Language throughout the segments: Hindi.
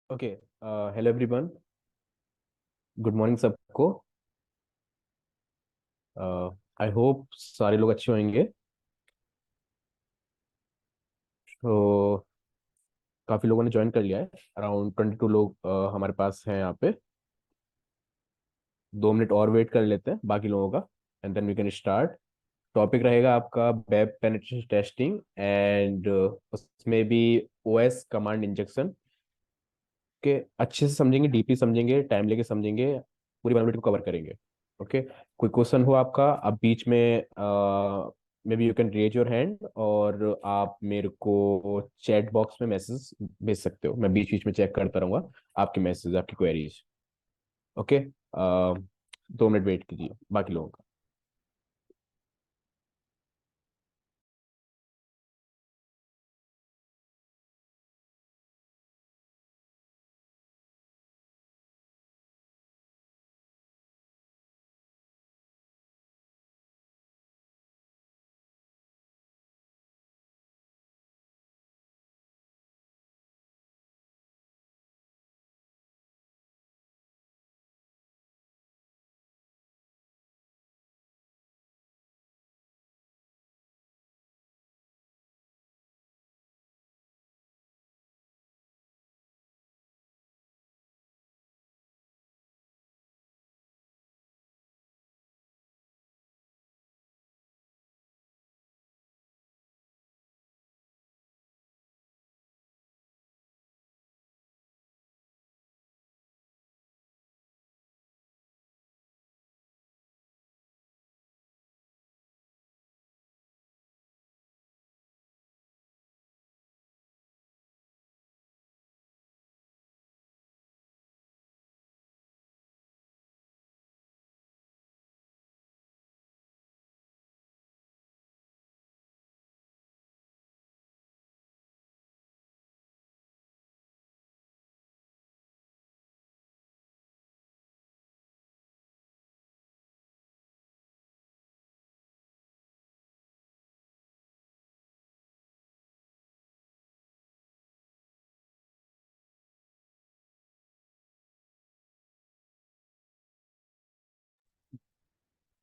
Okay. Hello everyone. Good morning सबको। आई होप सारे लोग अच्छे होंगे। तो काफ़ी लोगों ने ज्वाइन कर लिया है। अराउंड 22 लोग हमारे पास हैं यहाँ पे। 2 मिनट और वेट कर लेते हैं बाकी लोगों का, and then we can start. Topic रहेगा आपका वेब पेनिट्रेशन टेस्टिंग, एंड उसमें भी ओएस कमांड इंजेक्शन के अच्छे से समझेंगे, डीपली समझेंगे, टाइम लेके समझेंगे, पूरी वनबिलिटी को कवर करेंगे। ओके। कोई क्वेश्चन हो आपका, आप बीच में maybe you can raise your hand, और आप मेरे को चैट बॉक्स में मैसेज भेज सकते हो। मैं बीच बीच में चेक करता रहूंगा आपके मैसेज, आपकी क्वेरीज। ओके। 2 मिनट वेट कीजिए बाकी लोगों का।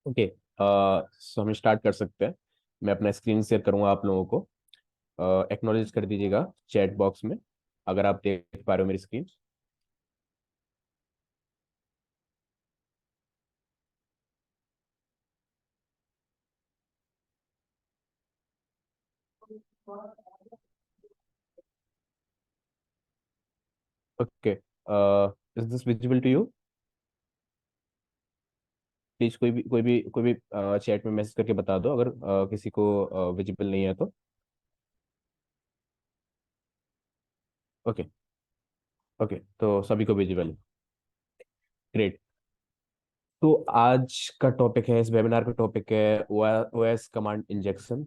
ओके। सो हम स्टार्ट कर सकते हैं। मैं अपना स्क्रीन शेयर करूंगा आप लोगों को। एक्नॉलेज कर दीजिएगा चैट बॉक्स में अगर आप देख पा रहे हो मेरी स्क्रीन। Okay. Is this visible to you? Please कोई भी चैट में मैसेज करके बता दो अगर किसी को विजिबल नहीं है तो। ओके। ओके, तो सभी को विजिबल है। ग्रेट। तो आज का टॉपिक है, इस वेबिनार का टॉपिक है ओएस कमांड इंजेक्शन।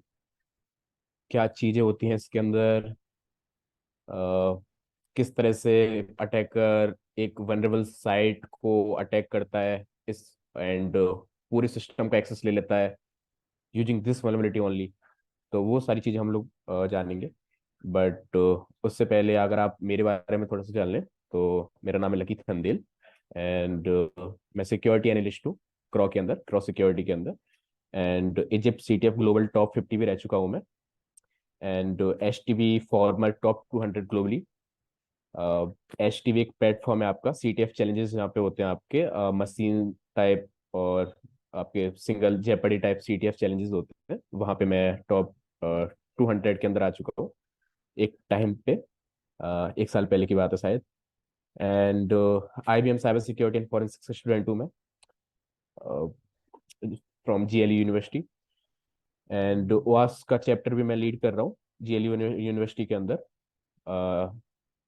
क्या चीजें होती हैं इसके अंदर, किस तरह से अटैकर एक वनरेबल साइट को अटैक करता है इस, एंड पूरे सिस्टम का एक्सेस ले लेता है यूजिंग दिस वल्नरेबिलिटी ओनली। तो वो सारी चीज़ें हम लोग जानेंगे। बट उससे पहले अगर आप मेरे बारे में थोड़ा सा जान लें, तो मेरा नाम है लकी थंदेल, एंड मैं सिक्योरिटी एनालिस्ट हूँ क्रॉ के अंदर, क्रॉ सिक्योरिटी के अंदर। And Egypt CTF global top 50 भी रह चुका हूँ मैं। And H T V farmer top 200 globally. H T V एक प्लेटफॉर्म है आपका, सी टी एफ चैलेंजेस यहाँ पे होते हैं आपके मशीन टाइप और आपके single jeopardy type C T F challenges होते हैं। वहाँ पे मैं टॉप 200 के अंदर आ चुका हूँ एक टाइम पे। 1 साल पहले की बात है शायद। And I B M cyber security and forensic से स्टूडेंट हूँ मैं, from G L University. And ओआस का चैप्टर भी मैं लीड कर रहा हूँ जी एल यूनिवर्सिटी के अंदर।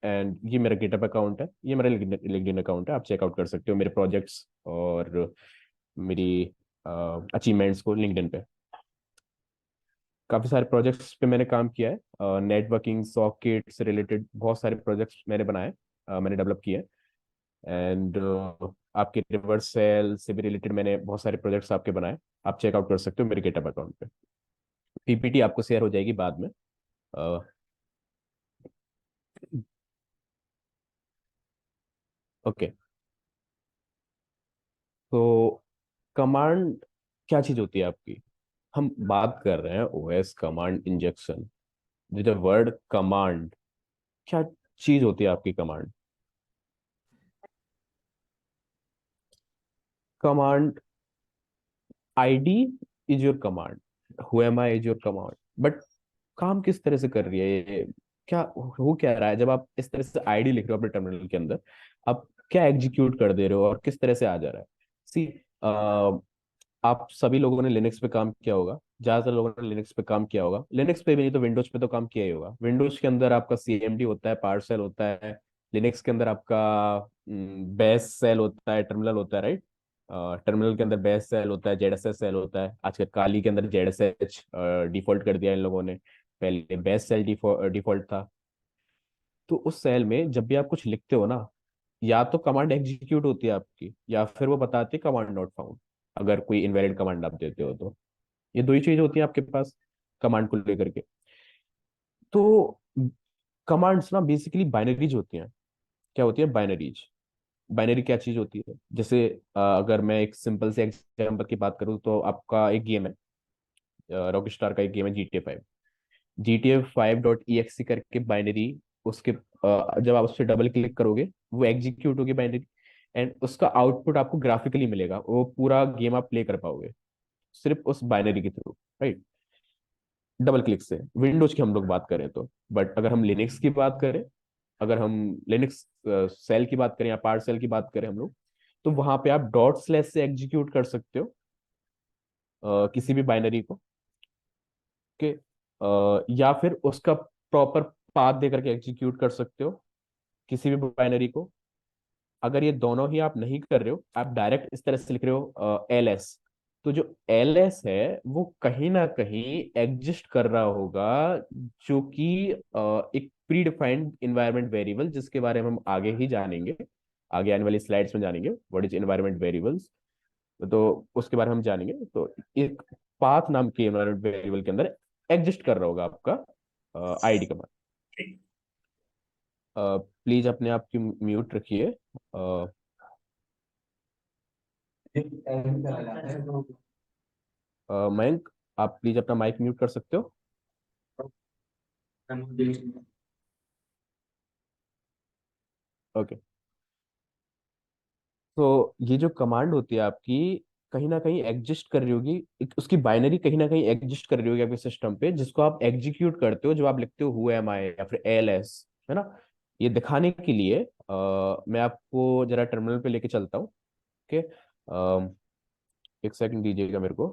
एंड ये मेरा गिटअप अकाउंट है, ये मेरा लिंक्डइन अकाउंट है। आप चेकआउट कर सकते हो मेरे प्रोजेक्ट्स और मेरी अचीवमेंट्स को लिंक्डइन पे। काफ़ी सारे प्रोजेक्ट्स पे मैंने काम किया है, नेटवर्किंग सॉकेट से रिलेटेड बहुत सारे प्रोजेक्ट्स मैंने बनाए, मैंने डेवलप किए। एंड आपके रिवर्स सेल से भी रिलेटेड मैंने बहुत सारे प्रोजेक्ट्स आपके बनाए। आप चेकआउट कर सकते हो मेरे गिटअप अकाउंट पे। पीपीटी आपको शेयर हो जाएगी बाद में। ओके, तो कमांड क्या चीज होती है आपकी? हम बात कर रहे हैं OS command injection. The word command, क्या चीज होती है आपकी command? Command, ID is your command, who am I is your command, but काम किस तरह से कर रही है ये? क्या हो क्या रहा है जब आप इस तरह से आईडी लिख रहे हो अपने टर्मिनल के अंदर? आप क्या एग्जीक्यूट कर दे रहे हो और किस तरह से आ जा रहा है? सी, आप सभी लोगों ने लिनक्स पे काम किया होगा, ज्यादातर लोगों ने लिनक्स पे काम किया होगा, लिनक्स पे भी नहीं तो विंडोज पे तो काम किया ही होगा। विंडोज के अंदर आपका सीएमडी होता है, पार्शल होता है। लिनक्स के अंदर आपका बेस सेल होता है, टर्मिनल होता है, राइट? टर्मिनल के अंदर बेस सेल होता है, जेडएसएस सेल होता है। आजकल काली के अंदर जेडएसएच डिफॉल्ट कर दिया इन लोगों ने, पहले बेस सेल डिफॉल्ट था। तो उस सेल में जब भी आप कुछ लिखते हो ना, या तो कमांड एग्जीक्यूट होती है आपकी, या फिर वो बताती है कमांड नॉट फाउंड, अगर कोई इनवैलिड कमांड आप देते हो तो। ये दो ही चीज होती है आपके पास कमांड को लेकर के। तो कमांड्स ना बेसिकली बाइनरीज होती हैं। क्या होती है बाइनरीज? बाइनरी क्या चीज होती है? जैसे अगर मैं एक सिंपल से एग्जांपल की बात करूँ, तो आपका एक गेम है, रॉक स्टार का एक गेम है GTA 5। GTA 5 .exe करके बाइनरी, उसके जब आप उस पर डबल क्लिक करोगे वो एग्जीक्यूट होगी बाइनरी, एंड उसका आउटपुट आपको ग्राफिकली मिलेगा, वो पूरा गेम आप प्ले कर पाओगे सिर्फ उस बाइनरी के थ्रू, राइट? डबल क्लिक से। विंडोज की हम लोग बात करें तो, बट अगर हम लिनक्स की बात करें, अगर हम लिनक्स सेल की बात करें या पार्ट सेल की बात करें हम लोग, तो वहां पे आप डॉट स्लैश से एग्जीक्यूट कर सकते हो किसी भी बाइनरी को, के या फिर उसका प्रॉपर पाथ दे करके एग्जीक्यूट कर सकते हो किसी भी बाइनरी को। अगर ये दोनों ही आप नहीं कर रहे हो, आप डायरेक्ट इस तरह से लिख रहे हो एल एस, तो जो एल एस है वो कहीं ना कहीं एग्जिस्ट कर रहा होगा, जो कि एक प्री डिफाइंड इन्वायरमेंट वेरिएबल, जिसके बारे में हम आगे ही जानेंगे, आगे आने वाली स्लाइड्स में जानेंगे व्हाट इज इन्वायरमेंट वेरिएबल्स। तो उसके बारे में हम जानेंगे। तो एक पाथ नाम के इन्वायरमेंट वेरिएबल के अंदर एग्जिस्ट कर रहा होगा आपका आईडी कमांड। प्लीज अपने आप की म्यूट रखिए। मयंक, आप प्लीज अपना माइक म्यूट कर सकते हो? ओके। तो ये जो कमांड होती है आपकी, कहीं ना कहीं एग्जिस्ट कर रही होगी, उसकी बाइनरी कहीं ना कहीं एग्जिस्ट कर रही होगी आपके सिस्टम पे, जिसको आप एग्जीक्यूट करते हो जब आप लिखते हो हु एम आई या फिर एल एस, है ना? ये दिखाने के लिए मैं आपको जरा टर्मिनल पे लेके चलता हूँ। ओके, एक सेकंड दीजिएगा मेरे को।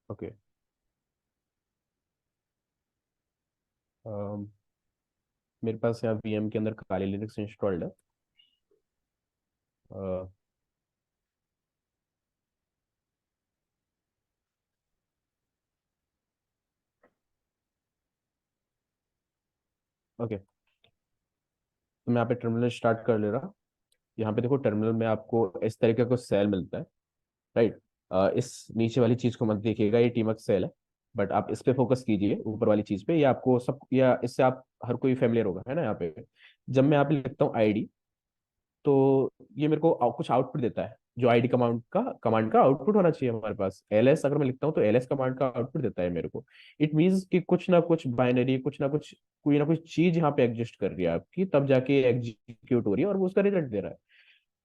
ओके, मेरे पास यहाँ वीएम के अंदर काली लिनक्स इंस्टॉल्ड है। ओके, तो मैं यहाँ पे टर्मिनल स्टार्ट कर ले रहा। यहाँ पे देखो, टर्मिनल में आपको इस तरीके का सेल मिलता है, राइट? इस नीचे वाली चीज को मत देखिएगा, ये टीमक सेल है, बट आप इस पे फोकस कीजिए, ऊपर वाली चीज पे। ये आपको सब, या इससे आप हर कोई फेमिलियर होगा, है ना? यहाँ पे जब मैं यहाँ पे लिखता हूँ आईडी, तो ये मेरे को कुछ आउटपुट देता है, जो आईडी कमांड का आउटपुट होना चाहिए हमारे पास। एलएस अगर मैं लिखता हूँ तो एलएस कमांड का आउटपुट देता है मेरे को। इट मीन्स कि कुछ ना कुछ बाइनरी, कुछ ना कुछ, कोई ना कुछ चीज यहाँ पे एग्जिस्ट कर रही है आपकी, तब जाके एग्जीक्यूट हो रही है और वो उसका रिजल्ट दे रहा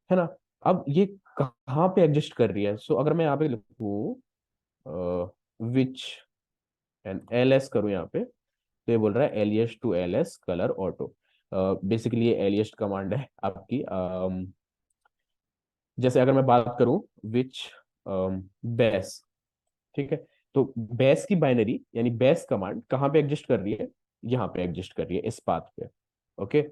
है ना? अब ये कहाँ पे एग्जिस्ट कर रही है? सो अगर मैं यहाँ पे लिखूँ विच एंड एल एस करूँ यहाँ पे, तो ये बोल रहा है alias to L S colour auto. Basically ये एलियस कमांड है आपकी। जैसे अगर मैं बात करूं विच बेस, ठीक है? तो बेस की बाइनरी यानी बेस कमांड कहाँ पे एग्जिस्ट कर रही है? यहाँ पे एग्जिस्ट कर रही है, इस पाथ पे। ओके,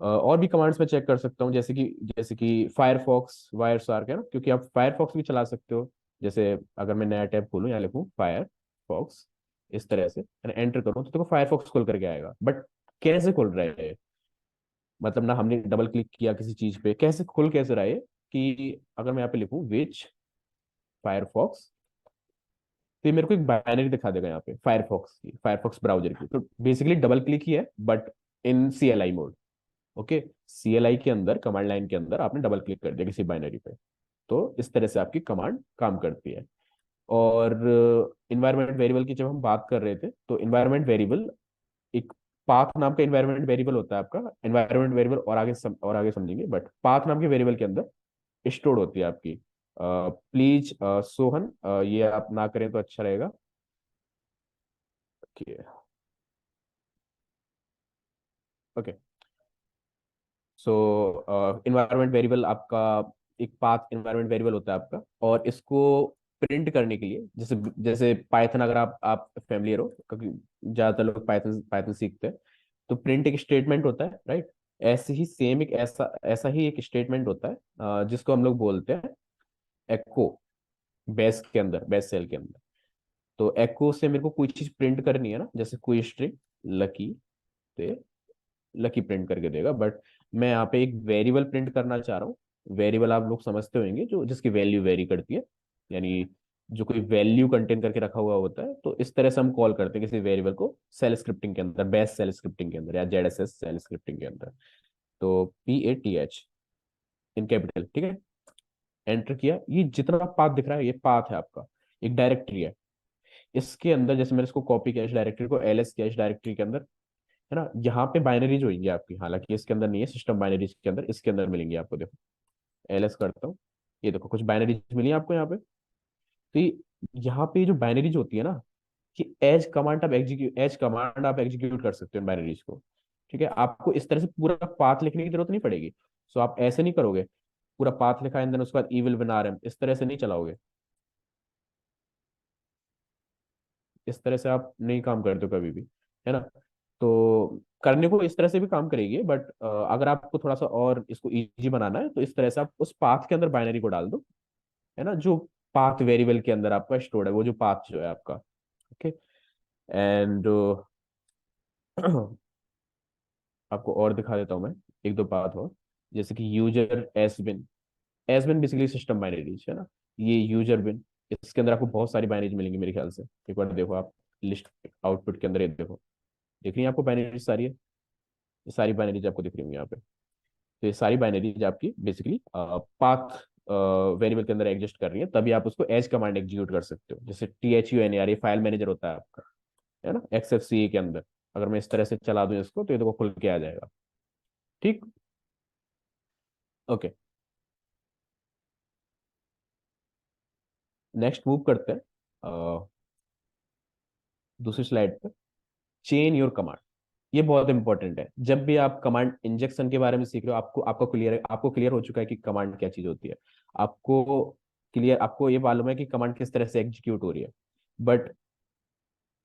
और भी कमांड्स में चेक कर सकता हूँ, जैसे कि फायरफॉक्स वायर शार्क, है ना? क्योंकि आप फायरफॉक्स भी चला सकते हो। जैसे अगर मैं नया टैब खोलूँ, यहाँ लिखूँ फायरफॉक्स, इस तरह से एंटर करूँ, तो देखो फायरफॉक्स खुल करके आएगा। बट कैसे खुल रहा है? मतलब ना हमने डबल क्लिक किया किसी चीज पे, कैसे खुल कैसे रहा है? कि अगर मैं यहाँ पे लिखूँ विच फायरफॉक्स, तो ये मेरे को एक बाइनरी दिखा देगा यहाँ पे फायरफॉक्स की, फायरफॉक्स ब्राउजर की। तो बेसिकली डबल क्लिक ही है, but in CLI mode. Okay, CLI के अंदर, कमांड लाइन के अंदर आपने डबल क्लिक कर दिया किसी बाइनरी पे, तो इस तरह से आपकी कमांड काम करती है। और इन्वायरमेंट वेरिएबल की जब हम बात कर रहे थे, तो इन्वायरमेंट वेरिएबल एक पाथ नाम का इन्वायरमेंट वेरिएबल होता है आपका। इन्वायरमेंट वेरिएबल और आगे समझेंगे, बट पाथ नाम के वेरिएबल के अंदर स्टोर होती है आपकी। प्लीज सोहन, ये आप ना करें तो अच्छा रहेगा। ओके। ओके, सो इन्वायरमेंट वेरिएबल आपका एक पाथ इन्वायरमेंट वेरिएबल होता है आपका, और इसको प्रिंट करने के लिए, जैसे जैसे पाइथन, अगर आप फेमिलियर हो, क्योंकि ज्यादातर लोग पाइथन पाइथन सीखते हैं, तो प्रिंट एक स्टेटमेंट होता है, राइट। ऐसे ही सेम एक ऐसा ऐसा ही एक स्टेटमेंट होता है, जिसको हम लोग बोलते हैं एको, बेस के अंदर, बेस सेल के अंदर। तो एको से मेरे को कोई चीज प्रिंट करनी है ना, जैसे कोई स्ट्रिंग लकी, लकी प्रिंट करके देगा, बट मैं यहाँ पे एक वेरिएबल प्रिंट करना चाह रहा हूँ। वेरिएबल आप लोग समझते होंगे, जो जिसकी वैल्यू वेरी करती है, यानी जो कोई वैल्यू कंटेन करके रखा हुआ होता है, तो इस तरह से हम कॉल करते हैं किसी वेरिएबल को सेल स्क्रिप्टिंग के अंदर, बेस सेल स्क्रिप्टिंग के अंदर, या ZSS सेल स्क्रिप्टिंग के अंदर। तो PATH इन कैपिटल, ठीक है। एंटर किया, ये जितना पाथ दिख रहा है, ये पाथ है आपका, एक डायरेक्टरी है। इसके अंदर जैसे मैंने इसको कॉपी किया, इस डायरेक्टरी को LS किया इस डायरेक्टरी के अंदर, है ना। यहाँ पे बाइनरीज होंगी आपकी, हालांकि इसके अंदर नहीं है, सिस्टम बाइनरीज के अंदर, इसके अंदर मिलेंगी आपको। देखो, LS करता हूँ, ये देखो कुछ बाइनरीज मिली आपको यहाँ पे। तो यहाँ पे जो बाइनरीज होती है ना, कि एज कमांड आप एग्जीक्यूट कर सकते हो बाइनरीज को। ठीक है, आपको इस तरह से पूरा पाथ लिखने की जरूरत नहीं पड़ेगी। सो आप ऐसे नहीं करोगे, पूरा पाथ लिखा है, देन उसके बाद इविल विन आरएम, इस तरह से नहीं चलाओगे। इस तरह से आप नहीं काम करते हो कभी भी, है ना। तो करने को इस तरह से भी काम करेगी, बट अगर आपको थोड़ा सा और इसको इजी बनाना है, तो इस तरह से आप उस पाथ के अंदर बाइनरी को डाल दो, है ना, जो पाथ वेरिएबल के अंदर आपका स्टोर्ड है, वो जो पाथ जो है आपका। ओके, एंड आपको और दिखा देता हूँ मैं, एक दो पाथ और, जैसे कि यूजर एसबिन। एसबिन बेसिकली सिस्टम बाइनरीज है ना। ये यूजर बिन, इसके अंदर आपको बहुत सारी बाइनरीज मिलेंगी मेरे ख्याल से। एक बार देखो आप लिस्ट, आउटपुट के अंदर ये देखो, दिख रही है आपको बाइनरीज सारी है, ये सारी बाइनरीज आपको दिख रही होंगी यहाँ पे। तो ये सारी बाइनरीज आपकी बेसिकली पाथ वेरिएबल के अंदर एग्जिस्ट कर रही है, तभी आप उसको एज कमांड एग्जीक्यूट कर सकते हो। जैसे THUNAR, ये फाइल मैनेजर होता है आपका, है ना, XFCE के अंदर। अगर मैं इस तरह से चला दूं इसको, तो ये देखो खुल के आ जाएगा। ठीक। ओके, नेक्स्ट मूव करते हैं दूसरी स्लाइड पे। चेन योर कमांड, ये बहुत इंपॉर्टेंट है। जब भी आप कमांड इंजेक्शन के बारे में सीख रहे हो, आपको क्लियर हो चुका है कि कमांड क्या चीज होती है। आपको आपको ये मालूम है कि कमांड किस तरह से एग्जीक्यूट हो रही है, बट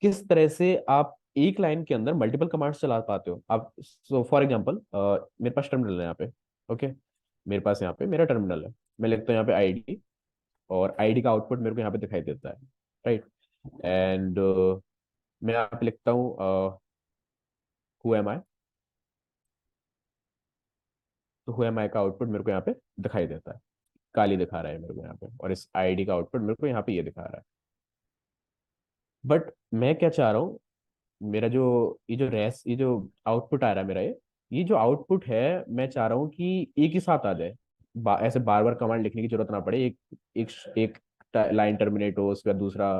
किस तरह से आप एक लाइन के अंदर मल्टीपल कमांड्स चला पाते हो आप। सो फॉर एग्जांपल, मेरे पास टर्मिनल है यहाँ पे। ओके, मेरे पास यहाँ पे मेरा टर्मिनल है। मैं लिखता हूँ यहाँ पे ID, और ID का आउटपुट मेरे को यहाँ पे दिखाई देता है, राइट। एंड मैं यहाँ पे लिखता हूँ हु एम आई। तो हु एम आई का आउटपुट मेरे को यहाँ पे दिखाई देता है, काली दिखा रहा है मेरे को यहाँ पे, और इस ID का आउटपुट मेरे को यहाँ पे ये दिखा रहा है। बट मैं क्या चाह रहा हूँ, मेरा जो ये जो आउटपुट आ रहा है मेरा, ये जो आउटपुट है, मैं चाह रहा हूँ कि एक ही साथ आ जाए। ऐसे बार बार कमांड लिखने की जरूरत ना पड़े। एक एक लाइन टर्मिनेट हो, उसके बाद दूसरा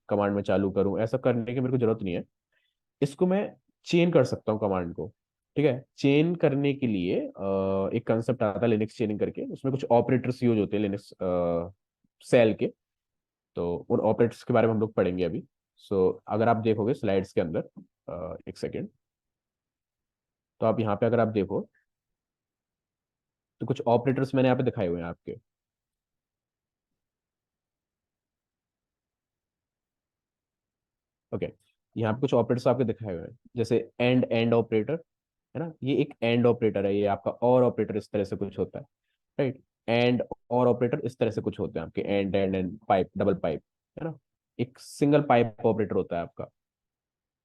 कमांड में चालू करूँ, ऐसा करने की मेरे को जरूरत नहीं है। इसको मैं चेन कर सकता हूँ कमांड को। ठीक है, चेन करने के लिए एक कंसेप्ट आता है लिनक्स चेनिंग करके, उसमें कुछ ऑपरेटर्स यूज होते हैं लिनक्स सेल के। तो उन ऑपरेटर्स के बारे में हम लोग पढ़ेंगे अभी। सो अगर आप देखोगे स्लाइड्स के अंदर, एक सेकेंड, तो आप यहाँ पे अगर आप देखो, तो कुछ ऑपरेटर्स मैंने यहाँ पे दिखाए हुए हैं आपके। ओके, यहाँ पे कुछ ऑपरेटर्स आपके दिखाए हुए हैं, जैसे एंड एंड ऑपरेटर, है ना। ये एक एंड ऑपरेटर है, ये आपका और ऑपरेटर इस तरह से कुछ होता है, राइट। एंड और ऑपरेटर इस तरह से कुछ होते हैं आपके, and and and pipe, double pipe, है ना। एक सिंगल पाइप ऑपरेटर होता है आपका।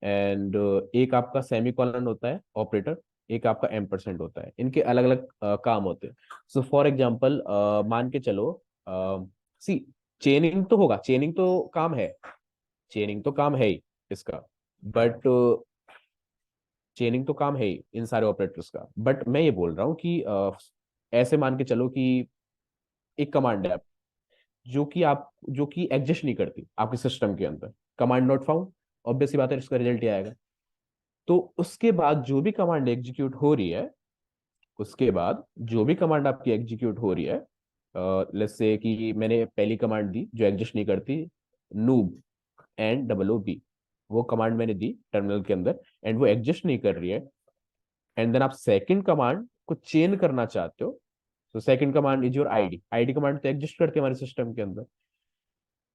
एंड एक आपका सेमी कॉलन होता है ऑपरेटर, एक आपका M% होता है। इनके अलग अलग काम होते हैं। सो फॉर एग्जाम्पल मान के चलो, सी चेनिंग तो होगा, चेनिंग तो काम है, चेनिंग तो काम है ही इसका, बट चेनिंग तो काम है ही इन सारे ऑपरेटर्स का। बट मैं ये बोल रहा हूँ कि ऐसे मान के चलो कि एक कमांड है जो कि एग्जिस्ट नहीं करती आपके सिस्टम के अंदर, कमांड नॉट फाउंड, ऑब्वियस सी बात है, इसका रिजल्ट ही आएगा। तो उसके बाद जो भी कमांड एग्जीक्यूट हो रही है, उसके बाद जो भी कमांड आपकी एग्जीक्यूट हो रही है, लेट्स से कि मैंने पहली कमांड दी जो एग्जिस्ट नहीं करती, नूब NOOB, वो कमांड मैंने दी टर्मिनल के अंदर, एंड वो एग्जिस्ट नहीं कर रही है, एंड देन आप सेकंड कमांड को चेन करना चाहते हो। तो second command is your ID command तो एग्जिस्ट करती है हमारे सिस्टम के अंदर।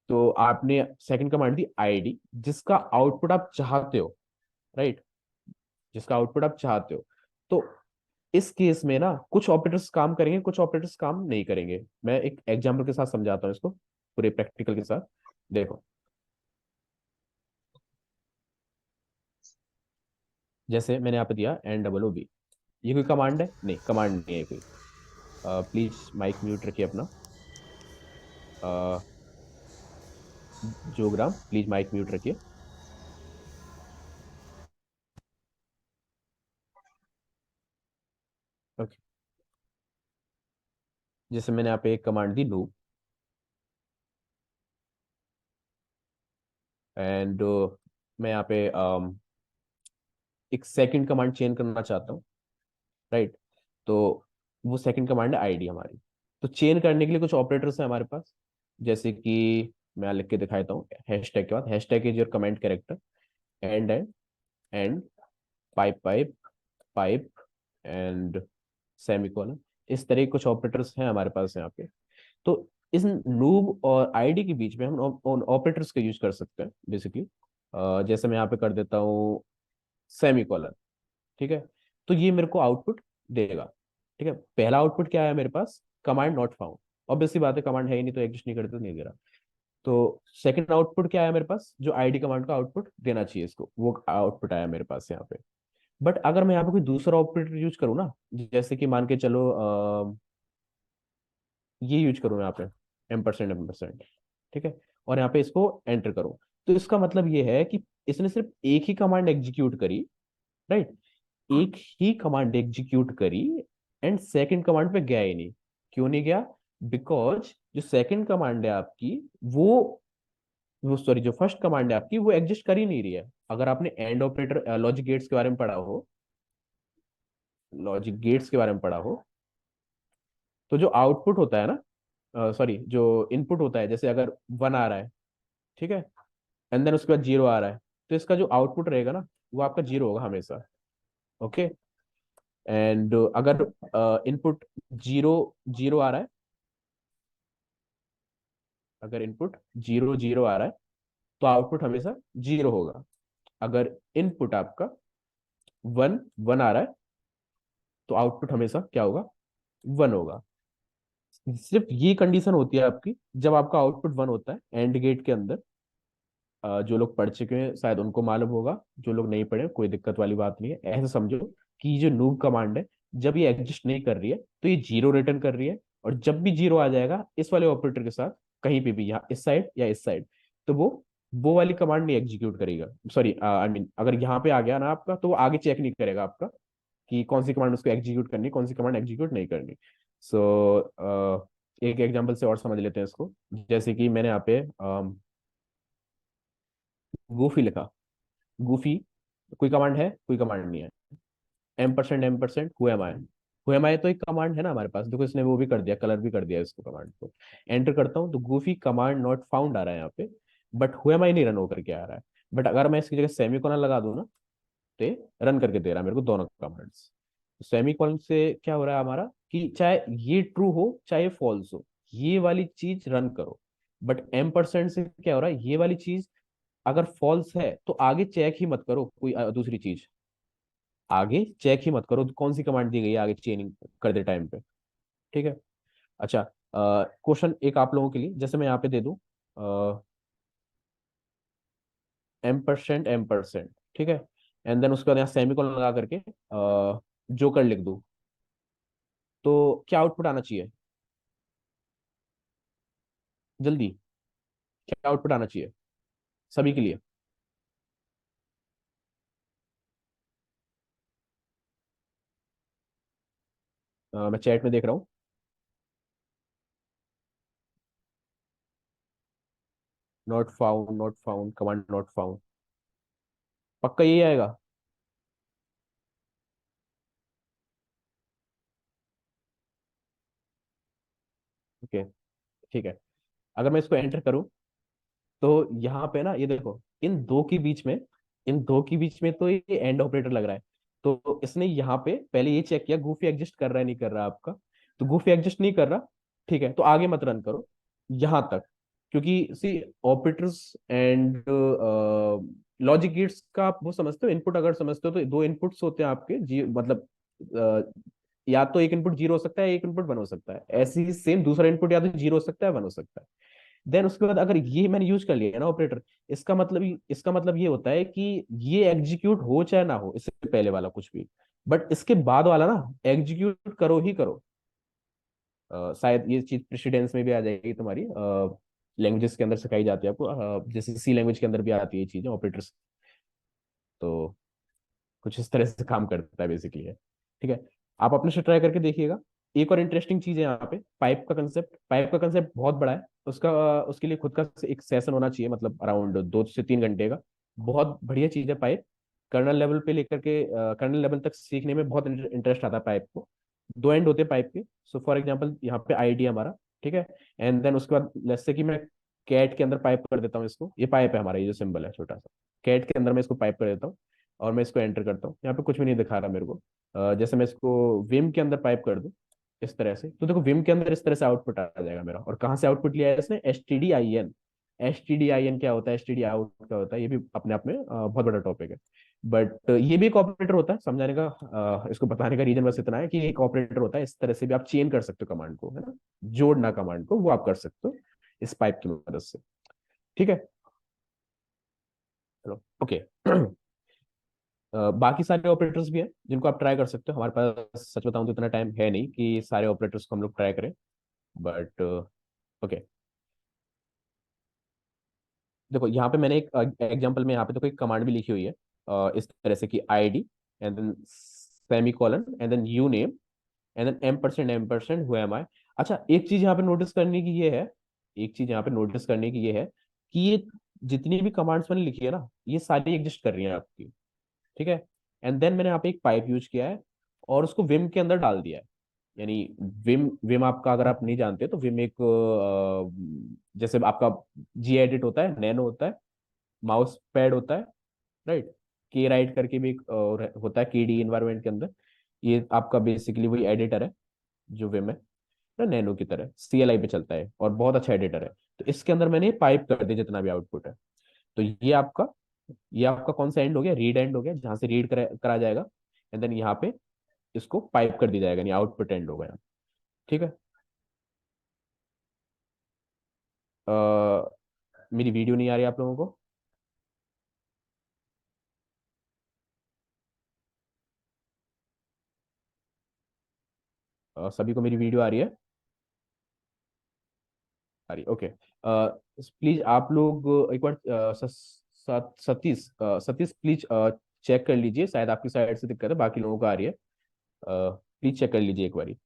तो आपने सेकंड कमांड दी आईडी, जिसका आउटपुट आप चाहते हो, राइट, जिसका आउटपुट आप चाहते हो। तो इस केस में ना कुछ ऑपरेटर्स काम करेंगे, कुछ ऑपरेटर्स काम नहीं करेंगे। मैं एक एग्जांपल के साथ समझाता हूँ इसको, पूरे प्रैक्टिकल के साथ। देखो, जैसे मैंने यहाँ पे दिया NOOB, ये कोई कमांड है? नहीं, कमांड नहीं है कोई। प्लीज माइक म्यूट रखिए अपना। जोग्राम, प्लीज माइक म्यूट रखिए। ओके, जैसे मैंने यहाँ पे एक कमांड दी लूप, एंड मैं यहाँ पे एक सेकंड कमांड चेन करना चाहता हूँ, राइट। तो वो सेकंड कमांड है आईडी हमारी। तो चेन करने के लिए कुछ ऑपरेटर्स हैं हमारे पास, जैसे कि मैं यहाँ लिख के दिखाता हूँ। हैशटैग के बाद, hashtag is your comment character, and pipe pipe pipe and semicolon. इस तरह के कुछ ऑपरेटर्स हैं हमारे पास यहाँ पे। तो इस नूब और आईडी के बीच में हम ऑपरेटर्स का यूज कर सकते हैं बेसिकली। जैसे मैं यहाँ पे कर देता हूँ सेमीकोलन, ठीक है। तो ये मेरे को आउटपुट देगा, ठीक है। पहला आउटपुट क्या है मेरे पास? कमांड नॉट फाउंड, ऑब्वियसली बात है, कमांड है ही नहीं तो एग्जिस्ट नहीं करते तो नहीं दे रहा। तो सेकंड आउटपुट क्या आया मेरे पास? जो आईडी कमांड का आउटपुट देना चाहिए इसको, वो आउटपुट आया मेरे पास यहाँ पे। बट अगर मैं यहाँ पे कोई दूसरा ऑपरेटर यूज करूँ ना, जैसे कि मान के चलो ये यूज करूँ यहाँ पे M%, ठीक है, और यहाँ पे इसको एंटर करूँ, तो इसका मतलब ये है कि इसने सिर्फ एक ही कमांड एग्जीक्यूट करी, राइट, एक ही कमांड एग्जीक्यूट करी, एंड सेकंड कमांड पे गया ही नहीं। क्यों नहीं गया? बिकॉज जो सेकंड कमांड है आपकी, वो सॉरी, जो फर्स्ट कमांड है आपकी वो एग्जिस्ट कर ही नहीं रही है। अगर आपने एंड ऑपरेटर, लॉजिक गेट्स के बारे में पढ़ा हो, लॉजिक गेट्स के बारे में पढ़ा हो, तो जो आउटपुट होता है ना, सॉरी, जो इनपुट होता है, जैसे अगर 1 आ रहा है, ठीक है, एंड देन उसके बाद 0 आ रहा है, तो इसका जो आउटपुट रहेगा ना, वो आपका 0 होगा हमेशा। ओके, एंड अगर इनपुट 0 0 आ रहा है, अगर इनपुट 0 0 आ रहा है, तो आउटपुट हमेशा 0 होगा। अगर इनपुट आपका 1 1 आ रहा है, तो आउटपुट हमेशा क्या होगा? 1 होगा। सिर्फ ये कंडीशन होती है आपकी जब आपका आउटपुट 1 होता है एंड गेट के अंदर। जो लोग पढ़ चुके हैं शायद उनको मालूम होगा, जो लोग नहीं पढ़े कोई दिक्कत वाली बात नहीं है। ऐसे समझो कि जो नूब कमांड है, जब ये एग्जिस्ट नहीं कर रही है तो ये 0 रिटर्न कर रही है, और जब भी 0 आ जाएगा इस वाले ऑपरेटर के साथ, कहीं पे भी, यहाँ इस साइड या इस साइड, तो वो वाली कमांड नहीं एग्जीक्यूट करेगा। सॉरी, आई मीन अगर यहाँ पे आ गया ना आपका, तो वो आगे चेक नहीं करेगा आपका कि कौन सी कमांड उसको एग्जीक्यूट करनी, कौन सी कमांड एग्जीक्यूट नहीं करनी। सो एक एग्जांपल से और समझ लेते हैं इसको। जैसे कि मैंने यहाँ पे गूफी लिखा। गूफी कोई कमांड है? कोई कमांड नहीं है। M% हु एम आई तो एक कमांड है ना हमारे पास, देखो इसने वो भी कर दिया, कलर भी कर दिया इसको, कमांड को एंटर करता हूँ तो गूफी कमांड नॉट फाउंड आ रहा है यहाँ पे, बट हु एम आई नहीं रन होकर के आ रहा है। बट अगर मैं इसकी जगह सेमीकोलन लगा दूं ना, तो रन करके दे रहा है मेरे को दोनों कमांड्स। सेमीकोलन से क्या हो रहा है हमारा, कि चाहे ये ट्रू हो चाहे फॉल्स हो, ये वाली चीज रन करो। बट M% से क्या हो रहा है, ये वाली चीज अगर फॉल्स है तो आगे चेक ही मत करो कोई दूसरी चीज, आगे चेक ही मत करो कौन सी कमांड दी गई है आगे चेनिंग करते टाइम पे, ठीक है। अच्छा, क्वेश्चन एक आप लोगों के लिए, जैसे मैं यहाँ पे दे दूं M%, ठीक है, एंड देन उसके बाद यहाँ सेमीकोलन लगा करके जोकर लिख दूं, तो क्या आउटपुट आना चाहिए? जल्दी, क्या आउटपुट आना चाहिए सभी के लिए? मैं चैट में देख रहा हूँ। Not found, not found, command not found. पक्का यही आएगा? ओके, ठीक है। अगर मैं इसको एंटर करूं, तो यहाँ पे ना ये देखो, इन दो के बीच में, इन दो के बीच में तो ये एंड ऑपरेटर लग रहा है। तो इसने यहाँ पे पहले ये चेक किया गूफी एग्जिस्ट कर रहा है नहीं कर रहा आपका। तो गूफी एग्जिस्ट नहीं कर रहा, ठीक है, तो आगे मत रन करो यहाँ तक। क्योंकि सी, ऑपरेटर्स एंड लॉजिक गेट्स का आप वो समझते हो, इनपुट अगर समझते हो तो दो इनपुट्स होते हैं आपके जी, मतलब या तो एक इनपुट जीरो हो सकता है, एक इनपुट वन हो सकता है। ऐसे ही सेम दूसरा इनपुट या तो जीरो हो सकता है, वन हो सकता है। देन उसके बाद अगर ये मैंने यूज कर लिया है ना ऑपरेटर, इसका मतलब ये होता है कि ये एग्जीक्यूट हो चाहे ना हो, इससे पहले वाला कुछ भी, बट इसके बाद वाला ना एग्जीक्यूट करो ही करो। शायद ये चीज प्रेसिडेंस में भी आ जाएगी तुम्हारी, लैंग्वेजेस के अंदर सिखाई जाती है आपको, जैसे सी लैंग्वेज के अंदर भी आती है ये चीजें, ऑपरेटर्स। तो कुछ इस तरह से काम करता है बेसिकली है। ठीक है, आप अपने से ट्राई करके देखिएगा। एक और इंटरेस्टिंग चीज है यहाँ पे, पाइप का कंसेप्ट बहुत बड़ा है। उसके लिए खुद का एक सेशन होना चाहिए, मतलब अराउंड 2 से 3 घंटे का। बहुत बढ़िया चीज है पाइप। कर्नल लेवल पे लेकर के कर्नल लेवल तक सीखने में बहुत इंटरेस्ट आता है पाइप को। दो एंड होते हैं पाइप के। सो फॉर एग्जाम्पल यहाँ पे आईडी हमारा, ठीक है, एंड देन उसके बाद लेट्स से कि मैं कैट के अंदर पाइप कर देता हूँ इसको, ये पाइप है हमारा, ये जो सिंबल है छोटा सा, कैट के अंदर मैं इसको पाइप कर देता हूँ। और मैं इसको एंटर करता हूँ, यहाँ पे कुछ भी नहीं दिखा रहा मेरे को। जैसे मैं इसको विम के अंदर पाइप कर दूं इस तरह से, तो देखो विम के अंदर इस तरह से आउटपुट आ जाएगा मेरा। और कहाँ से आउटपुट लिया है इसने? S T D I N. S T D I N क्या होता है, एस टी डी आउट क्या होता है, ये भी अपने आप में बहुत बड़ा टॉपिक है। बट ये भी एक ऑपरेटर होता है, समझाने का इसको बताने का रीजन बस इतना है कि एक ऑपरेटर होता है। इस तरह से भी आप चेन कर सकते हो कमांड को, है ना, जोड़ना कमांड को, वो आप कर सकते हो इस पाइप की मदद से। ठीक है, चलो ओके। बाकी सारे ऑपरेटर्स भी हैं जिनको आप ट्राई कर सकते हो। हमारे पास सच बताऊं तो इतना टाइम है नहीं कि सारे ऑपरेटर्स को हम लोग ट्राई करें, बट ओके। देखो यहाँ पे मैंने एक एग्जांपल में यहाँ पे तो कोई कमांड भी लिखी हुई है, इस तरह से कि ID and then semicolon and then uname and then M percent who am आई। अच्छा, एक चीज यहाँ पे नोटिस करने की ये है, एक चीज यहाँ पे नोटिस करने की ये है कि ये जितनी भी कमांड्स मैंने लिखी है ना, ये सारी एग्जिस्ट कर रही हैं आपकी। ठीक है, एंड देन मैंने यहाँ पे एक पाइप यूज किया है और उसको विम के अंदर डाल दिया है। यानी विम विम आपका अगर आप नहीं जानते तो विम एक जैसे आपका जी एडिट होता है, नैनो होता है, माउस पैड होता है, राइट, के राइट करके भी एक होता है के डी इन्वायरमेंट के अंदर। ये आपका बेसिकली वही एडिटर है जो विम है ना, नैनो की तरह CLI पे चलता है और बहुत अच्छा एडिटर है। तो इसके अंदर मैंने पाइप कर दिया जितना भी आउटपुट है। तो ये आपका कौन सा एंड हो गया? रीड एंड हो गया, जहां से रीड करा जाएगा। एंड देन यहाँ पे इसको पाइप कर दिया जाएगा, यानी आउटपुट एंड हो गया। ठीक है। मेरी वीडियो नहीं आ रही आप लोगों को? सभी को मेरी वीडियो आ रही है? आ रही, ओके। प्लीज आप लोग एक बार सतीश प्लीज चेक कर लीजिए, शायद आपकी साइड से दिक्कत है, बाकी लोगों को आ रही है। प्लीज चेक कर लीजिए एक बारी।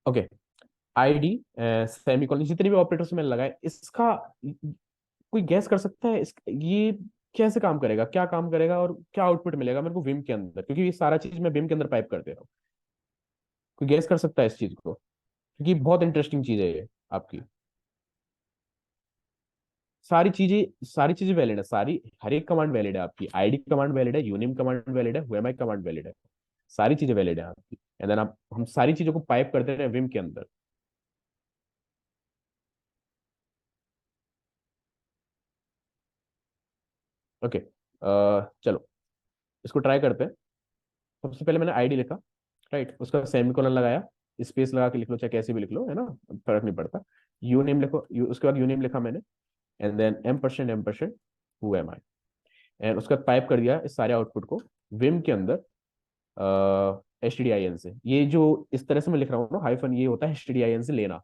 ओके, आईडी सेमीकोलन जितने भी ऑपरेटर्स मैंने लगाए, इसका कोई गैस कर सकता है ये कैसे काम करेगा, क्या काम करेगा और क्या आउटपुट मिलेगा मेरे को विम के अंदर? क्योंकि ये सारा चीज मैं विम के अंदर पाइप कर दे रहा हूँ। कोई गैस कर सकता है इस चीज को? क्योंकि बहुत इंटरेस्टिंग चीज है ये आपकी। सारी चीजें वैलिड है, सारी हर एक कमांड वैलिड है आपकी। आईडी कमांड वैलिड है, यूनिम कमांड वैलिड है, हुएमाई कमांड वैलिड है। सारी चीजें वैलिड है आपकी। एंड देन आप हम सारी चीजों को पाइप करते रहे विम के अंदर। ओके, चलो इसको ट्राई करते हैं। सबसे पहले मैंने आईडी लिखा, राइट, उसका सेमीकोलन लगाया, स्पेस लगा के लिख लो चाहे कैसे भी लिख लो, है ना, फर्क नहीं पड़ता। यू नेम लिखो, उसके बाद यू नेम लिखा मैंने, and then M percent who am I. And उसके बाद पाइप कर दिया इस सारे आउटपुट को विम के अंदर। H T D I N से। ये जो इस तरह से मैं लिख रहा हूँ ना हाइफन, ये होता है H T D I N से लेना।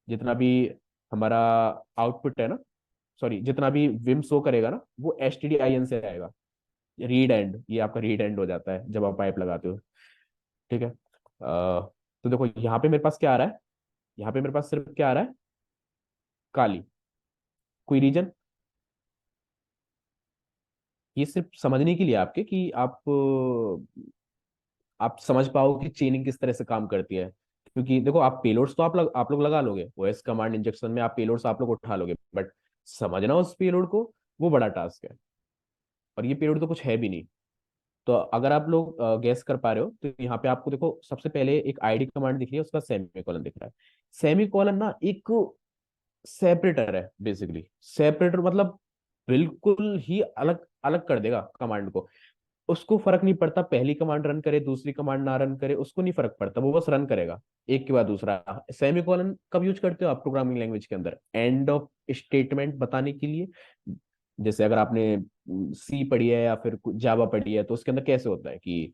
जितना भी हमारा आउटपुट है ना, सॉरी जितना भी विम शो करेगा ना, वो H T D I N से आएगा। रीड एंड, ये आपका रीड एंड हो जाता है जब आप पाइप लगाते हो। ठीक है। तो देखो यहाँ पे मेरे पास क्या आ रहा है, यहाँ पे मेरे पास सिर्फ क्या आ रहा है, काली। कोई रीजन, ये सिर्फ समझने के लिए आपके कि आप समझ पाओ कि चेनिंग किस तरह से काम करती है। क्योंकि देखो आप पेलोड्स तो आप लोग लगा लोगे, ओएस कमांड इंजेक्शन में आप पेलोड्स आप लोग उठा लोगे, बट समझना उस पेलोड को, वो बड़ा टास्क है। और ये पेलोड तो कुछ है भी नहीं। तो अगर आप लोग गैस कर पा रहे हो, तो यहाँ पे आपको देखो सबसे पहले एक आईडी कमांड दिख रही है, उसका सेमी कॉलन दिख रहा है। सेमी कॉलन ना एक सेपरेटर है बेसिकली। सेपरेटर मतलब बिल्कुल ही अलग अलग कर देगा कमांड को। उसको फर्क नहीं पड़ता पहली कमांड रन करे दूसरी कमांड ना रन करे, उसको नहीं फर्क पड़ता, वो बस रन करेगा एक के बाद दूसरा। सेमी कॉलन कब यूज करते हो आप प्रोग्रामिंग लैंग्वेज के अंदर? एंड ऑफ स्टेटमेंट बताने के लिए। जैसे अगर आपने सी पढ़ी है या फिर जावा पढ़ी है, तो उसके अंदर कैसे होता है कि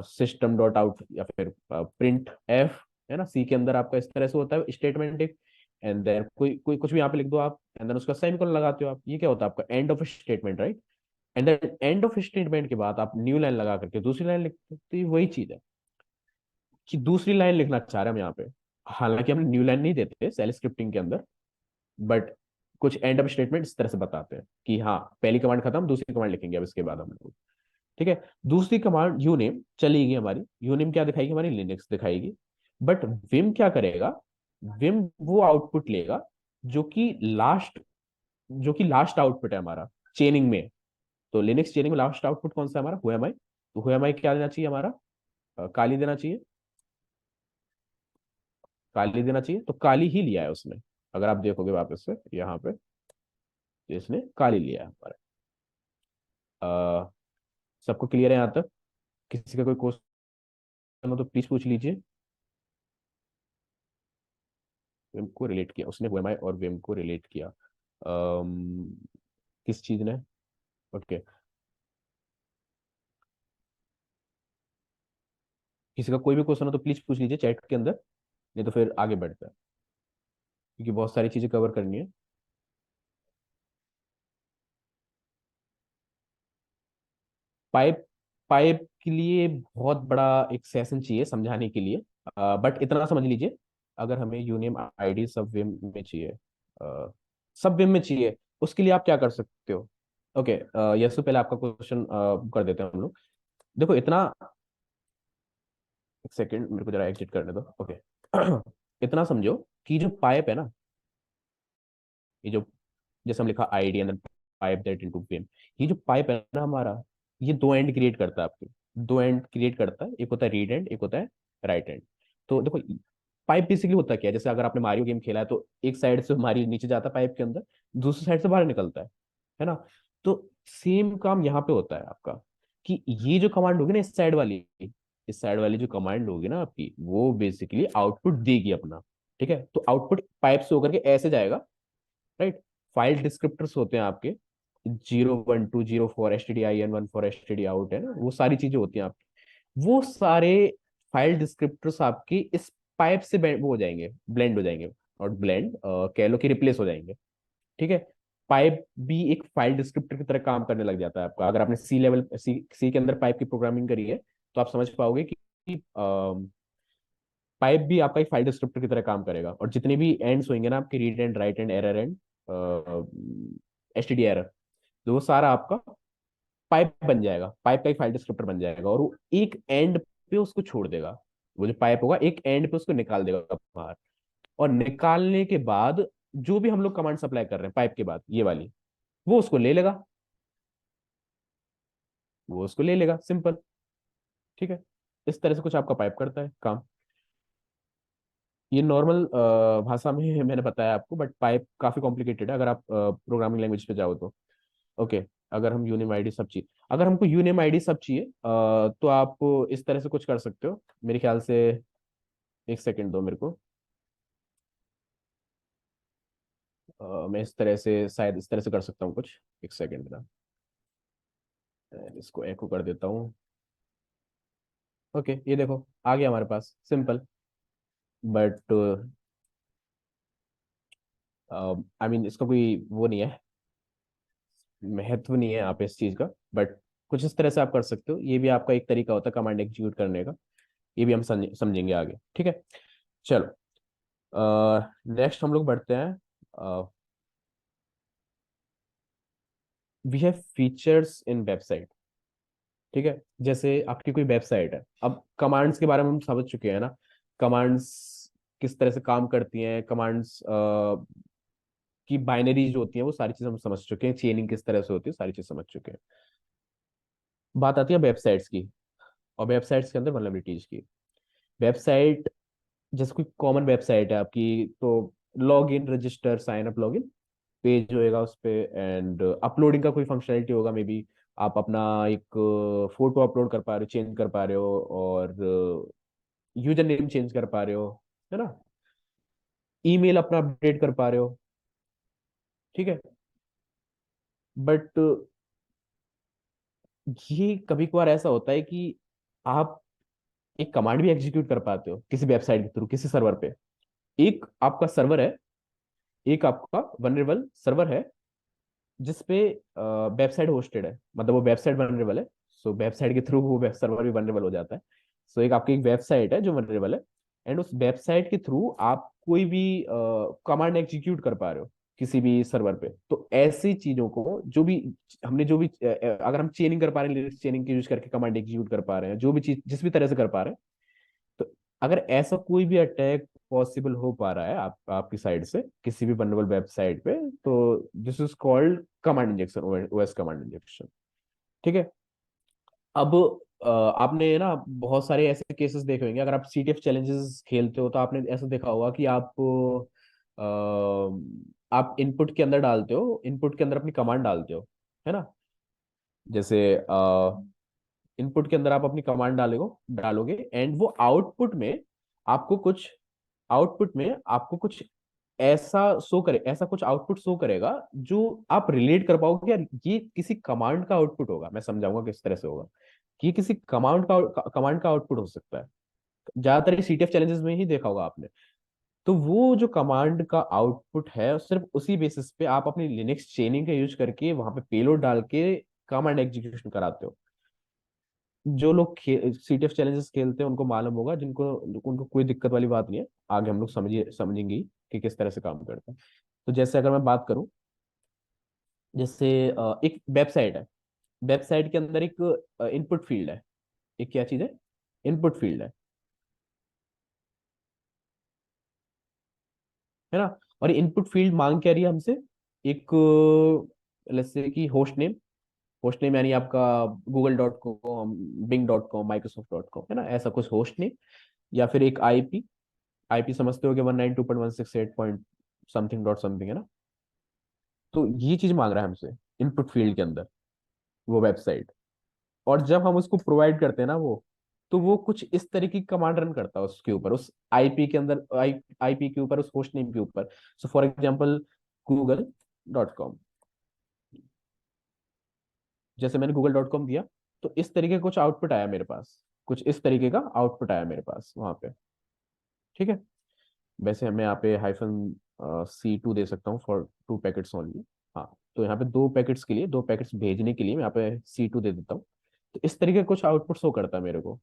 सिस्टम डॉट आउट या फिर प्रिंट एफ, है ना, सी के अंदर आपका इस तरह से होता है स्टेटमेंट एक। एंड देन कोई कोई कुछ भी यहाँ पे लिख दो आप, एंड देन उसका सेमीकोलन लगाते हो आप, ये क्या होता है आपका end of statement, right. And then end of statement के बाद आप न्यू लाइन लगा करके दूसरी लाइन लिखते हो। तो ये वही चीज है कि दूसरी लाइन लिखना चाह रहे हैं हम यहाँ पे। हालांकि हम न्यू लाइन नहीं देते सेल स्क्रिप्टिंग के अंदर, बट कुछ एंड ऑफ स्टेटमेंट इस तरह से बताते हैं कि हाँ पहली कमांड खत्म, दूसरी कमांड लिखेंगे अब इसके बाद हम लोग। ठीक है। दूसरी कमांड यूनेम चलेगी हमारी, यूनेम क्या दिखाएगी हमारी, लिनक्स दिखाएगी। बट विम क्या करेगा, विम वो आउटपुट लेगा जो कि लास्ट, जो कि लास्ट आउटपुट है हमारा चेनिंग में। तो लिनक्स चेनिंग में लास्ट आउटपुट कौन सा है हमारा, हुएमाई। तो हुएमाई क्या देना चाहिए हमारा, काली देना चाहिए। काली देना चाहिए, तो काली ही लिया है उसने। अगर आप देखोगे वापस से यहाँ पे, तो इसने काली लिया है हमारा। सबको क्लियर है यहाँ तक? किसी का कोई क्वेश्चन हो तो प्लीज पूछ लीजिए। विम को रिलेट किया उसने, हुएमाई और विम को रिलेट किया। किस चीज ने? ओके। किसी का कोई भी क्वेश्चन हो तो प्लीज पूछ लीजिए चैट के अंदर, नहीं तो फिर आगे बढ़ते हैं, क्योंकि बहुत सारी चीजें कवर करनी है। पाइप, पाइप के लिए बहुत बड़ा एक सेशन चाहिए समझाने के लिए, बट इतना समझ लीजिए। अगर हमें यूनियन आईडी सब विम में चाहिए, सब विम में चाहिए, उसके लिए आप क्या कर सकते हो? ओके, यस, तो पहले आपका क्वेश्चन कर देते हैं हम लोग। देखो इतना, एक सेकंड मेरे को जरा एग्जिट करने दो। ओके। इतना समझो कि जो पाइप है ना, ये जो, जैसे हम लिखा ID and pipe that into pin, ये जो पाइप है ना हमारा, ये दो एंड क्रिएट करता है आपके। दो एंड क्रिएट करता है, एक होता है रीड एंड, एक होता है राइट एंड। तो देखो पाइप बेसिकली होता क्या है, जैसे अगर आपने मारियो गेम खेला है तो एक साइड से मारियो नीचे जाता है पाइप के अंदर, दूसरी साइड से बाहर निकलता है ना। तो सेम काम यहाँ पे होता है आपका, कि ये जो कमांड होगी ना इस साइड वाली जो कमांड होगी ना आपकी, वो बेसिकली आउटपुट देगी अपना। ठीक है। तो आउटपुट पाइप से होकर के ऐसे जाएगा, राइट। फाइल डिस्क्रिप्टर्स होते हैं आपके, 0 1 2 0 4 S T D I N 1 4 S T D out, है ना, वो सारी चीजें होती हैं आपकी। वो सारे फाइल डिस्क्रिप्टर्स आपकी इस पाइप से वो हो जाएंगे, ब्लेंड हो जाएंगे। और ब्लेंड कह लो कि रिप्लेस हो जाएंगे। ठीक है। पाइप भी एक फाइल डिस्क्रिप्टर की तरह काम करने लग जाता है आपका। अगर आपने सी लेवल, सी के अंदर पाइप की प्रोग्रामिंग करी है, तो आप समझ पाओगे कि पाइप भी आपका एक फाइल डिस्क्रिप्टर की तरह काम करेगा। और जितने भी एंड्स होंगे ना आपके, read and, right and, error and, S T D error, तो वो सारा आपका पाइप बन जाएगा, पाइप का एक फाइल डिस्क्रिप्टर बन जाएगा। और वो एक एंड पे उसको छोड़ देगा, वो जो पाइप होगा एक एंड पे उसको निकाल देगा बाहर। और निकालने के बाद जो भी हम लोग कमांड सप्लाई कर रहे हैं पाइप के बाद, ये वाली, वो उसको ले लेगा, वो उसको ले लेगा, सिंपल। ठीक है। इस तरह से कुछ आपका पाइप करता है काम। ये नॉर्मल भाषा में मैंने बताया आपको, बट पाइप काफी कॉम्प्लिकेटेड है अगर आप प्रोग्रामिंग लैंग्वेज पे जाओ तो। ओके। अगर हम यूनिम आईडी सब चाहिए, अगर हमको यूनिम आईडी सब चाहिए, तो आप इस तरह से कुछ कर सकते हो मेरे ख्याल से। एक सेकंड दो मेरे को। मैं इस तरह से, शायद इस तरह से कर सकता हूँ कुछ। एक सेकंड ना, इसको एको कर देता हूँ। ओके, ये देखो आ गया हमारे पास, सिंपल। बट आई मीन इसका कोई वो नहीं है, महत्व नहीं है यहाँ पे इस चीज का। बट कुछ इस तरह से आप कर सकते हो, ये भी आपका एक तरीका होता है कमांड एग्जीक्यूट करने का। ये भी हम समझेंगे आगे, ठीक है। चलो, नेक्स्ट हम लोग बढ़ते हैं। We have features in website. ठीक है, जैसे आपकी कोई वेबसाइट है, अब कमांड्स के बारे में हम समझ चुके हैं ना। कमांड्स किस तरह से काम करती हैं, कमांड्स की बाइनरी जो होती है वो सारी चीज हम समझ चुके हैं, चेनिंग किस तरह से होती है सारी चीज समझ चुके हैं। बात आती है वेबसाइट्स की, और वेबसाइट्स के अंदर वल्नरेबिलिटीज की। वेबसाइट, जैसे कोई कॉमन वेबसाइट है आपकी, तो log in, register, sign up, log in page होएगा उस पे, एंड अपलोडिंग का कोई फंक्शनैलिटी होगा मे बी। आप अपना एक फोटो अपलोड कर पा रहे हो, चेंज कर पा रहे हो, और यूजर नेम चेंज कर पा रहे हो, है ना। ईमेल अपना अपडेट कर पा रहे हो, ठीक है। बट ये कभी कभार ऐसा होता है कि आप एक कमांड भी एग्जीक्यूट कर पाते हो किसी वेबसाइट के थ्रू, किसी सर्वर पे। एक आपका सर्वर है, एक आपका वनरेबल सर्वर है जिसपे वेबसाइट होस्टेड है, मतलब वो वेबसाइट वनरेबल है। सो वेबसाइट के थ्रू वो सर्वर भी वनरेबल हो जाता है। सो एक आपकी एक वेबसाइट है जो वनरेबल है, एंड उस वेबसाइट के थ्रू आप कोई भी कमांड एग्जीक्यूट कर पा रहे हो किसी भी सर्वर पे। तो ऐसी चीजों को जो भी हमने जो भी अगर हम चेनिंग कर पा रहे हैं, लिरिक्स चेनिंग के यूज करके कमांड एग्जीक्यूट कर पा रहे हैं, जो भी चीज जिस भी तरह से कर पा रहे हैं, तो अगर ऐसा कोई भी अटैक पॉसिबल हो पा रहा है आपकी साइड से किसी भी वल्नरेबल वेबसाइट पे, तो this is called command injection, OS command injection, ठीक है। अब आपने ना बहुत सारे ऐसे केसेस देखे होंगे, अगर आप सीटीएफ चैलेंजेस खेलते हो तो आपने ऐसा देखा होगा कि आप इनपुट के अंदर डालते हो, इनपुट के अंदर अपनी कमांड डालते हो, है ना। जैसे इनपुट के अंदर आप अपनी कमांड डालोगे डालोगे एंड वो आपको कुछ आउटपुट में आपको कुछ ऐसा शो करे, ऐसा कुछ आउटपुट शो करेगा जो आप रिलेट कर पाओगे यार ये किसी कमांड का आउटपुट होगा। मैं समझाऊंगा किस तरह से होगा कि ये किसी कमांड का आउटपुट हो सकता है। ज्यादातर सीटीएफ चैलेंजेस में ही देखा होगा आपने। तो वो जो कमांड का आउटपुट है, सिर्फ उसी बेसिस पे आप अपनी लिनक्स चेनिंग का यूज करके वहां पे पेलोड डाल के कमांड एग्जीक्यूशन कराते हो। जो लोग सीटीएफ चैलेंजेस खेलते हैं उनको मालूम होगा, जिनको उनको कोई दिक्कत वाली बात नहीं है। आगे हम लोग समझेंगे ही कि किस तरह से काम करता है। तो जैसे अगर मैं बात करूं, जैसे एक वेबसाइट है, वेबसाइट के अंदर एक इनपुट फील्ड है। एक क्या चीज है? इनपुट फील्ड है ना। और इनपुट फील्ड मांग क्या रही है हमसे? एक, जैसे कि होस्ट नेम यानी आपका google.com, bing.com, microsoft.com, है ना, ऐसा कुछ होस्ट नेम। या फिर एक आईपी, आईपी समझते हो कि 192.168 पॉइंट समथिंग डॉट समथिंग, है ना। तो ये चीज मांग रहा है हमसे इनपुट फील्ड के अंदर, वो वेबसाइट। और जब हम उसको प्रोवाइड करते हैं ना वो, तो वो कुछ इस तरीके की कमांड रन करता है उसके ऊपर, उस आईपी के अंदर, आईपी के ऊपर, उस होस्ट नेम के ऊपर। सो फॉर एग्जाम्पल google.com, जैसे मैंने google.com दिया, तो इस तरीके का कुछ आउटपुट आया मेरे पास, कुछ इस तरीके का आउटपुट आया मेरे पास वहां पे, ठीक है। वैसे मैं यहाँ पे -C2 दे सकता हूँ फॉर 2 पैकेट्स ओनली। हाँ, तो यहाँ पे 2 पैकेट्स के लिए, 2 पैकेट्स भेजने के लिए मैं यहाँ पे C2 दे देता हूँ। तो इस तरीके का कुछ आउटपुट शो करता है मेरे को।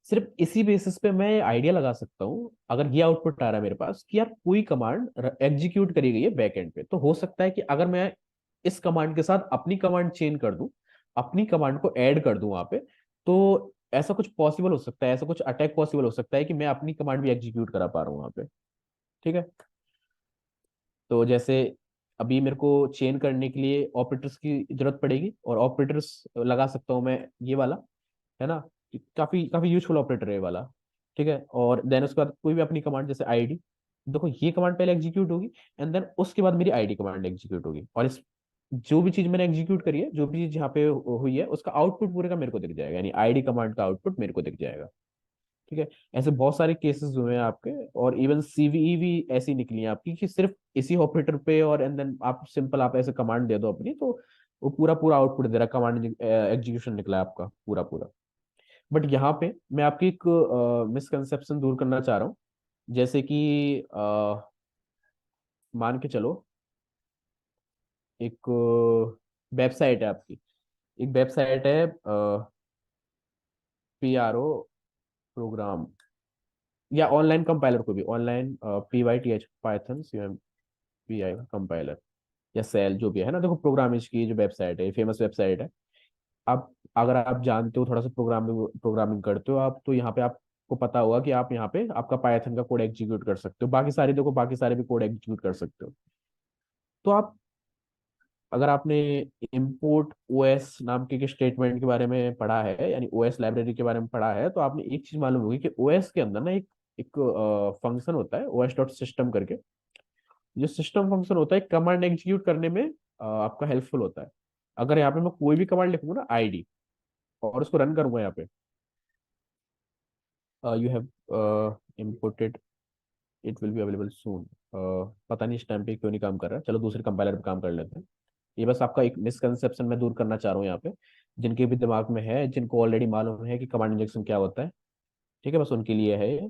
सिर्फ इसी बेसिस पे मैं आइडिया लगा सकता हूँ, अगर ये आउटपुट आ रहा है मेरे पास कि यार कोई कमांड एग्जीक्यूट करी गई है बैक एंड पे, तो हो सकता है कि अगर मैं इस कमांड के साथ अपनी कमांड चेंज कर दूं, अपनी कमांड को ऐड कर दूं वहां पे, तो ऐसा कुछ पॉसिबल हो सकता है, ऐसा कुछ अटैक पॉसिबल हो सकता है कि मैं अपनी कमांड भी एग्जीक्यूट करा पा रहा हूँ वहां पे, ठीक है। तो जैसे अभी मेरे को चेन करने के लिए ऑपरेटर्स की जरूरत पड़ेगी, और ऑपरेटर्स लगा सकता हूँ मैं ये वाला, है ना। काफी काफी यूजफुल ऑपरेटर है ये वाला, ठीक है। और देन उसके बाद कोई भी अपनी कमांड, जैसे आईडी, देखो ये कमांड पहले एग्जीक्यूट होगी, एंड देन उसके बाद मेरी आईडी कमांड एग्जीक्यूट होगी, और इस जो भी चीज मैंने एग्जीक्यूट करी है, जो भी चीज यहाँ पे हुई है, उसका आउटपुट पूरे का मेरे को दिख जाएगा, यानी आईडी कमांड का आउटपुट मेरे को दिख जाएगा, ठीक है। ऐसे बहुत सारे केसेस हुए हैं आपके, और इवन सीवीई भी ऐसी निकली है आपकी कि सिर्फ इसी ऑपरेटर पे, और एंड देन आप सिंपल आप ऐसे कमांड दे दो अपनी, तो वो पूरा पूरा आउटपुट दे रहा है, कमांड एग्जीक्यूशन निकला है आपका पूरा पूरा। बट यहाँ पे मैं आपकी एक मिसकंसेप्शन दूर करना चाह रहा हूँ। जैसे कि मान के चलो, एक वेबसाइट है आपकी, एक वेबसाइट है PRO प्रोग्राम, या ऑनलाइन कंपाइलर को भी, online PYTH Python CMPI compiler, या सेल जो भी है ना। देखो प्रोग्रामिंग की जो वेबसाइट है, फेमस वेबसाइट है। आप अगर आप जानते हो थोड़ा सा प्रोग्रामिंग प्रोग्रामिंग करते हो आप, तो यहाँ पे आपको पता होगा कि आप यहाँ पे आपका पाइथन का कोड एग्जीक्यूट कर सकते हो, बाकी सारे देखो बाकी सारे भी कोड एग्जीक्यूट कर सकते हो। तो आप, अगर आपने इम्पोर्ट ओएस नाम के स्टेटमेंट के बारे में पढ़ा है, यानी ओएस लाइब्रेरी के बारे में पढ़ा है, तो आपने एक चीज मालूम होगी कि ओएस के अंदर ना एक एक फंक्शन होता है ओएस डॉट सिस्टम करके। जो सिस्टम फंक्शन होता है कमांड एग्जीक्यूट करने में आपका हेल्पफुल होता है। अगर यहाँ पे मैं कोई भी कमांड लिखूंगा ना आईडी, और उसको रन करूंगा यहाँ पे, you have imported, it will be available सून। पता नहीं इस टाइम पे क्यों नहीं काम कर रहा है, चलो दूसरे कंपाइलर पे काम कर लेते हैं। ये बस आपका एक मिसकंसेप्शन मैं दूर करना चाह रहा हूँ यहाँ पे, जिनके भी दिमाग में है, जिनको ऑलरेडी मालूम है कि कमांड इंजेक्शन क्या होता है। ठीक है, बस उनके लिए है ये।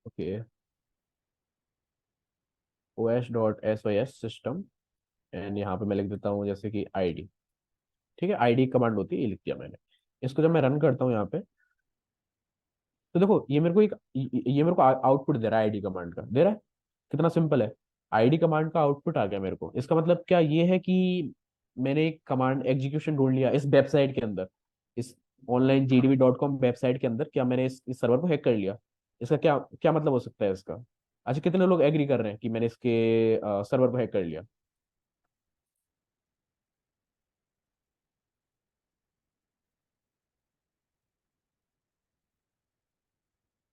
ओके, OS.sys सिस्टम, एंड यहाँ पे मैं लिख देता हूँ जैसे कि आईडी। ठीक है, आईडी कमांड होती है, ये लिख दिया मैंने। इसको जब मैं रन करता हूँ यहाँ पे, तो देखो ये मेरे को एक, ये मेरे को आउटपुट दे रहा है, आईडी कमांड का दे रहा है। कितना सिंपल है, आईडी कमांड का आउटपुट आ गया मेरे को। इसका मतलब क्या ये है कि मैंने एक कमांड एग्जीक्यूशन ढूंढ लिया इस वेबसाइट के अंदर, इस ऑनलाइन GDB.com वेबसाइट के अंदर, क्या मैंने इस सर्वर को हैक कर लिया? इसका क्या क्या मतलब हो सकता है इसका? अच्छा, कितने लोग एग्री कर रहे हैं कि मैंने इसके सर्वर को हैक कर लिया?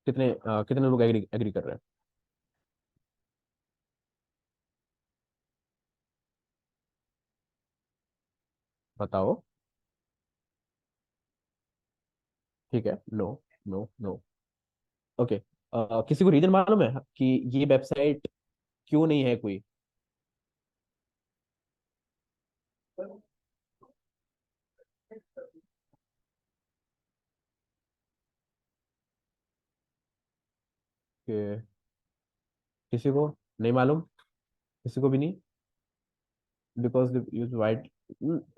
कितने लोग एग्री एग्री कर रहे हैं? बताओ। ठीक है, नो, नो, नो। ओके, किसी को रीजन मालूम है कि ये वेबसाइट क्यों नहीं है कोई? कि किसी को नहीं मालूम, किसी को भी नहीं? Because use white,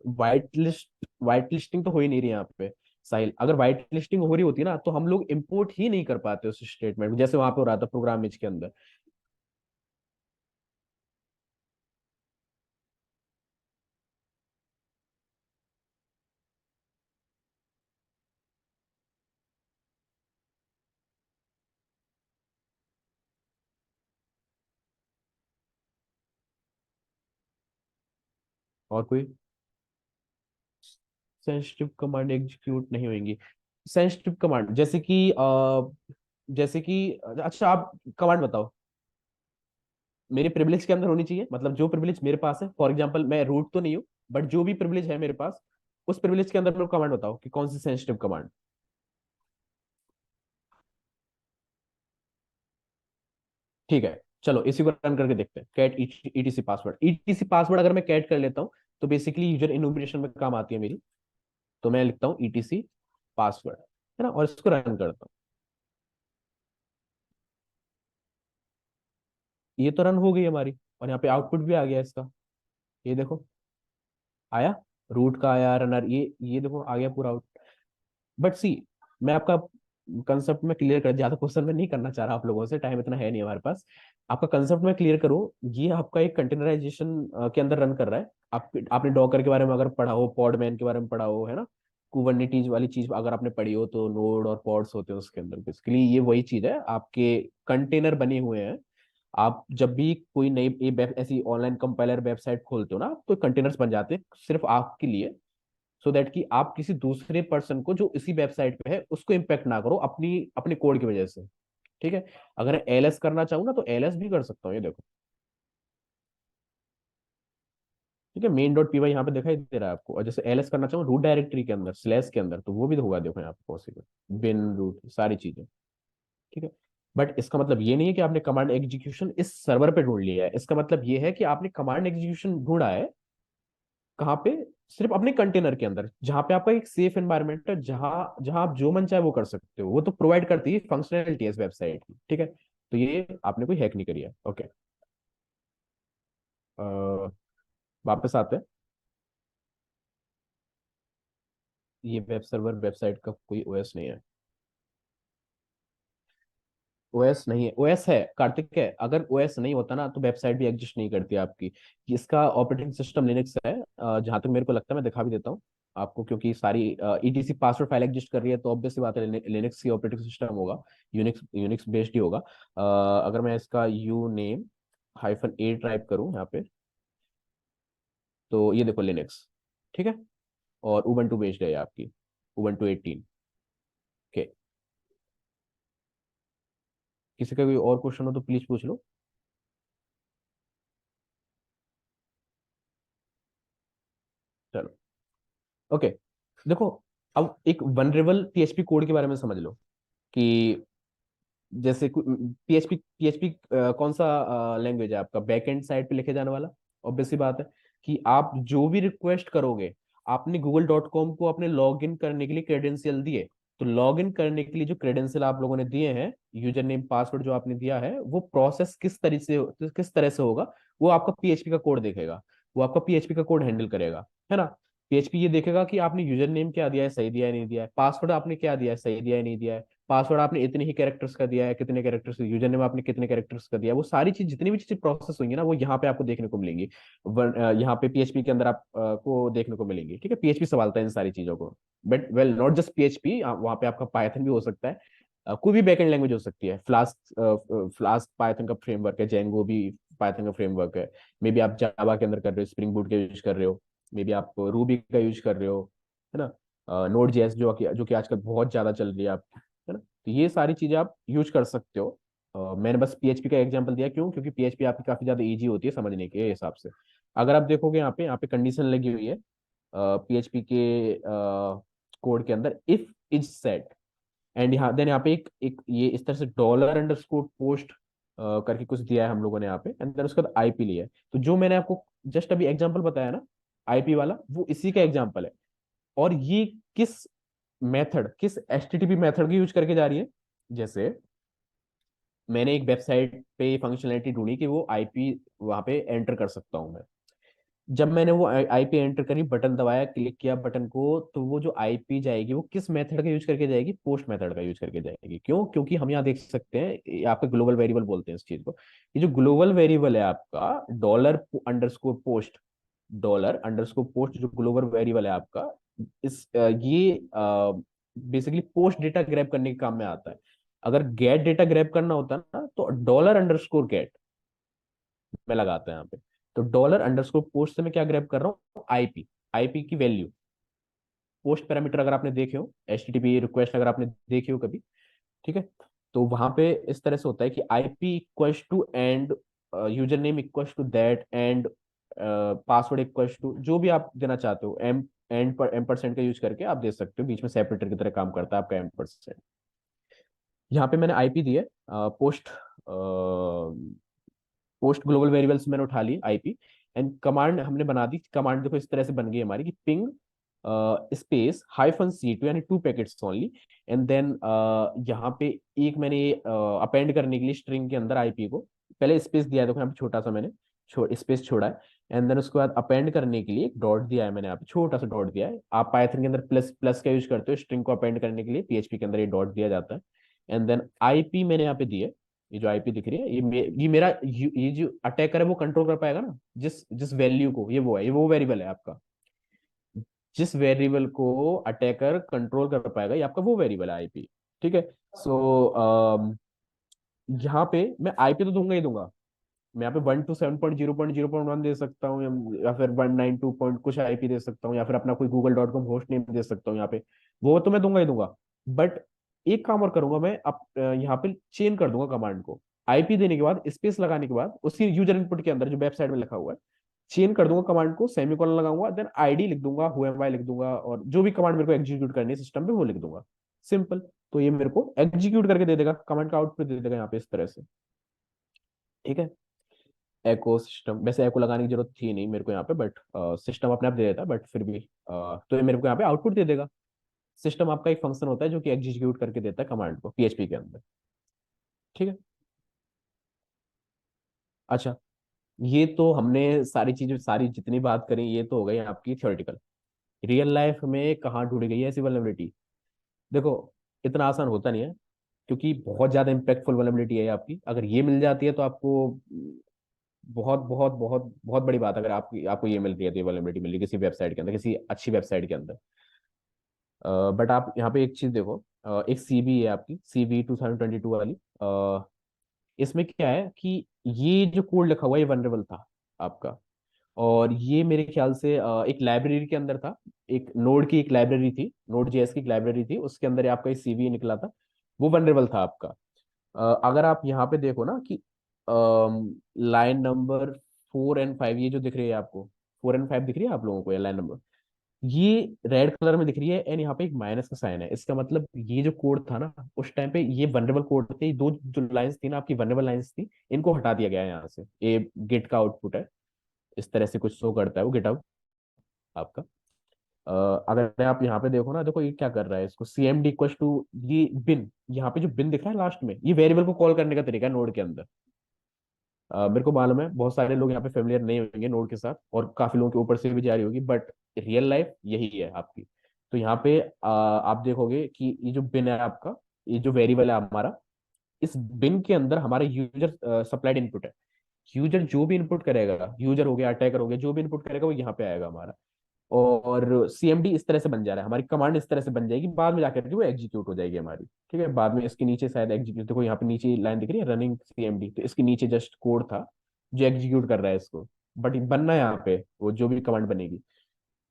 white listing तो हो ही नहीं रही यहाँ पे। साहिल, अगर वाइट लिस्टिंग हो रही होती ना, तो हम लोग इंपोर्ट ही नहीं कर पाते उस स्टेटमेंट, जैसे वहां पे हो रहा था प्रोग्राम इच के अंदर। और कोई सेंसिटिव कमांड एग्जीक्यूट नहीं होंगी? सेंसिटिव कमांड जैसे कि अच्छा, आप कमांड बताओ। मेरे प्रिविलेज के अंदर होनी चाहिए, मतलब जो प्रिविलेज मेरे पास है, फॉर एग्जांपल मैं रूट तो नहीं हूँ, बट जो भी प्रिविलेज है मेरे पास, उस प्रिविलेज के अंदर मेरे को कमांड बताओ कि कौन सी सेंसिटिव कमांड। ठीक है, चलो इसी को रन करके देखते हैं। Cat ETC password, ETC password अगर मैं कैट कर लेता हूँ, तो बेसिकली यूजर इनोमिनेशन में काम आती है मेरी। तो मैं लिखता हूँ ETC पासवर्ड, है ना, और इसको रन करता हूँ। ये तो रन हो गई हमारी, और यहाँ पे आउटपुट भी आ गया इसका। ये देखो, आया, रूट का आया, रनर, ये देखो आ गया पूरा। बट सी, मैं आपका कंसेप्ट में क्लियर कर, ज्यादा क्वेश्चन में नहीं करना चाह रहा आप लोगों से, टाइम इतना है नहीं हमारे पास। आपका कंसेप्ट में क्लियर करूँ, ये आपका एक कंटेनराइजेशन के अंदर रन कर रहा है। आपने डॉकर के बारे में अगर पढ़ा हो, पॉडमैन के बारे में पढ़ा हो, है ना, कुबरनेटीज वाली चीज अगर आपने पढ़ी हो, तो नोड और पॉड्स होते हैं उसके अंदर। बेसिकली ये वही चीज है, आपके कंटेनर बने हुए हैं। आप जब भी कोई नई ऐसी ऑनलाइन कंपाइलर वेबसाइट खोलते हो ना, तो कंटेनर्स बन जाते हैं सिर्फ आपके लिए, सो दैट कि आप किसी दूसरे पर्सन को जो इसी वेबसाइट पे है उसको इम्पेक्ट ना करो अपनी अपने कोड की वजह से। ठीक है, अगर एलएस करना चाहूँ ना, तो एलएस भी कर सकता हूँ, ये देखो। ठीक है, मेन डॉट पीवाई यहाँ पे दिखाई दे रहा है आपको, और जैसे एलएस करना चाहूँ रूट डायरेक्टरी के अंदर स्लैश के अंदर, तो वो भी होगा, देखो यहाँ पे पॉसिबल, बिन रूट सारी चीजें। ठीक है, बट इसका मतलब ये नहीं है कि आपने कमांड एग्जीक्यूशन इस सर्वर पे ढूंढ लिया है। इसका मतलब ये है कि आपने कमांड एग्जीक्यूशन ढूंढा है कहाँ पे, सिर्फ अपने कंटेनर के अंदर, जहां पे आपका एक सेफ एनवायरनमेंट है, जहां जहां आप जो मन चाहे वो कर सकते हो। वो तो प्रोवाइड करती है फंक्शनैलिटी इस वेबसाइट की, ठीक है। तो ये आपने कोई हैक नहीं करी है, ओके। वापस आते हैं। ये वेब सर्वर वेबसाइट का कोई ओएस नहीं है। ओएस नहीं है, ओएस है कार्तिक है। अगर ओएस नहीं होता ना तो वेबसाइट भी एग्जिस्ट नहीं करती आपकी। इसका ऑपरेटिंग सिस्टम लिनक्स है, जहां तक मेरे को लगता है। मैं दिखा भी देता हूँ आपको, क्योंकि सारी ईटीसी पासवर्ड फाइल एग्जिस्ट कर रही है, तो ऑब्वियस सी बात है लिनक्स की ऑपरेटिंग सिस्टम होगा। यूनिक्स यूनिक्स बेस्ड ही होगा। अगर मैं इसका यू नेम -a टाइप करूँ यहाँ पे, तो ये देखो लिनक्स, ठीक है। और उबंटू बेस्ड है ये आपकी, उबंटू 18 के। किसी का कोई और क्वेश्चन हो तो प्लीज पूछ लो। चलो, ओके। देखो, अब एक वनरेबल पीएचपी कोड के बारे में समझ लो कि जैसे पीएचपी पीएचपी कौन सा लैंग्वेज है आपका, बैकएंड साइड पे लिखे जाने वाला। ऑब्वियस सी बात है कि आप जो भी रिक्वेस्ट करोगे, आपने google.com को अपने लॉग इन करने के लिए क्रेडेंशियल दिए, तो लॉग इन करने के लिए जो क्रेडेंशियल आप लोगों ने दिए हैं, यूजर नेम पासवर्ड जो आपने दिया है, वो प्रोसेस किस तरह से होगा, वो आपका पीएचपी का कोड देखेगा। वो आपका पीएचपी का कोड हैंडल करेगा, है ना। पीएचपी ये देखेगा कि आपने यूजर नेम क्या दिया है, सही दिया है नहीं दिया है, पासवर्ड आपने क्या दिया है, सही दिया है नहीं दिया है, पासवर्ड आपने इतने ही कैरेक्टर्स का दिया है, कितने कैरेक्टर्स, यूजर नेम आपने कितने कैरेक्टर्स का दिया है। वो सारी चीज, जितनी भी चीजें प्रोसेस होंगी ना, वो यहाँ पे आपको देखने को मिलेंगी। यहाँ पे पीएचपी के अंदर आप को देखने को मिलेंगी, ठीक है। पीएचपी संभालता है इन सारी चीजों को। But well, not just PHP, वहाँ पे आपका पाइथन भी हो सकता है। कोई भी बैकएंड लैंग्वेज हो सकती है। फ्लास्क फ्लास्क पाइथन का फ्रेमवर्क है, जेंगो भी पाइथन का फ्रेमवर्क है। मे बी आप जावा के अंदर कर रहे हो, स्प्रिंग बूट का यूज कर रहे हो, मे बी आप रूबी का यूज कर रहे हो, है ना। नोड जेएस जो कि आजकल बहुत ज्यादा चल रही है आप, है ना। तो ये सारी चीजें आप यूज कर सकते हो। मैंने बस पीएचपी का एग्जांपल दिया, क्यों? क्योंकि पीएचपी आपकी काफी ज्यादा इजी होती है समझने के हिसाब से। अगर आप देखोगे यहाँ पे कंडीशन लगी हुई है पीएचपी के कोड के अंदर, इफ इज सेट, एंड यहाँ देन यहाँ पे एक ये इस तरह से $_पोस्ट करके कुछ दिया है हम लोगों ने यहाँ पे, एंड देन उसके बाद आईपी लिया है। तो जो मैंने आपको जस्ट अभी एग्जांपल बताया ना, आईपी वाला, वो इसी का एग्जांपल है। और ये किस मेथड, किस एचटीटीपी मेथड की यूज करके जा रही है। जैसे मैंने एक वेबसाइट पे फंक्शनलिटी ढूंढी कि वो आईपी वहां पे एंटर कर सकता हूँ मैं। जब मैंने वो आईपी एंटर करी, बटन दबाया, क्लिक किया बटन को, तो वो जो आईपी जाएगी वो किस मेथड का यूज करके जाएगी, पोस्ट मेथड का यूज करके जाएगी। क्यों? क्योंकि हम यहाँ देख सकते हैं, ये आपका ग्लोबल वेरिएबल बोलते हैं इस चीज को। ये जो ग्लोबल वेरिएबल है आपका, $_पोस्ट, $_पोस्ट जो ग्लोबल वेरिएबल है आपका, ये बेसिकली पोस्ट डेटा ग्रैब करने के काम में आता है। अगर गेट डेटा ग्रैब करना होता ना, तो $_गेट में लगाते हैं यहाँ पे। तो $_पोस्ट से मैं क्या ग्रैब कर रहा हूँ, आईपी, आईपी की वैल्यू। पोस्ट पैरामीटर अगर आपने देखे हो, एचटीटीपी रिक्वेस्ट अगर आपने देखी हो कभी, ठीक है, तो वहां पे इस तरह से होता है कि IP equals to and user name equals to that and password equals to जो भी आप देना चाहते हो, एम परसेंट का यूज करके आप दे सकते हो। बीच में सेपरेटर की तरह काम करता है आपका एम परसेंट। यहाँ पे मैंने आईपी दी है, पोस्ट पोस्ट ग्लोबल वेरिएबल्स मैंने उठा ली आईपी, एंड कमांड हमने बना दी। कमांड देखो इस तरह से बन गई हमारी कि पिंग स्पेस -c2, यानी 2 पैकेट्स ओनली। एंड देन यहाँ पे एक मैंने अपेंड करने के लिए स्ट्रिंग के अंदर आईपी को पहले स्पेस दिया है, देखो यहाँ पे छोटा सा मैंने स्पेस छोड़ा है। एंड देन उसके बाद अपेंड करने के लिए एक डॉट दिया है मैंने, यहाँ पे छोटा सा डॉट दिया है। आप पाइथन के अंदर प्लस प्लस का यूज करते हो स्ट्रिंग को अपेंड करने के लिए, पीएचपी के अंदर ये डॉट दिया जाता है। एंड देन आईपी मैंने यहाँ पे दी है। ये जो आईपी दिख रही है, ये मेरा ये जो अटैकर है वो कंट्रोल कर पाएगा ना, जिस जिस वैल्यू को, ये वो है, ये वो वेरिएबल है आपका। जिस वेरिएबल को अटैकर कंट्रोल कर पाएगा, ये आपका वो वेरिएबल है आईपी, ठीक है। सो यहाँ पे मैं आईपी तो दूंगा ही दूंगा। मैं यहाँ पे 127.0.0.1 दे सकता हूँ, या फिर 192 पॉइंट कुछ आईपी दे सकता हूँ, या फिर अपना कोई google.com होस्ट नेम दे सकता हूँ यहाँ पे। वो तो मैं दूंगा ही दूंगा। बट एक काम और करूंगा मैं, अब यहाँ पे चेन कर दूंगा कमांड को। आईपी देने के बाद, स्पेस लगाने के बाद, उसी यूजर इनपुट के अंदर जो वेबसाइट में लिखा हुआ है, चेन कर दूंगा कमांड को, सेमीकोलन लगाऊंगा, देन आईडी लिख दूंगा, हु एम आई लिख दूंगा, और जो भी कमांड मेरे को एग्जीक्यूट करनी है सिस्टम पे वो लिख दूंगा। सिंपल। तो ये मेरे को एग्जीक्यूट करके दे देगा, कमांड का आउटपुट दे देगा यहाँ पे इस तरह से। ठीक है। एको सिस्टम, वैसे एको लगाने की जरूरत थी नहीं मेरे को यहाँ पे, बट सिस्टम अपने आप दे देता, बट फिर भी तो ये मेरे को यहाँ पे आउटपुट दे देगा। सिस्टम आपका एक फंक्शन होता है जो कि एग्जीक्यूट करके देता है कमांड को पीएचपी के अंदर। ठीक है। अच्छा, ये तो हमने सारी चीजें, सारी जितनी बात करी ये तो हो गई आपकी थ्योरेटिकल। रियल लाइफ में कहाँ ढूंढी गई है ऐसी वल्नरेबिलिटी? देखो, इतना आसान होता नहीं है, क्योंकि बहुत ज्यादा इंपैक्टफुल वल्नरेबिलिटी है आपकी। अगर ये मिल जाती है तो आपको बहुत बहुत बहुत बहुत बड़ी बात है। अगर आपकी आपको ये मिल रही है, तो ये वल्नरेबिलिटी मिल रही है किसी वेबसाइट के अंदर, किसी अच्छी वेबसाइट के अंदर। बट आप यहाँ पे एक चीज देखो, एक सीवी है आपकी, सीवी 2022 वाली। इसमें क्या है कि ये जो कोड लिखा हुआ है ये वनरेबल था आपका। और ये मेरे ख्याल से एक लाइब्रेरी के अंदर था। एक नोड की एक लाइब्रेरी थी, नोड जेएस की एक लाइब्रेरी थी, उसके अंदर आपका एक सीवी निकला था। वो वनरेबल था आपका। अगर आप यहाँ पे देखो ना कि लाइन नंबर 4 एंड 5, ये जो दिख रही है आपको, 4 एंड 5 दिख रही है आप लोगों को, ये लाइन नंबर, ये रेड कलर में दिख रही है, एंड यहाँ पे एक माइनस का साइन है। इसका मतलब ये जो कोड था ना उस टाइम पे, ये वनरेबल कोड थे। ये दो जो लाइंस थी ना आपकी, वनरेबल लाइंस थी, इनको हटा दिया गया है यहाँ से। ये गिट का आउटपुट है, इस तरह से कुछ शो करता है वो गिट आउट आपका। अगर आप यहाँ पे देखो ना, देखो ये क्या कर रहा है, इसको cmd इक्वल टू ये बिन, यहाँ पे जो बिन दिख रहा है लास्ट में, ये वेरिएबल को कॉल करने का तरीका है नोड के अंदर। मेरे को मालूम है बहुत सारे लोग यहाँ पे फेमिलियर नहीं होंगे नोड के साथ, और काफी लोगों के ऊपर से भी जारी होगी, बट रियल लाइफ यही है आपकी। तो यहाँ पे आप देखोगे कि ये जो बिन है आपका, ये जो वेरिएबल है हमारा, इस बिन के अंदर हमारा यूजर सप्लाइड इनपुट है। यूजर जो भी इनपुट करेगा, यूजर हो गया, अटैकर हो गया, जो भी इनपुट करेगा वो यहाँ पे आएगा हमारा। और सीएमडी इस तरह से बन जा रहा है, हमारी कमांड इस तरह से बन जाएगी, बाद में जाकर के वो एग्जीक्यूट हो जाएगी हमारी। ठीक है, बाद में इसके नीचे शायद एग्जीक्यूट, देखो यहाँ पे नीचे लाइन दिख रही है रनिंग सीएमडी, तो इसके नीचे जस्ट कोड था जो एग्जीक्यूट कर रहा है इसको। बट बनना है यहाँ पे वो जो भी कमांड बनेगी।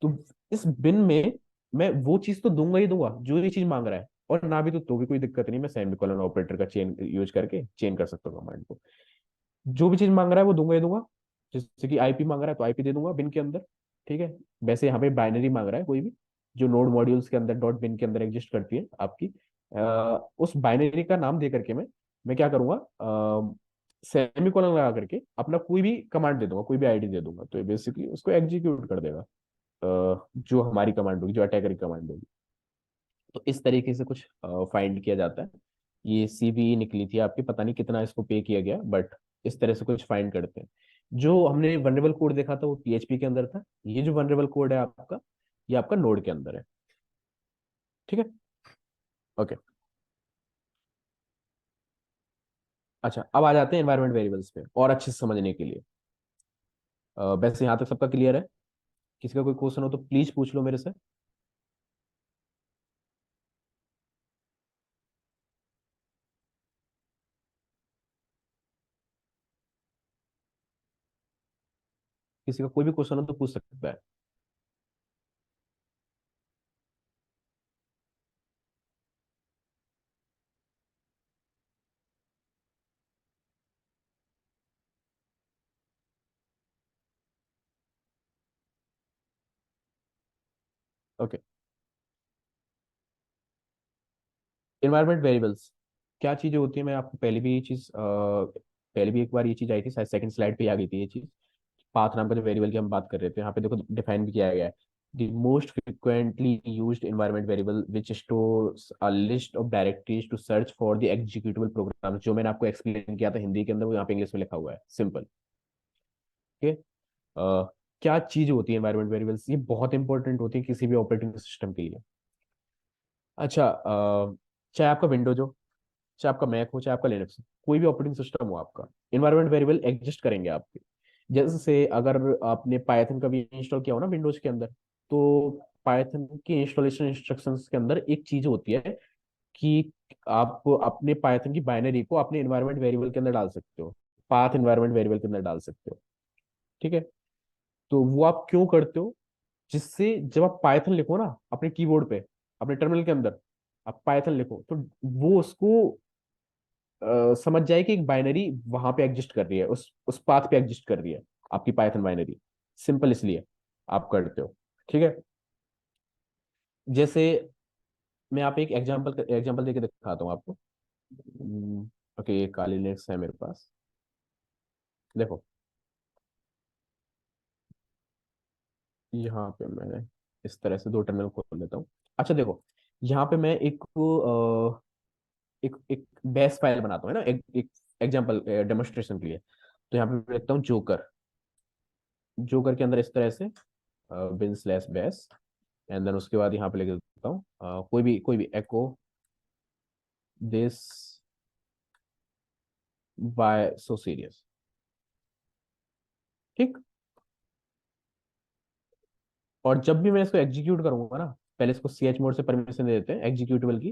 तो इस बिन में मैं वो चीज तो दूंगा ही दूंगा जो ये चीज मांग रहा है, और ना भी तो भी कोई दिक्कत नहीं, मैं सेमीकोलन ऑपरेटर का चेन यूज करके चेन कर सकता हूँ कमांड को। जो भी चीज मांग रहा है वो दूंगा ही दूंगा। जैसे कि आईपी मांग रहा है तो आईपी दे दूंगा बिन के अंदर। ठीक है। वैसे यहाँ पे बाइनरी मांग रहा है कोई भी, जो नोड मॉड्यूल्स के अंदर डॉट बिन के अंदर एग्जिस्ट करती है आपकी, उस बाइनरी का नाम दे करके मैं क्या करूंगा, सेमीकोलन लगा करके अपना कोई भी कमांड दे दूंगा, कोई भी आईडी दे दूंगा, तो ये बेसिकली उसको एग्जीक्यूट कर देगा। जो हमारी कमांड होगी, जो अटैकर की कमांड होगी। तो इस तरीके से कुछ फाइंड किया जाता है। ये सीवी निकली थी आपकी, पता नहीं कितना इसको पे किया गया, बट इस तरह से कुछ फाइंड करते हैं। जो हमने वनरेबल कोड देखा था वो पीएचपी के अंदर था। ये जो वनरेबल कोड है आपका, ये आपका नोड के अंदर है। ठीक है। ओके। अच्छा, अब आ जाते हैं एनवायरमेंट वेरिएबल्स पे और अच्छे से समझने के लिए। वैसे यहाँ तक सबका क्लियर है? किसी का कोई क्वेश्चन हो तो प्लीज पूछ लो मेरे से। किसी का कोई भी क्वेश्चन हो तो पूछ सकता है। ओके। इन्वायरमेंट वेरिएबल्स क्या चीजें होती है, मैं आपको पहले भी ये चीज पहले भी एक बार ये चीज आई थी, शायद सेकंड स्लाइड पे आ गई थी ये चीज। पाथ नाम का जो वेरिएबल की हम बात कर रहे थे, यहाँ पे देखो डिफाइन भी किया गया है। The most frequently used environment variable which stores a list of directories to search for the executable program, जो मैंने आपको एक्सप्लेन किया था हिंदी के अंदर, वो यहाँ पे इंग्लिश में लिखा हुआ है, सिंपल। ओके। क्या चीज होती है इन्वायरमेंट वेरिएबल्स? ये बहुत इंपॉर्टेंट होती है किसी भी ऑपरेटिंग सिस्टम के लिए। अच्छा, चाहे आपका विंडोज हो, चाहे आपका मैक हो, चाहे आपका लिनक्स हो, कोई भी ऑपरेटिंग सिस्टम हो आपका, इन्वायरमेंट वेरिएबल एग्जिस्ट करेंगे आपके। जैसे अगर आपने पाइथन का भी इंस्टॉल किया हो ना विंडोज के अंदर, तो पाइथन के इंस्टॉलेशन इंस्ट्रक्शंस के अंदर एक चीज होती है कि आप अपने पाइथन की बाइनरी को अपने इन्वायरमेंट वेरिएबल के अंदर डाल सकते हो, पाथ इन्वायरमेंट वेरिएबल के अंदर डाल सकते हो। ठीक है। तो वो आप क्यों करते हो? जिससे जब आप पाइथन लिखो ना अपने कीबोर्ड पे, अपने टर्मिनल के अंदर, आप पाइथन लिखो तो वो उसको समझ जाए कि एक बाइनरी वहां पे एग्जिस्ट कर रही है, उस पाथ पे एग्जिस्ट कर रही है आपकी पाइथन बाइनरी। सिंपल इसलिए आप करते हो। ठीक है। जैसे मैं यहाँ पे एक एग्जांपल एग्जांपल देके दिखाता हूँ आपको। ओके, ये काली लिनक्स है मेरे पास। देखो, यहाँ पे मैं इस तरह से दो टर्मिनल खोल लेता हूँ। अच्छा देखो, यहाँ पे मैं एक एक बेस फाइल बनाता हूँ, है ना, एक एग्जांपल डेमोन्स्ट्रेशन के लिए। तो यहाँ पे मैं लिखता हूँ जोकर। जोकर के अंदर इस तरह से bin slash bash, and then उसके बाद यहाँ पे लिख देता हूँ कोई भी echo this by so serious. ठीक। और जब भी मैं इसको एग्जीक्यूट करूंगा ना, पहले इसको सी एच मोड से परमिशन दे देते हैं एग्जीक्यूटेबल की,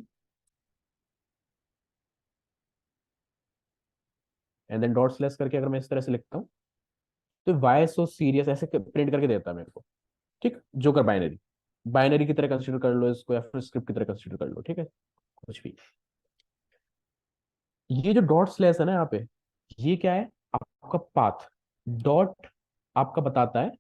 एंड देन डॉट स्लैश करके अगर मैं इस तरह से लिखता हूँ, तो वाई सो सीरियस ऐसे प्रिंट करके देता है मेरे को। ठीक। जोकर बाइनरी, बाइनरी की तरह कंसिडर कर लो इसको, या फिर स्क्रिप्ट की तरह कंसिडर कर लो, ठीक है, कुछ भी। ये जो डॉट स्लैश है ना यहाँ पे, ये क्या है, आपका पाथ। डॉट आपका बताता है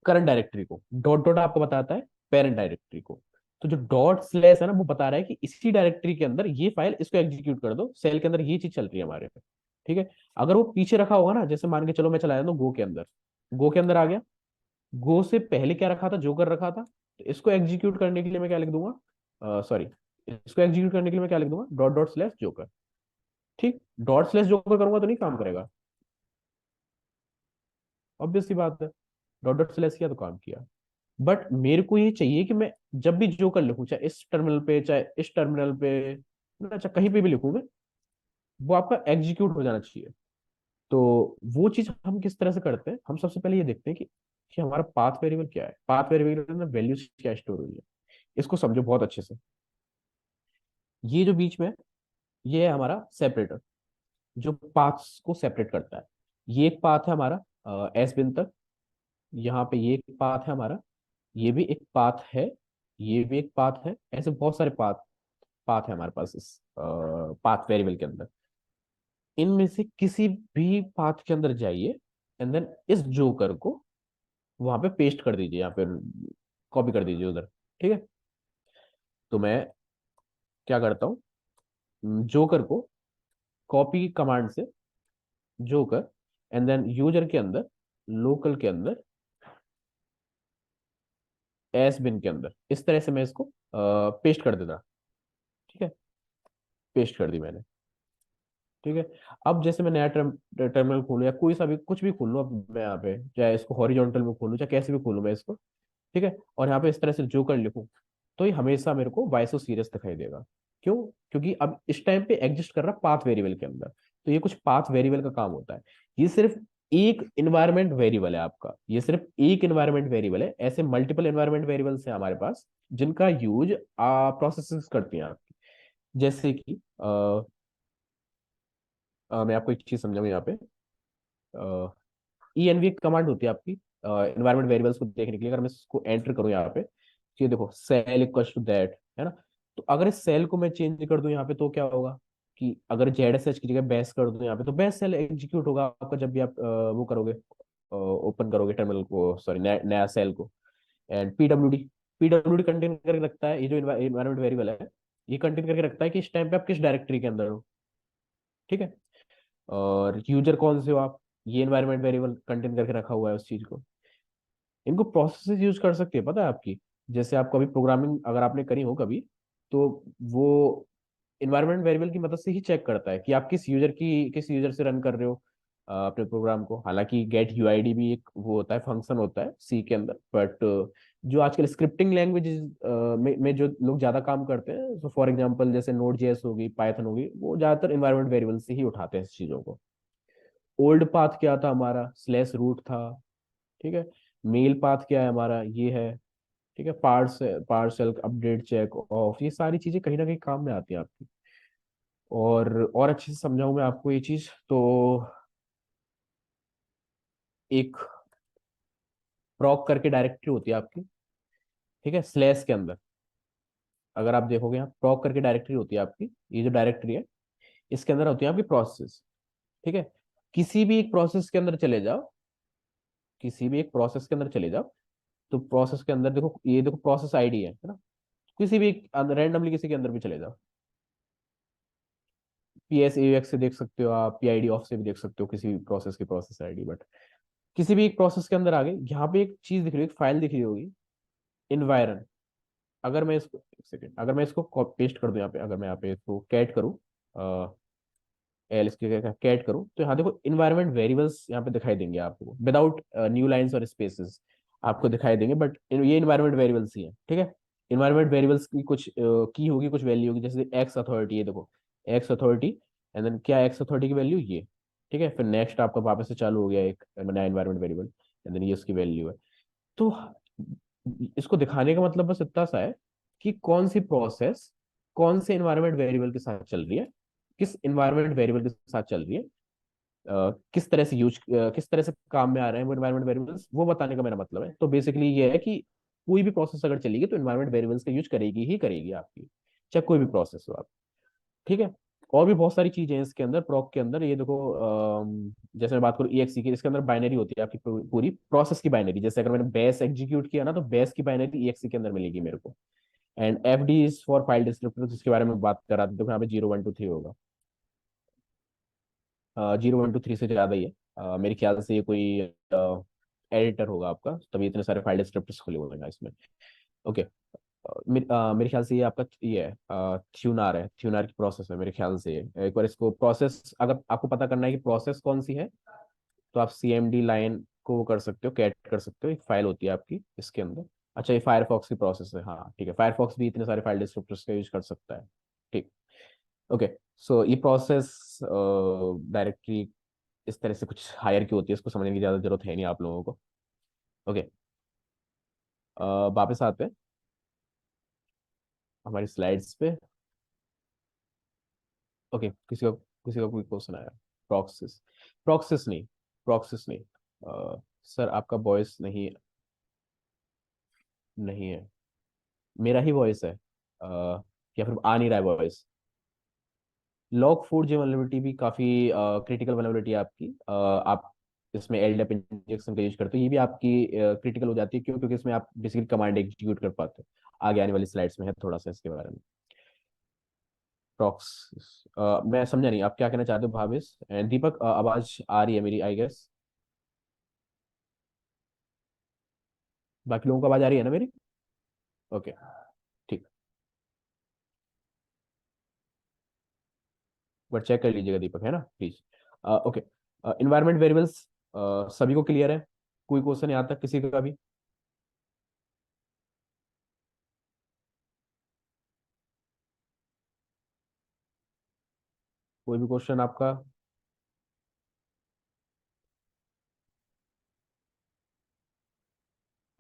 करंट डायरेक्टरी को, डॉट डॉट आपको बताता है पेरेंट डायरेक्टरी को। तो जो डॉट स्लैश है ना, वो बता रहा है कि इसी डायरेक्टरी के अंदर ये फाइल, इसको एग्जीक्यूट कर दो, सेल के अंदर ये चीज चल रही है हमारे पे। ठीक है। अगर वो पीछे रखा होगा ना, जैसे मान के चलो मैं चला जाता हूँ गो के अंदर, गो के अंदर आ गया, गो से पहले क्या रखा था, जोकर रखा था, तो इसको एग्जीक्यूट करने के लिए मैं क्या लिख दूंगा, सॉरी, इसको एग्जीक्यूट करने के लिए मैं क्या लिख दूंगा, डॉट डॉट स्लैश जोकर। ठीक। डॉट स्लैश जोकर करूंगा तो नहीं काम करेगा, ऑब्वियस सी बात है। डॉट डॉट स्लैश किया तो काम किया। बट मेरे को ये चाहिए कि मैं जब भी जोकर लिखूं, चाहे इस टर्मिनल पे, चाहे इस टर्मिनल पे, ना चाहे कहीं पे भी लिखूं मैं, वो आपका एग्जीक्यूट हो जाना चाहिए। तो वो चीज हम किस तरह से करते हैं, हम सबसे पहले ये देखते हैं कि हमारा पाथ वेरिएबल क्या है, पाथ वेरिएबल में वैल्यूज क्या स्टोर हुई है। इसको समझो बहुत अच्छे से। ये जो बीच में है, ये है हमारा सेपरेटर, जो पाथ्स को सेपरेट करता है। ये एक पाथ है हमारा एस बिन तक, यहाँ पे ये एक पाथ है हमारा, ये भी एक पाथ है, ये भी एक पाथ है, ऐसे बहुत सारे पाथ पाथ है हमारे पास इस पाथ वेरिएबल के अंदर। इनमें से किसी भी पाथ के अंदर जाइए, एंड देन इस जोकर को वहां पे पेस्ट कर दीजिए, यहाँ पे कॉपी कर दीजिए उधर। ठीक है। तो मैं क्या करता हूँ, जोकर को कॉपी कमांड से, जोकर, एंड देन यूजर के अंदर, लोकल के अंदर, एस बिन के अंदर, इस तरह से मैं इसको पेस्ट कर देता। ठीक है। पेस्ट कर दी मैंने। ठीक है। अब जैसे मैं नया टर्मिनल खोलूँ, या कोई सा भी कुछ भी खोल लूँ, अब मैं यहाँ पे चाहे इसको हॉरिजॉन्टल में खोलूँ, चाहे कैसे भी खोलूँ मैं इसको। ठीक है। और यहाँ पे इस तरह से जोकर लिखूँ, तो ये हमेशा मेरे को वाइसो सीरियस दिखाई देगा। क्यों? क्योंकि अब इस टाइम पे एग्जिस्ट कर रहा पाथ वेरिएबल के अंदर। तो ये कुछ पाथ वेरिएबल का काम होता है। ये सिर्फ एक इन्वायरमेंट वेरिएबल है आपका, ये सिर्फ एक इन्वायरमेंट वेरिएबल है। ऐसे मल्टीपल इन्वायरमेंट वेरिएबल्स हैं हमारे पास, जिनका यूज प्रोसेसेस करती हैं आपकी। जैसे कि मैं आपको एक चीज समझाऊँ यहाँ पे। ई एन वी कमांड होती है आपकी इन्वायरमेंट वेरिएबल्स को देखने के लिए। अगर मैं इसको एंटर करूँ यहाँ पे, कि देखो सेल इक्वल्स टू दैट, है ना, तो अगर इस सेल को मैं चेंज कर दूं यहाँ पे, तो क्या होगा कि अगर जेड एस एच की जगह बेस कर दूं यहाँ पे, तो बेस सेल एग्जीक्यूट होगा आपका जब भी आप वो करोगे, ओपन करोगे टर्मिनल को, सॉरी नया सेल को। एंड पीडब्ल्यूडी कंटेन करके रखता है, ये जो इन्वायरमेंट वेरिएबल है, ये कंटेन करके रखता है कि इस टाइम पे आप किस डायरेक्टरी के अंदर हो। ठीक है। और यूजर कौन से हो आप, ये इन्वायरमेंट वेरिएबल कंटेन करके रखा हुआ है उस चीज को। इनको प्रोसेसेस यूज कर सकते हैं, पता है आपकी। जैसे आप कभी प्रोग्रामिंग अगर आपने करी हो कभी, तो वो इन्वायरमेंट वेरिएबल की मदद से ही चेक करता है कि आप किस यूजर से रन कर रहे हो अपने प्रोग्राम को। हालांकि गेट यूआईडी भी एक वो होता है, फंक्शन होता है सी के अंदर, बट जो आजकल स्क्रिप्टिंग लैंग्वेजेस में जो लोग ज्यादा काम करते हैं, तो फॉर एग्जांपल जैसे नोड जेएस होगी, पाइथन होगी, वो ज्यादातर इन्वायरमेंट वेरिएबल से ही उठाते हैं इस चीजों को। ओल्ड पाथ क्या था हमारा, स्लैश रूट था। ठीक है। मेल पाथ क्या है हमारा, ये है। ठीक है। पार्सल अपडेट चेक ऑफ, ये सारी चीजें कहीं ना कहीं काम में आती है आपकी। और अच्छे से समझाऊं मैं आपको ये चीज तो, एक प्रॉक करके डायरेक्टरी होती है आपकी। ठीक है। स्लैश के अंदर अगर आप देखोगे, यहाँ प्रॉक करके डायरेक्टरी होती है आपकी, ये जो डायरेक्टरी है, इसके अंदर होती है आपकी प्रोसेस। ठीक है। किसी भी एक प्रोसेस के अंदर चले जाओ, किसी भी एक प्रोसेस के अंदर चले जाओ, तो प्रोसेस के अंदर देखो, ये देखो प्रोसेस आईडी है ना, किसी भी रैंडमली किसी के अंदर भी चले जाओ। PSAX से देख सकते हो आप, PID ऑफ से भी देख सकते हो किसी भी प्रोसेस की प्रोसेस आईडी। बट किसी भी एक प्रोसेस के अंदर आ गए, यहाँ पे एक चीज दिख रही है, एक फाइल दिख रही होगी, इन्वायरन। अगर मैं इसको एक सेकेंड, अगर मैं इसको पेस्ट कर दूं यहाँ पे, अगर मैं यहाँ पे इसको कैट करूँ, एल इसके कैट करूँ, तो यहाँ देखो इन्वायरमेंट वेरिएबल्स यहाँ पे दिखाई देंगे आपको, विदाउट न्यू लाइंस और स्पेसेस आपको दिखाई देंगे। बट ये इन्वायरमेंट वेरिएबल्स ही है, ठीक है। इन्वायरमेंट वेरिएबल्स की कुछ की होगी, कुछ वैल्यू होगी, जैसे एक्स अथॉरिटी, ये देखो एक्स अथॉरिटी, एंड देन क्या एक्स अथॉरिटी की वैल्यू ये, ठीक है। फिर नेक्स्ट आपका वापस से चालू हो गया एक नया इन्वायरमेंट वेरिएबल, एंड देन ये उसकी वैल्यू है। तो इसको दिखाने का मतलब बस इतना सा है कि कौन सी प्रोसेस कौन से इन्वायरमेंट वेरिएबल के साथ चल रही है, किस इन्वायरमेंट वेरिएबल के साथ चल रही है, किस तरह से किस तरह से काम में आ रहे हैं वो इन्वायरमेंट वेरिएबल्स, वो बताने का मेरा मतलब है। तो बेसिकली ये है कि कोई भी प्रोसेस अगर चलेगी तो इन्वायरमेंट वेरिएबल्स का यूज करेगी ही करेगी आपकी, चाहे कोई भी प्रोसेस हो आप, ठीक है। और भी बहुत सारी चीजें हैं इसके अंदर, प्रॉक के अंदर, ये देखो जैसे मैं बात करूँ EXE की, इसके अंदर बाइनरी होती है आपकी पूरी प्रोसेस की बाइनरी। जैसे अगर मैंने बेस एग्जीक्यूट किया ना, तो बेस की बाइनरी EXE के अंदर मिलेगी मेरे को। And FD is for file descriptor, जिसके बारे में बात कर रहा था, देखो यहाँ पे 0 1 2 3 होगा, 0 1 2 3 से ज्यादा ही है। मेरे ख्याल से ये कोई एडिटर होगा आपका, तभी इतने सारे फाइल डिस्क्रिप्टर्स खुले हुए हैं इसमें। ओके। मेरे ख्याल से ये आपका ये है, थ्यूनार है, थ्यूनार की प्रोसेस है मेरे ख्याल से ये। एक बार इसको प्रोसेस अगर आपको पता करना है कि प्रोसेस कौन सी है, तो आप CMD लाइन को वो कर सकते हो, कैट कर सकते हो, एक फाइल होती है आपकी इसके अंदर। अच्छा, ये फायरफॉक्स की प्रोसेस है, हाँ ठीक है, फायरफॉक्स भी इतने सारे फाइल डिस्क्रिप्टर्स का यूज कर सकता है, ठीक। ओके। सो ये प्रोसेस डायरेक्टरी इस तरह से कुछ हायर की होती है, इसको समझने की ज्यादा जरूरत है नहीं आप लोगों को। ओके। वापस आते हैं हमारी स्लाइड्स पे। ओके, किसी का कोई क्वेश्चन आया? प्रॉक्सिस, प्रॉक्सिस नहीं, प्रॉक्सिस नहीं। सर आपका वॉइस नहीं, नहीं है, मेरा ही वॉइस है, या फिर आ नहीं रहा है वॉइस? लॉग 4J वल्नरेबिलिटी भी काफी क्रिटिकल वल्नरेबिलिटी है आपकी। आप इसमें LDAP इंजेक्शन का यूज करते हो, ये भी आपकी क्रिटिकल हो जाती है, क्यों? क्योंकि इसमें आप बेसिकली कमांड एग्जीक्यूट कर पाते हो। आगे आने वाली स्लाइड्स में है थोड़ा सा इसके बारे में। प्रॉक्स, मैं समझा नहीं आप क्या कहना चाहते हो भावेश एंड दीपक। आवाज आ रही है मेरी, आई गेस? बाकी लोगों को आवाज आ रही है ना मेरी? ओके, ठीक। बट चेक कर लीजिएगा दीपक, है ना, प्लीज। ओके। इन्वायरमेंट वेरिएबल्स सभी को क्लियर है? कोई क्वेश्चन यहाँ तक किसी का भी? कोई भी क्वेश्चन आपका?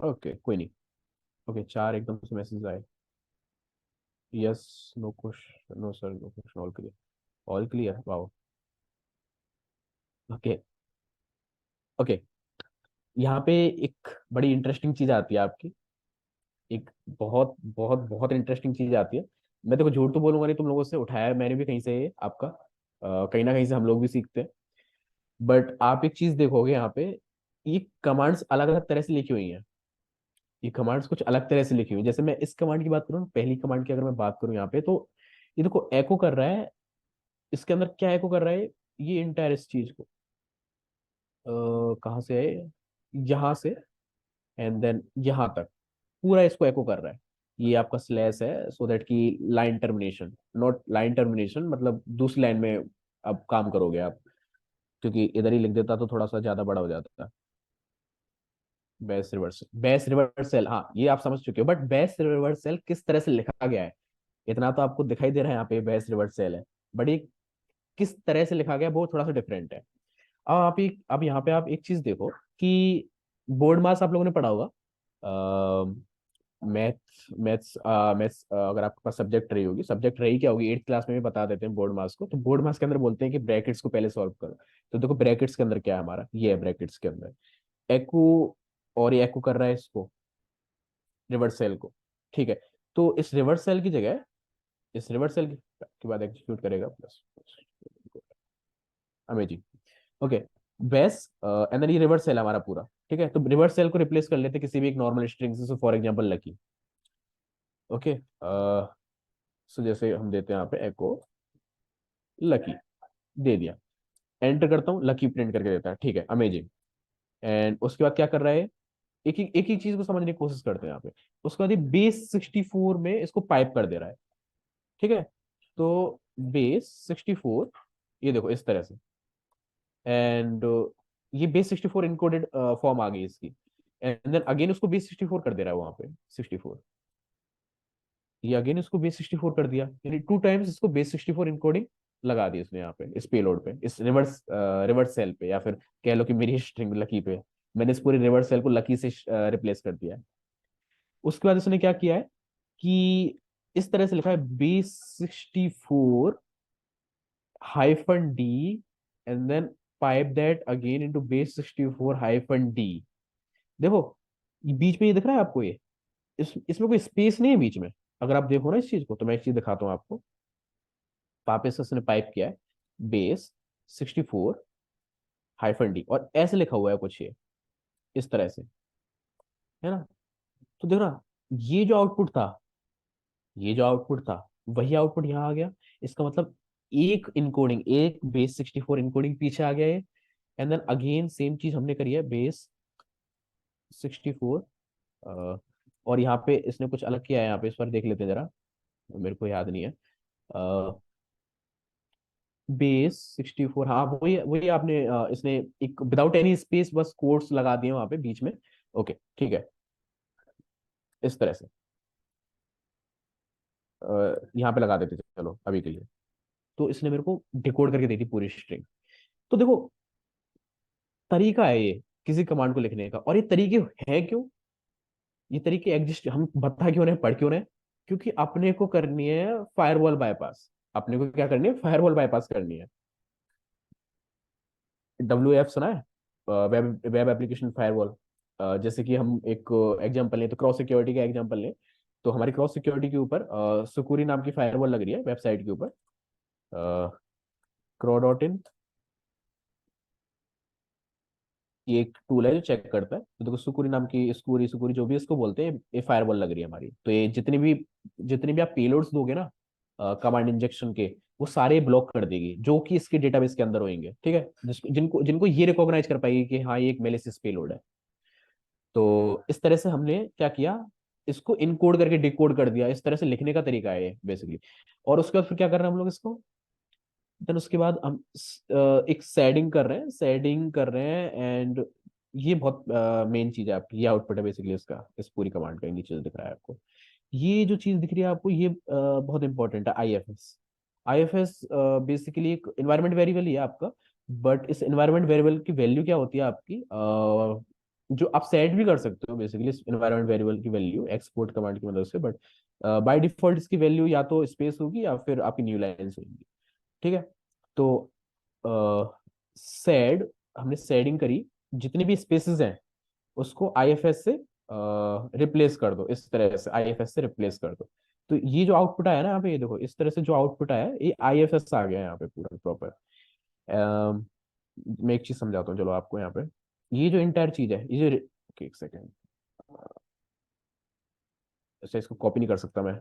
ओके, कोई नहीं। ओके, चार एकदम से मैसेज आए। Yes, no question, no sir, no question, all clear, all clear, wow. Okay. Okay, यहाँ पे एक बड़ी इंटरेस्टिंग चीज आती है आपकी, एक बहुत बहुत बहुत इंटरेस्टिंग चीज आती है। मैं देखो झूठ तो बोलूंगा नहीं, तुम लोगों से उठाया है मैंने भी कहीं से ये आपका, कहीं ना कहीं से हम लोग भी सीखते हैं। बट आप एक चीज देखोगे यहाँ पे, ये कमांड्स अलग अलग तरह से लिखी हुई हैं। ये कमांड्स कुछ अलग तरह से लिखी हुई हैं। जैसे मैं इस कमांड की बात करूँ, पहली कमांड की अगर मैं बात करूँ यहाँ पे, तो ये देखो एको कर रहा है, इसके अंदर क्या एको कर रहा है, ये इंटायर इस चीज को कहाँ से है, यहाँ से, एंड देन यहाँ तक पूरा इसको एको कर रहा है। ये आपका स्लैश है, सो दैट की line termination, not line termination मतलब दूसरी लाइन में अब काम करोगे आप, क्योंकि इधर ही लिख देता तो थोड़ा सा ज्यादा बड़ा हो जाता। बेस रिवर्सल, हाँ ये आप समझ चुके हो, बट बेस रिवर्सल किस तरह से लिखा गया है, इतना तो आपको दिखाई दे रहा है यहाँ पे बेस रिवर्सल है, बट ये किस तरह से लिखा गया है वो थोड़ा सा डिफरेंट है। अब यहाँ पे आप एक चीज देखो कि बोर्ड मास आप लोगों ने पढ़ा होगा, मैथ्स मैथ्स अगर आपके पास सब्जेक्ट रही होगी, सब्जेक्ट रही क्या होगी 8th क्लास में भी बता देते हैं बोर्ड मास को। तो बोर्ड मास के अंदर बोलते हैं कि ब्रैकेट्स को पहले सॉल्व करो। तो देखो ब्रैकेट्स के अंदर क्या है हमारा, ये है ब्रैकेट्स के अंदर एको, और ये एको कर रहा है इसको, रिवर्स सेल को, ठीक है। तो इस रिवर्स सेल की जगह, इस रिवर्स सेल के बाद एग्जीक्यूट करेगा plus, amazing. Okay, base and then ये रिवर्स सेल हमारा पूरा, ठीक है। तो रिवर्स सेल को रिप्लेस कर लेते हैं किसी भी एक नॉर्मल स्ट्रिंग से, फॉर एग्जांपल लकी। ओके। सो जैसे हम देते हैं यहाँ पे एको लकी, दे दिया, एंटर करता हूँ, लकी प्रिंट करके देता है, ठीक है, अमेजिंग। एंड उसके बाद क्या कर रहा है, एक ही चीज को समझने की कोशिश करते हैं यहाँ पे। उसके बाद ये बेस 64 में इसको पाइप कर दे रहा है, ठीक है। तो बेस 64, ये देखो इस तरह से। एंड ये बेस 64 इनकोडेड फॉर्म आ गई इसकी। एंड देन अगेन उसको बेस 64 कर दे रहा है वहां पे 64। ये अगेन इसको बेस 64 कर दिया, यानी 2 टाइम्स इसको बेस 64 इनकोडिंग लगा दी उसने यहाँ पे, इस पेलोड पे, इस रिवर्स रिवर्स सेल पे, या फिर कह लो कि मेरी स्ट्रिंग लकी पे। मैंने इस पूरे रिवर्स सेल को लकी से रिप्लेस कर दिया है। उसके बाद उसने क्या किया है कि इस तरह से लिखा है base 64 -D, and then pipe that again into base 64 -D। देखो, ये बीच में ये दिख रहा है आपको, ये इसमें कोई स्पेस नहीं है बीच में। अगर आप देखो ना इस चीज को, तो मैं एक चीज दिखाता हूँ आपको। वापस से उसने पाइप किया है बेस 64 -D, और ऐसे लिखा हुआ है कुछ ये, इस तरह से, है ना। तो देख रहा, ये जो आउटपुट था, ये जो आउटपुट था, वही आउटपुट यहाँ आ गया। इसका मतलब एक इनकोडिंग, एक बेस 64 इनकोडिंग पीछे आ गया है। एंड देन अगेन सेम चीज हमने करी है बेस 64। और यहाँ पे इसने कुछ अलग किया है, यहाँ पे इस पर देख लेते हैं जरा, मेरे को याद नहीं है। बेस 64, हाँ वही वही आपने इसने एक विदाउट एनी स्पेस बस कोट्स लगा दिए वहां पे बीच में। ओके, ठीक है, इस तरह से यहाँ पे लगा देते थे, चलो अभी के लिए। तो इसने मेरे को डिकोड करके दी थी पूरी स्ट्रिंग। तो देखो, तरीका है ये किसी कमांड को लिखने का, और ये तरीके हैं क्यों, ये तरीके एग्जिस्ट, हम बता क्यों रहे हैं, पढ़ क्यों रहे हैं? क्योंकि अपने को करनी है फायरवॉल बाईपास। अपने को क्या करनी है, फायरवॉल बाईपास करनी है। WAF सुना है? Web web application firewall. जैसे कि हम एक एग्जांपल लें, तो क्रॉस सिक्योरिटी का एग्जांपल लें। तो हमारी क्रॉस सिक्योरिटी के ऊपर सुकुरी नाम की फायरवॉल लग रही है वेबसाइट के ऊपर, CRO.in। ये एक टूल है जो चेक करता है। तो देखो, सुकुरी नाम की, स्कूरी सुकुरी जो भी इसको बोलते हैं, ये फायरवॉल लग रही है हमारी। तो ये जितने भी आप पेलोड्स दोगे ना कमांड इंजेक्शन के, वो सारे ब्लॉक कर देगी, जो कि इसके डेटाबेस के अंदर होंगे, ठीक है, जिनको जिनको ये रिकॉग्नाइज कर पाएगी कि हाँ ये एक मेलिशियस पेलोड है। तो इस तरह से हमने क्या किया, इसको इनकोड करके डिकोड कर दिया। इस तरह से लिखने का तरीका है ये बेसिकली। और उसके बाद फिर क्या कर रहे हैं हम लोग इसको, देन उसके बाद हम एक सेडिंग कर रहे हैं, सेडिंग कर रहे हैं। एंड ये बहुत मेन चीज है आपकी, ये आउटपुट है बेसिकली इसका, इस पूरी कमांड का नीचे जो दिख रहा है आपको, ये जो चीज दिख रही है आपको, ये बहुत इंपॉर्टेंट है, IFS। IFS बेसिकली एक इन्वायरमेंट वेरिएबल ही है आपका। बट इस इन्वायरमेंट वेरिएबल की वैल्यू क्या होती है आपकी, जो आप सेट भी कर सकते हो बेसिकली इस इन्वायरमेंट वेरिएबल की वैल्यू एक्सपोर्ट कमांड की मदद से। बट बाय डिफॉल्ट इसकी वैल्यू या तो स्पेस होगी या फिर आपकी न्यू लाइन्स होगी, ठीक है। तो सेड, हमने सेडिंग करी, जितनी भी स्पेसेस हैं उसको IFS से रिप्लेस कर दो, इस तरह से IFS से रिप्लेस कर दो। तो ये जो आउटपुट आया ना यहाँ पे, ये देखो इस तरह से जो आउटपुट आया है, ये IFS आ गया है यहाँ पे पूरा प्रॉपर। मैं एक चीज समझाता हूँ चलो आपको यहाँ पे। ये जो इंटायर चीज है, ये जो, ओके एक सेकेंड, अच्छा इसको कॉपी नहीं कर सकता मैं।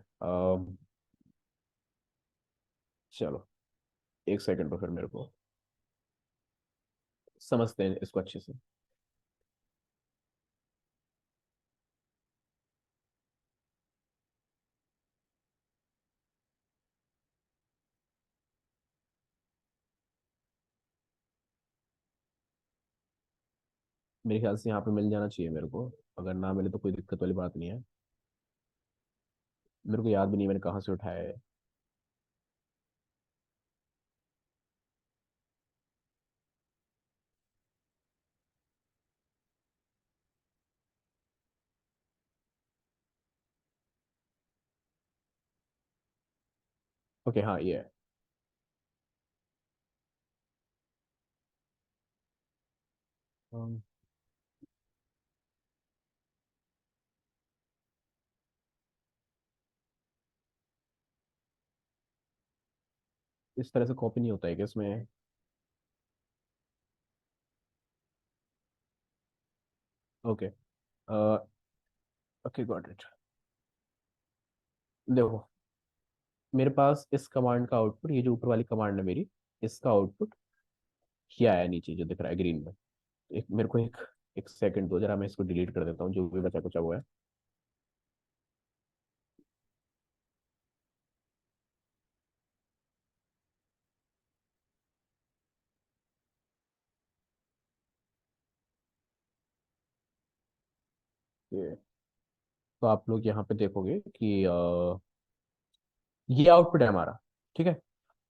चलो एक सेकेंड, तो फिर मेरे को समझते हैं इसको अच्छे से। मेरे ख्याल से यहाँ पे मिल जाना चाहिए मेरे को। अगर ना मिले तो कोई दिक्कत वाली बात नहीं है। मेरे को याद भी नहीं मैंने कहाँ से उठाया है। ओके, हाँ ये है। um, इस तरह से कॉपी नहीं होता है कि इसमें। Okay, okay got it. देखो, मेरे पास इस कमांड का आउटपुट, ये जो ऊपर वाली कमांड है मेरी, इसका आउटपुट किया आया नीचे जो दिख रहा है ग्रीन में। एक मेरे को एक एक सेकंड दो जरा, मैं इसको डिलीट कर देता हूँ जो भी बचा कुचा हुआ है। ये तो आप लोग यहाँ पे देखोगे कि ये आउटपुट है हमारा। ठीक है।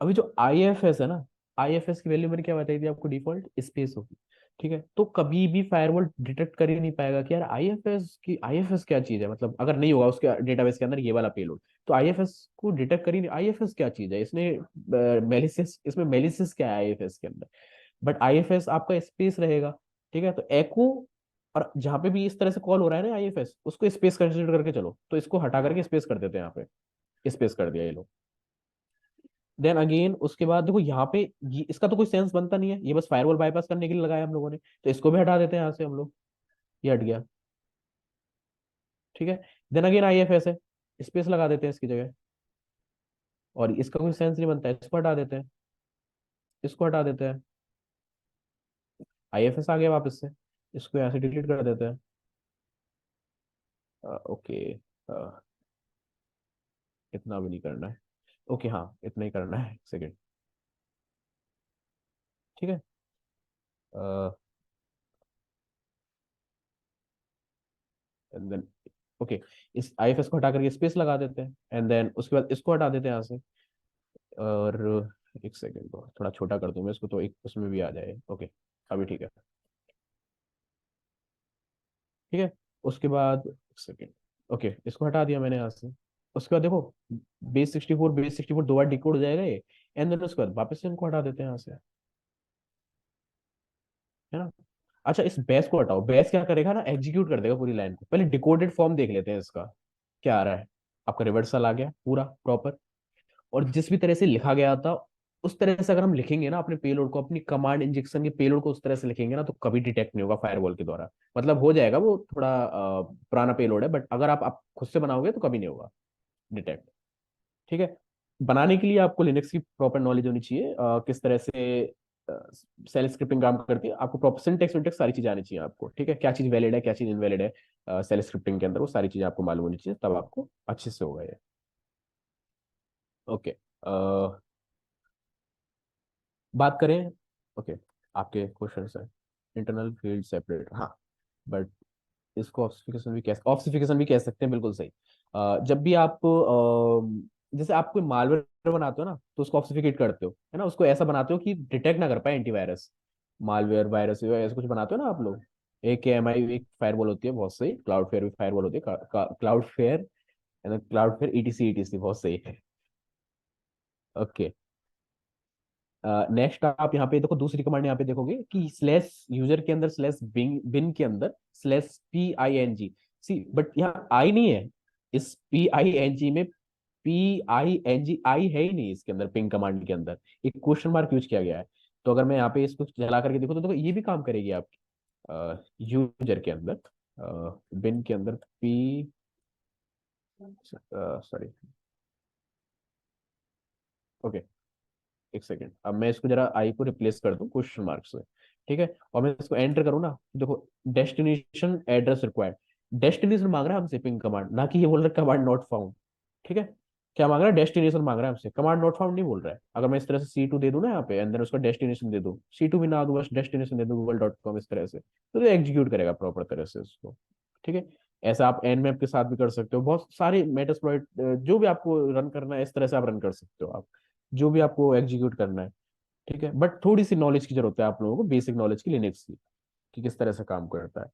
अभी जो IFS है ना, IFS की वैल्यू मैंने क्या बताई थी आपको, डिफॉल्ट स्पेस होगी। ठीक है, तो कभी भी फायरवॉल डिटेक्ट कर ही नहीं पाएगा कि यार IFS क्या चीज है, मतलब अगर नहीं होगा उसके डेटाबेस के अंदर ये वाला पेलोड, तो IFS को डिटेक्ट कर ही नहीं। IFS क्या चीज है, इसने मेलिसियस, इसमें मेलिसियस क्या है IFS के अंदर। बट IFS आपका स्पेस रहेगा। ठीक है, तो एको, और जहां पे भी इस तरह से कॉल हो रहा है ना IFS, उसको स्पेस कंसिडर करके चलो, तो इसको हटा करके स्पेस कर देते हैं यहाँ पे, स्पेस कर दिया ये लोग। देन अगेन उसके बाद देखो यहाँ पे, इसका तो कोई सेंस बनता नहीं है, ये बस फायरवॉल बाईपास करने के लिए लगाया हम लोगों ने, तो इसको भी हटा देते हैं यहाँ से हम लोग। ये हट गया। ठीक है। देन अगेन IFS है, स्पेस लगा देते हैं इसकी जगह, और इसका कोई सेंस नहीं बनता है, इसको हटा देते हैं, इसको हटा देते हैं। IFS आ गया वापस से, इसको यहाँ से डिलीट कर देते हैं। ओके। इतना भी नहीं करना है। ओके, हाँ इतना ही करना है, एक सेकेंड। ठीक है। एंड देन ओके, इस IFS को हटा करके स्पेस लगा देते हैं, एंड देन उसके बाद इसको हटा देते हैं यहाँ से। और एक सेकेंड को थोड़ा छोटा कर दूं मैं इसको, तो एक उसमें भी आ जाए। ओके, अभी ठीक है। ठीक है। उसके बाद एक सेकेंड। ओके, इसको हटा दिया मैंने यहाँ से। उसके बाद देखो, बेस 64 दो बार डिकोड हो जाएगा ये, एंड देन उसके बाद वापस से इनको हटा देते हैं यहाँ से, है ना। अच्छा, इस बेस को हटाओ, बेस क्या करेगा ना, एग्जीक्यूट कर देगा पूरी लाइन को। पहले डिकोडेड फॉर्म देख लेते हैं इसका क्या आ रहा है। आपका रिवर्सल आ गया पूरा प्रॉपर, और जिस भी तरह से लिखा गया था उस तरह से अगर हम लिखेंगे ना अपने पेलोड को, अपनी कमांड इंजेक्शन के पेलोड को उस तरह से लिखेंगे ना, तो कभी डिटेक्ट नहीं होगा फायरवॉल के द्वारा। मतलब हो जाएगा, वो थोड़ा पुराना पेलोड है, बट अगर आप खुद से बनाओगे तो कभी नहीं होगा डिटेक्ट। ठीक है। बनाने के लिए आपको लिनक्स की प्रॉपर नॉलेज होनी चाहिए, किस तरह से सेल स्क्रिप्टिंग काम करती है, आपको प्रॉपर सिंटेक्स विंटेक्स सारी चीजें आनी चाहिए आपको। ठीक है, क्या चीज वैलिड है क्या चीज इनवैलिड है सेल स्क्रिप्टिंग के अंदर, वो सारी चीजें आपको मालूम होनी चाहिए, तब आपको अच्छे से होगा ये। ओके। बात करें। ओके, आपके क्वेश्चन है इंटरनल फील्ड सेपरेट, हाँ। बट इसको ऑब्फिसिफिकेशन भी कह सकते हैं, बिल्कुल सही। जब भी आप जैसे आप कोई मालवेयर बनाते हो ना, तो उसको ऑब्फिसिफिकेट करते हो, है ना, उसको ऐसा बनाते हो कि डिटेक्ट ना कर पाए एंटीवायरस। मालवेयर वायरस ऐसा कुछ बनाते हो ना आप लोग। एक AMI एक फायरवॉल होती है, बहुत सही। क्लाउड फेयर भी फायरवॉल होती है, cloud fair, cloud fair ETC बहुत सही है। ओके। नेक्स्ट आप यहाँ पे देखो, दूसरी कमांड यहाँ पे देखोगे कि स्लैश यूजर के अंदर स्लैश बिन के अंदर स्लैश PING। सी बट यहाँ आई नहीं है, इस PING में PING आई है ही नहीं इसके अंदर, पिंग कमांड के अंदर एक क्वेश्चन मार्क यूज किया गया है। तो अगर मैं यहाँ पे इसको चला करके देखो तो देखो ये भी काम करेगी आपकी यूजर के अंदर, बिन के अंदर पी, सॉरी। ओके, एक सेकेंड, अब मैं इसको जरा आई को रिप्लेस कर दूं क्वेश्चन मार्क से। ठीक है, और मैं इसको एंटर करूँ ना, देखो डेस्टिनेशन एड्रेस रिक्वायर्ड, डेस्टिनेशन मांग रहा है हमसे पिंग कमांड, ना कि ये बोल रहा है कमांड नॉट फाउंड। ठीक है, क्या मांग रहा है, डेस्टिनेशन मांग रहा है हमसे, कमांड नॉट फाउंड नहीं बोल रहा है। अगर मैं इस तरह से C2 दे दूं ना यहाँ पे, अंदर उसका डेस्टिनेशन दे दूं, C2 भी ना दूं, बस डेस्टिनेशन दे दूं google.com इस तरह से, तो ये एग्जीक्यूट करेगा प्रॉपर तरह से उसको। ठीक है। ऐसा आप nmap के साथ भी कर सकते हो, बहुत सारे मेटास्प्लॉइट जो भी आपको रन करना है इस तरह से आप रन कर सकते हो, आप जो भी आपको एग्जीक्यूट करना है। ठीक है, बट थोड़ी सी नॉलेज की जरूरत है आप लोगों को, बेसिक नॉलेज की लिनक्स की, कि किस तरह से काम करता है।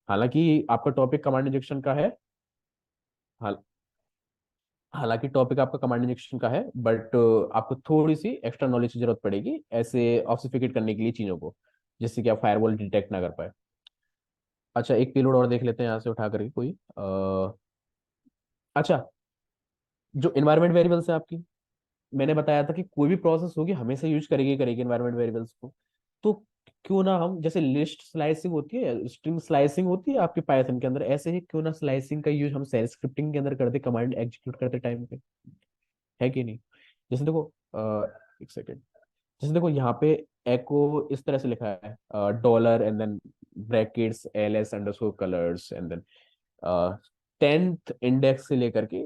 हालांकि आपका टॉपिक कमांड इंजेक्शन का है। हाल हालांकि टॉपिक आपका कमांड इंजेक्शन का है, बट आपको थोड़ी सी एक्स्ट्रा नॉलेज की जरूरत पड़ेगी ऐसे ऑब्फुस्केट करने के लिए चीजों को, जिससे कि आप फायरवॉल डिटेक्ट ना कर पाए। अच्छा, एक पेलोड और देख लेते हैं यहाँ से उठा करके कोई अच्छा, जो इन्वायरमेंट वेरिएबल्स है आपकी, मैंने बताया था कि कोई भी प्रोसेस होगी हमेशा यूज करेगी करेगी इन्वायरमेंट वेरिएबल्स को। तो क्यों ना हम, जैसे लिस्ट स्लाइसिंग होती है, स्ट्रिंग स्लाइसिंग होती है आपके पाइथन के अंदर, ऐसे ही क्यों ना स्लाइसिंग का यूज हम सेल स्क्रिप्टिंग के अंदर करते, कमांड एग्जीक्यूट करते टाइम पे, है कि नहीं? जैसे देखो, एक सेकेंड, जैसे देखो यहाँ पे एको इस तरह से लिखा है, dollar and then brackets ls colours and then 10th index से लेकर के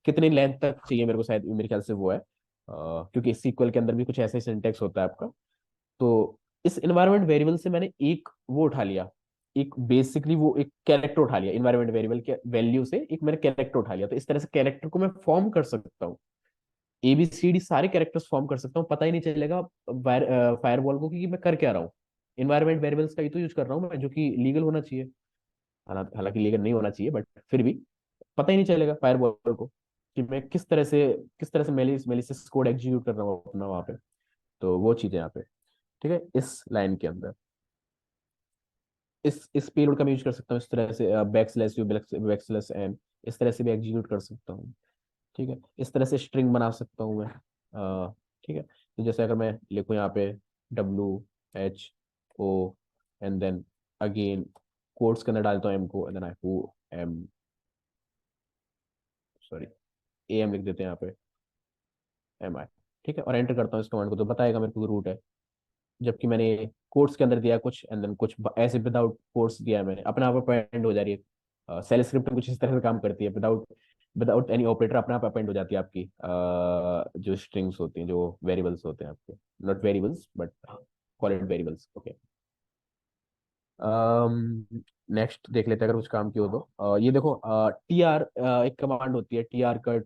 कितनी लेंथ तक चाहिए मेरे को, शायद मेरे ख्याल से वो है, क्योंकि सीक्वल के अंदर भी कुछ ऐसा ही सिंटेक्स होता है आपका। तो इस इन्वायरमेंट वेरिएबल से मैंने एक वो उठा लिया, एक बेसिकली वो एक कैरेक्टर उठा लिया, इन्वायरमेंट वेरिएबल के वैल्यू से एक मैंने कैरेक्टर उठा लिया। तो इस तरह से कैरेक्टर को मैं फॉर्म कर सकता हूँ, ABCD सारे कैरेक्टर्स फॉर्म कर सकता हूँ, पता ही नहीं चलेगा फायरवॉल को कि मैं कर क्या रहा हूँ। इन्वायरमेंट वेरिएबल्स का ही तो यूज कर रहा हूँ मैं, जो कि लीगल होना चाहिए, हालांकि लीगल नहीं होना चाहिए, बट फिर भी पता ही नहीं चलेगा फायरवॉल को कि मैं किस तरह से मेलिसियस कोड एग्जीक्यूट कर रहा हूँ अपना वहां पे। तो वो चीज है यहाँ पे, ठीक है, इस लाइन के अंदर इस पेलोड का मैं यूज कर सकता हूँ, इस तरह से बैकस्लैश यू बैकस्लैश एन, इस तरह से भी एग्जीक्यूट कर सकता हूँ। ठीक है, इस तरह से स्ट्रिंग बना सकता हूँ मैं। ठीक है, तो जैसे अगर मैं लिखूँ यहाँ पे WHO and then again quotes के अंदर डालता हूँ एम को, and then I who am, sorry, AM लिख देते हैं यहाँ पे, MI। ठीक है, और एंटर करता हूँ इस कमांड को, तो बताएगा मेरे को रूट है, जबकि मैंने कोट्स के अंदर दिया कुछ एंड देन कुछ ऐसे विदाउट कोट्स दिया है मैंने, अपने आप अपेंड हो जा रही है। सेल स्क्रिप्ट कुछ इस तरह से काम करती है, विदाउट विदाउट एनी ऑपरेटर अपने आप अपेंड हो जाती है आपकी जो स्ट्रिंग्स होती हैं, जो वेरिएबल्स होते हैं आपके, not variables but call it variables. Okay, next देख लेते हैं, अगर कुछ काम की हो तो ये देखो, TR एक कमांड होती है, TR कट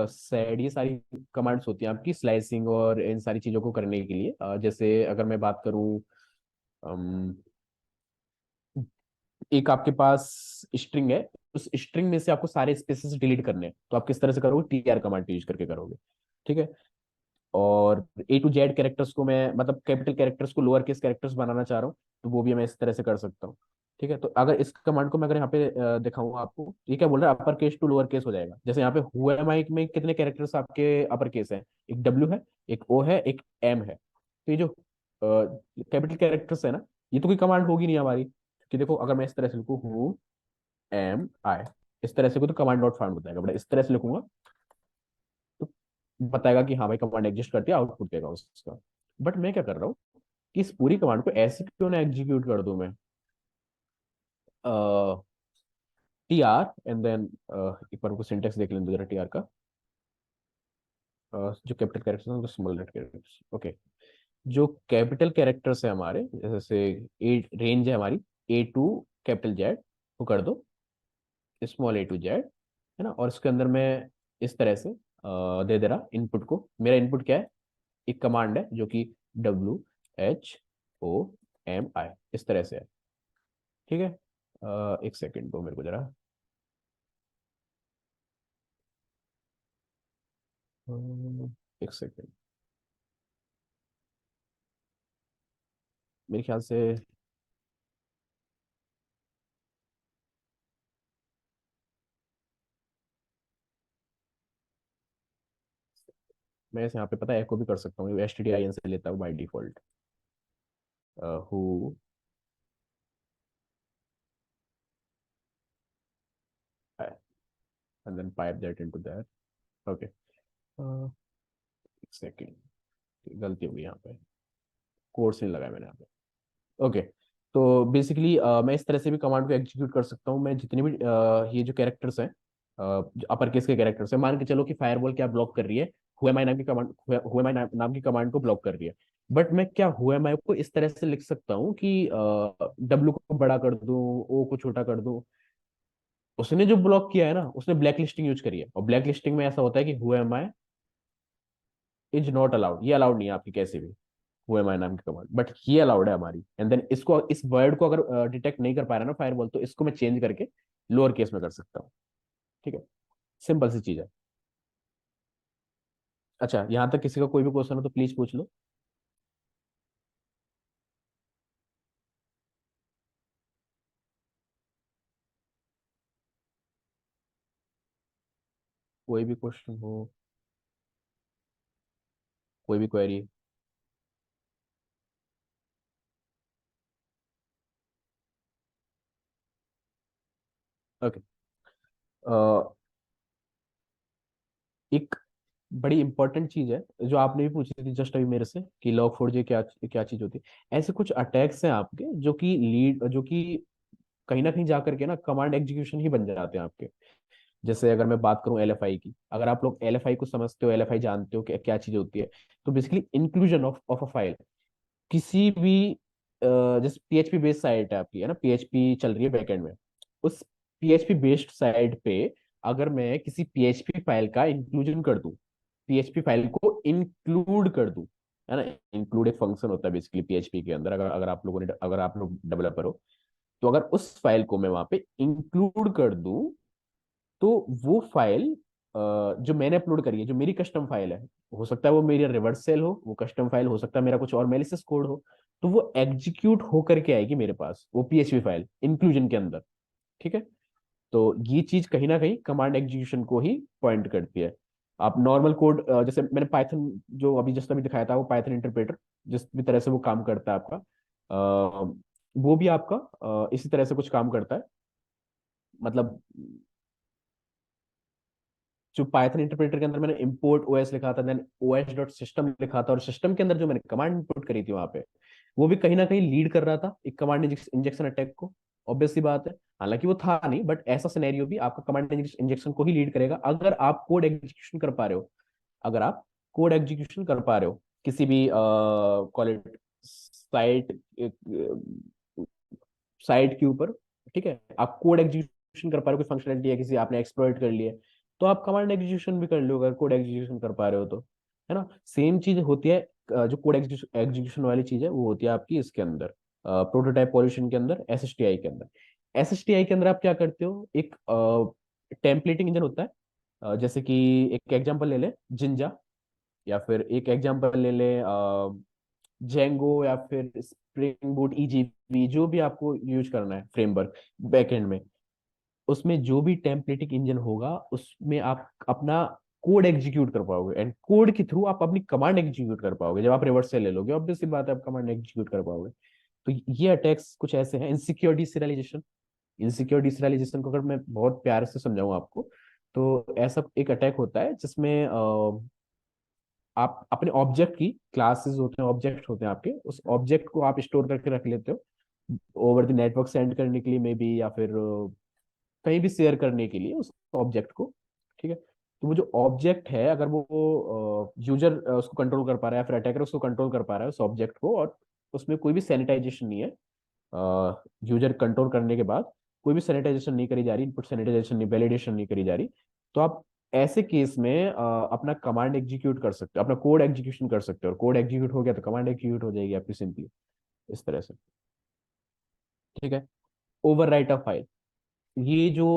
सेड, ये सारी कमांड्स होती हैं आपकी स्लाइसिंग और इन सारी चीजों को करने के लिए। जैसे अगर मैं बात करूं, अम, एक आपके पास स्ट्रिंग है, उस स्ट्रिंग में से आपको सारे स्पेसेस डिलीट करने हैं, तो आप किस तरह से करोगे, TR कमांड यूज करके करोगे। ठीक है, और A to Z कैरेक्टर्स को मैं, मतलब कैपिटल कैरेक्टर्स को लोअर केस कैरेक्टर्स बनाना चाह रहा हूँ, तो वो भी मैं इस तरह से कर सकता हूँ। ठीक है, तो अगर इस कमांड को मैं अगर यहाँ पे दिखाऊंगा आपको, तो ये क्या बोल रहा है, upper case to lower case हो जाएगा। जैसे यहाँ पे हु एम आई में कितने कैरेक्टर्स आपके अपर केस है, एक W है, एक O है, एक M है। तो ये जो कैपिटल कैरेक्टर्स है ना, ये तो कोई कमांड होगी नहीं हमारी, कि देखो अगर मैं इस तरह से लिखूँ HUMI, इस तरह से कोई तो कमांड नॉट फाउंड बताएगा, बट इस तरह से लिखूंगा तो बताएगा कि हाँ भाई कमांड एग्जिस्ट करती है, आउटपुट देगा उसका। बट मैं क्या कर रहा हूँ कि इस पूरी कमांड को ऐसे क्यों ना एग्जीक्यूट कर दूं मैं, TR एंड देन एक बार को सिंटेक्स देख लेंगे जरा TR का। जो कैपिटल कैरेक्टर्स हैं उनको स्मॉल लेटर कैरेक्टर्स, ओके। जो कैपिटल कैरेक्टर्स है हमारे, जैसे ए रेंज है हमारी A to Z, वो कर दो स्मॉल A to Z, है ना, और इसके अंदर मैं इस तरह से दे दे रहा इनपुट को, मेरा इनपुट क्या है, एक कमांड है जो कि WHOMI इस तरह से है। ठीक है, एक सेकंड दो मेरे को जरा, एक सेकंड, मेरे ख्याल से मैं इसे यहाँ पे पता है एको भी कर सकता हूँ, STDIN से लेता हूँ by default, who and then pipe that into that. Okay, एक सेकंड, गलती हो गई यहाँ पे, कोर्स नहीं लगाया मैंने यहाँ पे। ओके, तो बेसिकली मैं इस तरह से भी कमांड को एग्जीक्यूट कर सकता हूँ। मैं जितने भी ये जो कैरेक्टर्स हैं, जो अपर केस के कैरेक्टर्स हैं, मान के चलो कि फायरवॉल क्या ब्लॉक कर रही है, हुएमाई नाम की कमांड, हुएमाई नाम की कमांड को ब्लॉक कर रही है। बट मैं क्या हुएमाई को इस तरह से लिख सकता हूँ कि W को बड़ा कर दूं, O को छोटा कर दूं। उसने जो ब्लॉक किया है ना, उसने ब्लैक लिस्टिंग यूज करी है, और ब्लैक लिस्टिंग में ऐसा होता है कि हुएमाई इज नॉट अलाउड, ये अलाउड नहीं है आपकी कैसे भी, वो एम आई नाम की कमांड, बट ये अलाउड है हमारी। एंड देन इसको, इस वर्ड को अगर डिटेक्ट नहीं कर पा रहा है ना फायरवॉल, तो इसको मैं चेंज करके लोअर केस में कर सकता हूँ। ठीक है, सिंपल सी चीज है। अच्छा, यहाँ तक किसी का कोई भी क्वेश्चन हो तो प्लीज पूछ लो। कोई भी क्वेश्चन हो, कोई भी क्वेरी। ओके। एक बड़ी इंपॉर्टेंट चीज है जो आपने भी पूछी थी जस्ट अभी मेरे से, कि लॉग फोर जी क्या क्या चीज होती है। ऐसे कुछ अटैक्स हैं आपके जो कि कहीं ना कहीं जाकर के ना कमांड एग्जीक्यूशन ही बन जाते हैं आपके। जैसे अगर मैं बात करूं एलएफआई की, अगर आप लोग एलएफआई को समझते हो, एलएफआई जानते हो कि क्या चीज होती है, तो basically inclusion of a file किसी भी जैसे पीएचपी बेस्ड साइट है आपकी, है ना, पीएचपी चल रही है बैकएंड में। उस पीएचपी बेस्ड साइट पे अगर मैं किसी पीएचपी फाइल का इंक्लूजन कर दूं, पीएचपी फाइल को इंक्लूड कर दूं, है ना, इंक्लूड एक फंक्शन होता है बेसिकली पीएचपी के अंदर, अगर आप लोग डेवलपर हो, तो अगर उस फाइल को मैं वहां पे इंक्लूड कर दूं, तो वो फाइल जो मैंने अपलोड करी है, जो मेरी कस्टम फाइल है, हो सकता है वो मेरी रिवर्स सेल हो, वो कस्टम फाइल हो सकता है मेरा कुछ और मेलिसियस कोड हो, तो वो एग्जीक्यूट हो करके आएगी मेरे पास वो पीएचपी फाइल इंक्लूजन के अंदर। ठीक है। तो ये चीज कहीं ना कहीं कमांड एग्जीक्यूशन को ही पॉइंट करती है। आप नॉर्मल कोड, जैसे मैंने पाइथन जो अभी जस्ट अभी दिखाया था, वो पाइथन इंटरप्रेटर जिस भी तरह से वो काम करता है आपका, वो भी आपका इसी तरह से कुछ काम करता है। मतलब जो पाइथन इंटरप्रेटर के अंदर मैंने इंपोर्ट ओएस लिखा था, देन ओएस डॉट सिस्टम लिखा था, और सिस्टम के अंदर जो मैंने कमांड इंपोर्ट करी थी वहां पे, वो भी कहीं ना कहीं लीड कर रहा था एक कमांड इंजेक्शन अटैक को। ऑब्वियस सी बात है, हालांकि वो था नहीं, बट ऐसा सिनेरियो भी आपका कमांड इंजेक्शन को ही लीड करेगा अगर आप कोड एग्जीक्यूशन कर पा रहे हो। अगर आप कोड एग्जीक्यूशन कर पा रहे हो किसी भी कॉल इट साइट साइट के ऊपर, ठीक है, आप कोड एग्जीक्यूशन कर पा रहे हो, कोई फंक्शनलिटी है किसी आपने एक्सप्लॉइट कर लिया है, तो आप कमांड एग्जीक्यूशन भी कर लो अगर कोड एग्जीक्यूशन कर पा रहे हो तो, है ना। सेम चीज होती है, जो कोड एग्जीक्यूशन वाली चीज है वो होती है आपकी इसके अंदर, प्रोटोटाइप पॉल्यूशन के अंदर, एसएसटीआई के अंदर। एसएसटीआई के अंदर आप क्या करते हो, एक टेम्पलेटिंग इंजन होता है। जैसे कि एक एग्जांपल ले ले जिंजा, या फिर एक एग्जांपल ले ले जेंगो, या फिर स्प्रिंग बूट ईजीबी, जो भी आपको यूज करना है फ्रेमवर्क बैकएंड में, उसमें जो भी टेम्पलेटिक इंजन होगा उसमें आप अपना कोड एग्जीक्यूट कर पाओगे, एंड कोड के थ्रू आप अपनी कमांड एग्जीक्यूट कर पाओगे। जब आप रिवर्स से ले लोगे, ऑब्वियस सी बात है, आप कमांड एग्जीक्यूट कर पाओगे। तो ये अटैक्स कुछ ऐसे हैं। इनसिक्योर डिसरियलाइजेशन, इनसिक्योर डिसरियलाइजेशन को अगर मैं बहुत प्यार से समझाऊं आपको, तो ऐसा एक अटैक होता है जिसमें आप अपने ऑब्जेक्ट की, क्लासेस होते हैं, ऑब्जेक्ट होते हैं आपके, उस ऑब्जेक्ट को आप स्टोर करके रख लेते हो ओवर द नेटवर्क सेंड करने के लिए मे बी, या फिर कहीं भी शेयर करने के लिए उस ऑब्जेक्ट को। ठीक है। तो वो जो ऑब्जेक्ट है, अगर वो यूजर उसको कंट्रोल कर पा रहा है, या फिर अटैकर उसको कंट्रोल कर पा रहा है उस ऑब्जेक्ट को, और उसमें कोई भी सैनिटाइजेशन नहीं है, यूजर कंट्रोल करने के बाद कोई भी सैनिटाइजेशन नहीं करी जा रही, इनपुट सैनिटाइजेशन नहीं, वैलिडेशन नहीं करी जा रही, तो आप ऐसे केस में अपना कमांड एग्जीक्यूट कर सकते हो, अपना कोड एग्जीक्यूशन कर सकते हो, और कोड एग्जीक्यूट हो गया तो कमांड एग्जीक्यूट हो जाएगी आपकी सिंपली, इस तरह से। ठीक है। ओवर राइट अ फाइल, ये जो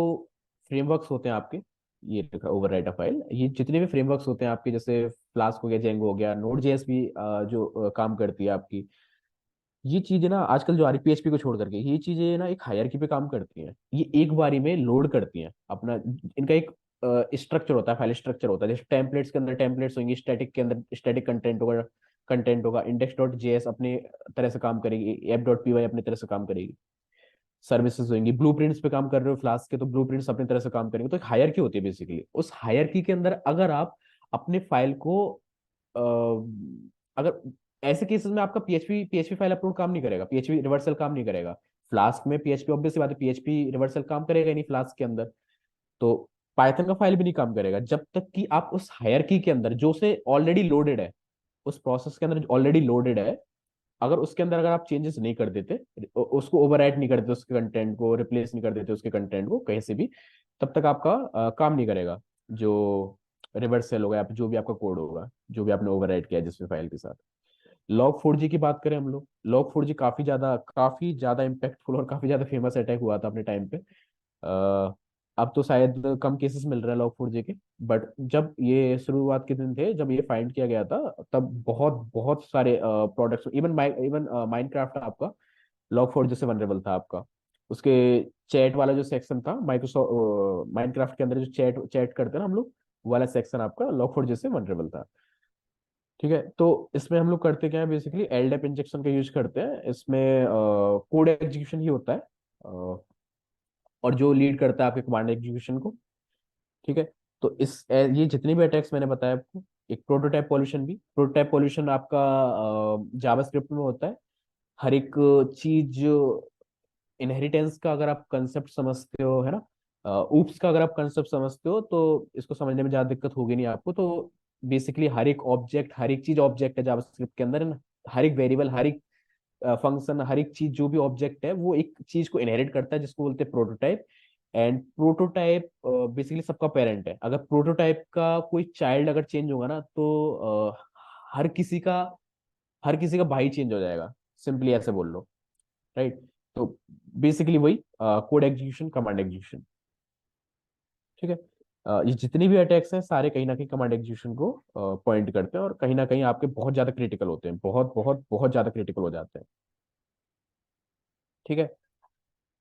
फ्रेमवर्क्स होते हैं आपके, ये लिखा ओवर राइट अ फाइल, ये जितने भी फ्रेमवर्क्स होते हैं आपके, जैसे फ्लास्क हो गया, जेंगो हो गया, नोड जेएस भी जो काम करती है आपकी, ये चीजें ना आजकल जो आ रही पीएचपी को छोड़ करके, ये चीजें ना एक हायरार्की पे काम करती हैं, ये एक बारी में लोड करती हैं अपना। इनका एक स्ट्रक्चर होता है, फाइल स्ट्रक्चर होता है, जैसे टेम्पलेट्स के अंदर टेम्पलेट्स होंगे, स्टैटिक के अंदर स्टैटिक कंटेंट होगा, इंडेक्स डॉट जेएस अपने तरह से काम करेगी, ऐप डॉट पीवाई अपनी तरह से काम करेगी, सर्विसेज होंगी, ब्लूप्रिंट्स पे काम कर रहे हो फ्लास्क के, तो ब्लूप्रिंट्स अपनी तरह से काम करेंगे। तो एक हायरार्की होती है बेसिकली, उस हायरार्की के अंदर अगर आप अपने फाइल को अ, अगर ऐसे केसेस में आपका पीएचपी पीएचपी फाइल अपलोड काम नहीं करेगा, पीएचपी रिवर्सल काम नहीं करेगा। फ्लास्क में पीएचपी, ऑब्वियस सी बात है, पीएचपी रिवर्सल काम करेगा ही नहीं फ्लास्क के अंदर, तो पाइथन का फाइल भी नहीं काम करेगा जब तक कि आप उस हायरार्की के अंदर जो से ऑलरेडी लोडेड है, उस प्रोसेस के अंदर ऑलरेडी लोडेड है, अगर उसके अंदर अगर आप चेंजेस नहीं कर देते, उसको ओवरराइट नहीं कर देते, उसके कंटेंट को रिप्लेस नहीं कर देते, उसके कंटेंट को कहीं से भी, तब तक आपका काम नहीं करेगा जो रिवर्स सेल होगा, या फिर जो भी आपका कोड होगा, जो भी आपने ओवरराइट किया जिसमें फाइल के साथ। लॉग फोर जी की बात करें हम लोग, लॉग फोर जी काफी ज्यादा इम्पैक्टफुल और काफी ज्यादा फेमस अटैक हुआ था अपने टाइम पे। अब तो शायद कम केसेस मिल रहे हैं लॉग फोर जी के, बट जब ये शुरुआत के दिन थे, जब ये फाइंड किया गया था, तब बहुत बहुत सारे प्रोडक्ट्स, इवन माइनक्राफ्ट आपका लॉग फोर जी से वनरेबल था आपका। उसके चैट वाला जो सेक्शन था माइक्रोसॉफ्ट माइनक्राफ्ट के अंदर, जो चैट चैट करते हैं ना हम लोग, वो वाला सेक्शन आपका लॉग फोर जी से वनरेबल था। ठीक है। तो इसमें हम लोग करते क्या है, बेसिकली एलडेप इंजेक्शन का यूज करते हैं इसमें, कोड एग्जीक्यूशन ही होता है। और जो लीड करता है आपके कमांड एग्जीक्यूशन को। ठीक है। तो ये जितने भी अटैक्स मैंने बताया आपको, एक प्रोटोटाइप पॉल्यूशन भी, प्रोटोटाइप पॉल्यूशन आपका जावास्क्रिप्ट में होता है। हर एक चीज, इनहेरिटेंस का अगर आप कंसेप्ट समझते हो, है ना, ऊप्स का अगर आप कंसेप्ट समझते हो, तो इसको समझने में ज्यादा दिक्कत होगी नहीं आपको। तो बेसिकली हर एक ऑब्जेक्ट, हर एक चीज ऑब्जेक्ट है जावास्क्रिप्ट के अंदर, है ना। हर एक वेरिएबल, हर एक फंक्शन, हर एक चीज जो भी ऑब्जेक्ट है वो एक चीज को इनहेरिट करता है, जिसको बोलते हैं प्रोटोटाइप। एंड प्रोटोटाइप बेसिकली सबका पेरेंट है। अगर प्रोटोटाइप का कोई चाइल्ड अगर चेंज होगा ना, तो हर किसी का हर किसी का भाई चेंज हो जाएगा, सिंपली ऐसे बोल लो। राइट। तो बेसिकली वही कोड एग्जीक्यूशन, कमांड एग्जीक्यूशन। ठीक है। ये जितने भी अटैक्स हैं सारे कहीं ना कहीं कमांड एग्जीक्यूशन को पॉइंट करते हैं, और कहीं ना कहीं आपके बहुत ज्यादा क्रिटिकल होते हैं, बहुत बहुत बहुत ज्यादा क्रिटिकल हो जाते हैं। ठीक है।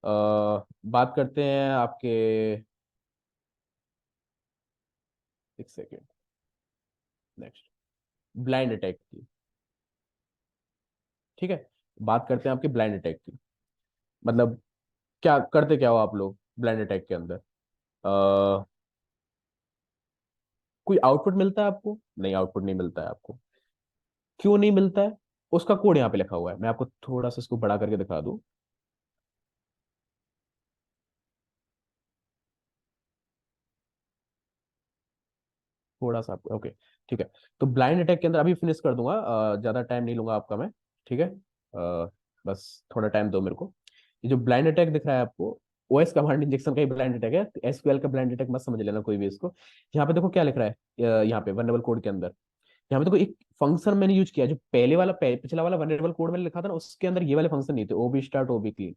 बात करते हैं आपके, एक सेकेंड, नेक्स्ट, ब्लाइंड अटैक की। ठीक है। बात करते हैं आपके ब्लाइंड अटैक की। मतलब क्या करते, क्या हो आप लोग ब्लाइंड अटैक के अंदर? कोई आउटपुट मिलता है आपको? नहीं, आउटपुट नहीं मिलता है आपको। क्यों नहीं मिलता है? उसका कोड यहाँ पे लिखा हुआ है, मैं आपको थोड़ा सा इसको बड़ा करके दिखा दूं। थोड़ा सा आपको, ओके। ठीक है। तो ब्लाइंड अटैक के अंदर अभी फिनिश कर दूंगा, ज्यादा टाइम नहीं लूंगा आपका मैं। ठीक है। बस थोड़ा टाइम दो मेरे को। ये जो ब्लाइंड अटैक दिख रहा है आपको, ओएस कमांड इंजेक्शन का ही ब्लाइंड अटैक है, एसक्यूएल का ब्लाइंड अटैक मत समझ लेना कोई भी इसको। यहाँ पे देखो क्या लिख रहा है, यहाँ पे वनरेबल कोड के अंदर। यहाँ पे देखो एक फंक्शन मैंने यूज किया, जो पहले वाला पिछला वाला वनरेबल कोड मैंने लिखा था ना, उसके अंदर ये वाले फंक्शन नहीं थे, ओबी स्टार्ट, ओबी क्लीन।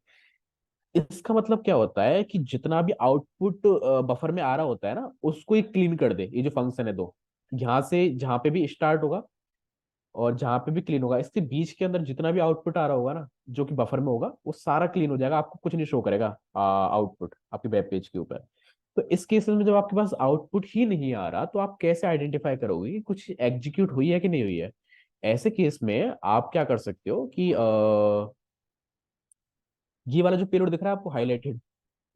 इसका मतलब क्या होता है कि जितना भी आउटपुट बफर में आ रहा होता है ना, उसको ही क्लीन कर दे, ये जो फंक्शन है दो। यहाँ से जहां पे भी स्टार्ट होगा और जहां पे भी क्लीन होगा, इसके बीच के अंदर जितना भी आउटपुट आ रहा होगा ना, जो कि बफर में होगा, वो सारा क्लीन हो जाएगा, आपको कुछ नहीं शो करेगा आउटपुट आपके वेब पेज के ऊपर। तो इस केस में जब आपके पास आउटपुट ही नहीं आ रहा, तो आप कैसे आइडेंटिफाई करोगे कि कुछ एग्जीक्यूट हुई है कि नहीं हुई है? ऐसे केस में आप क्या कर सकते हो कि ये वाला जो पेलोड दिख रहा है आपको highlighted,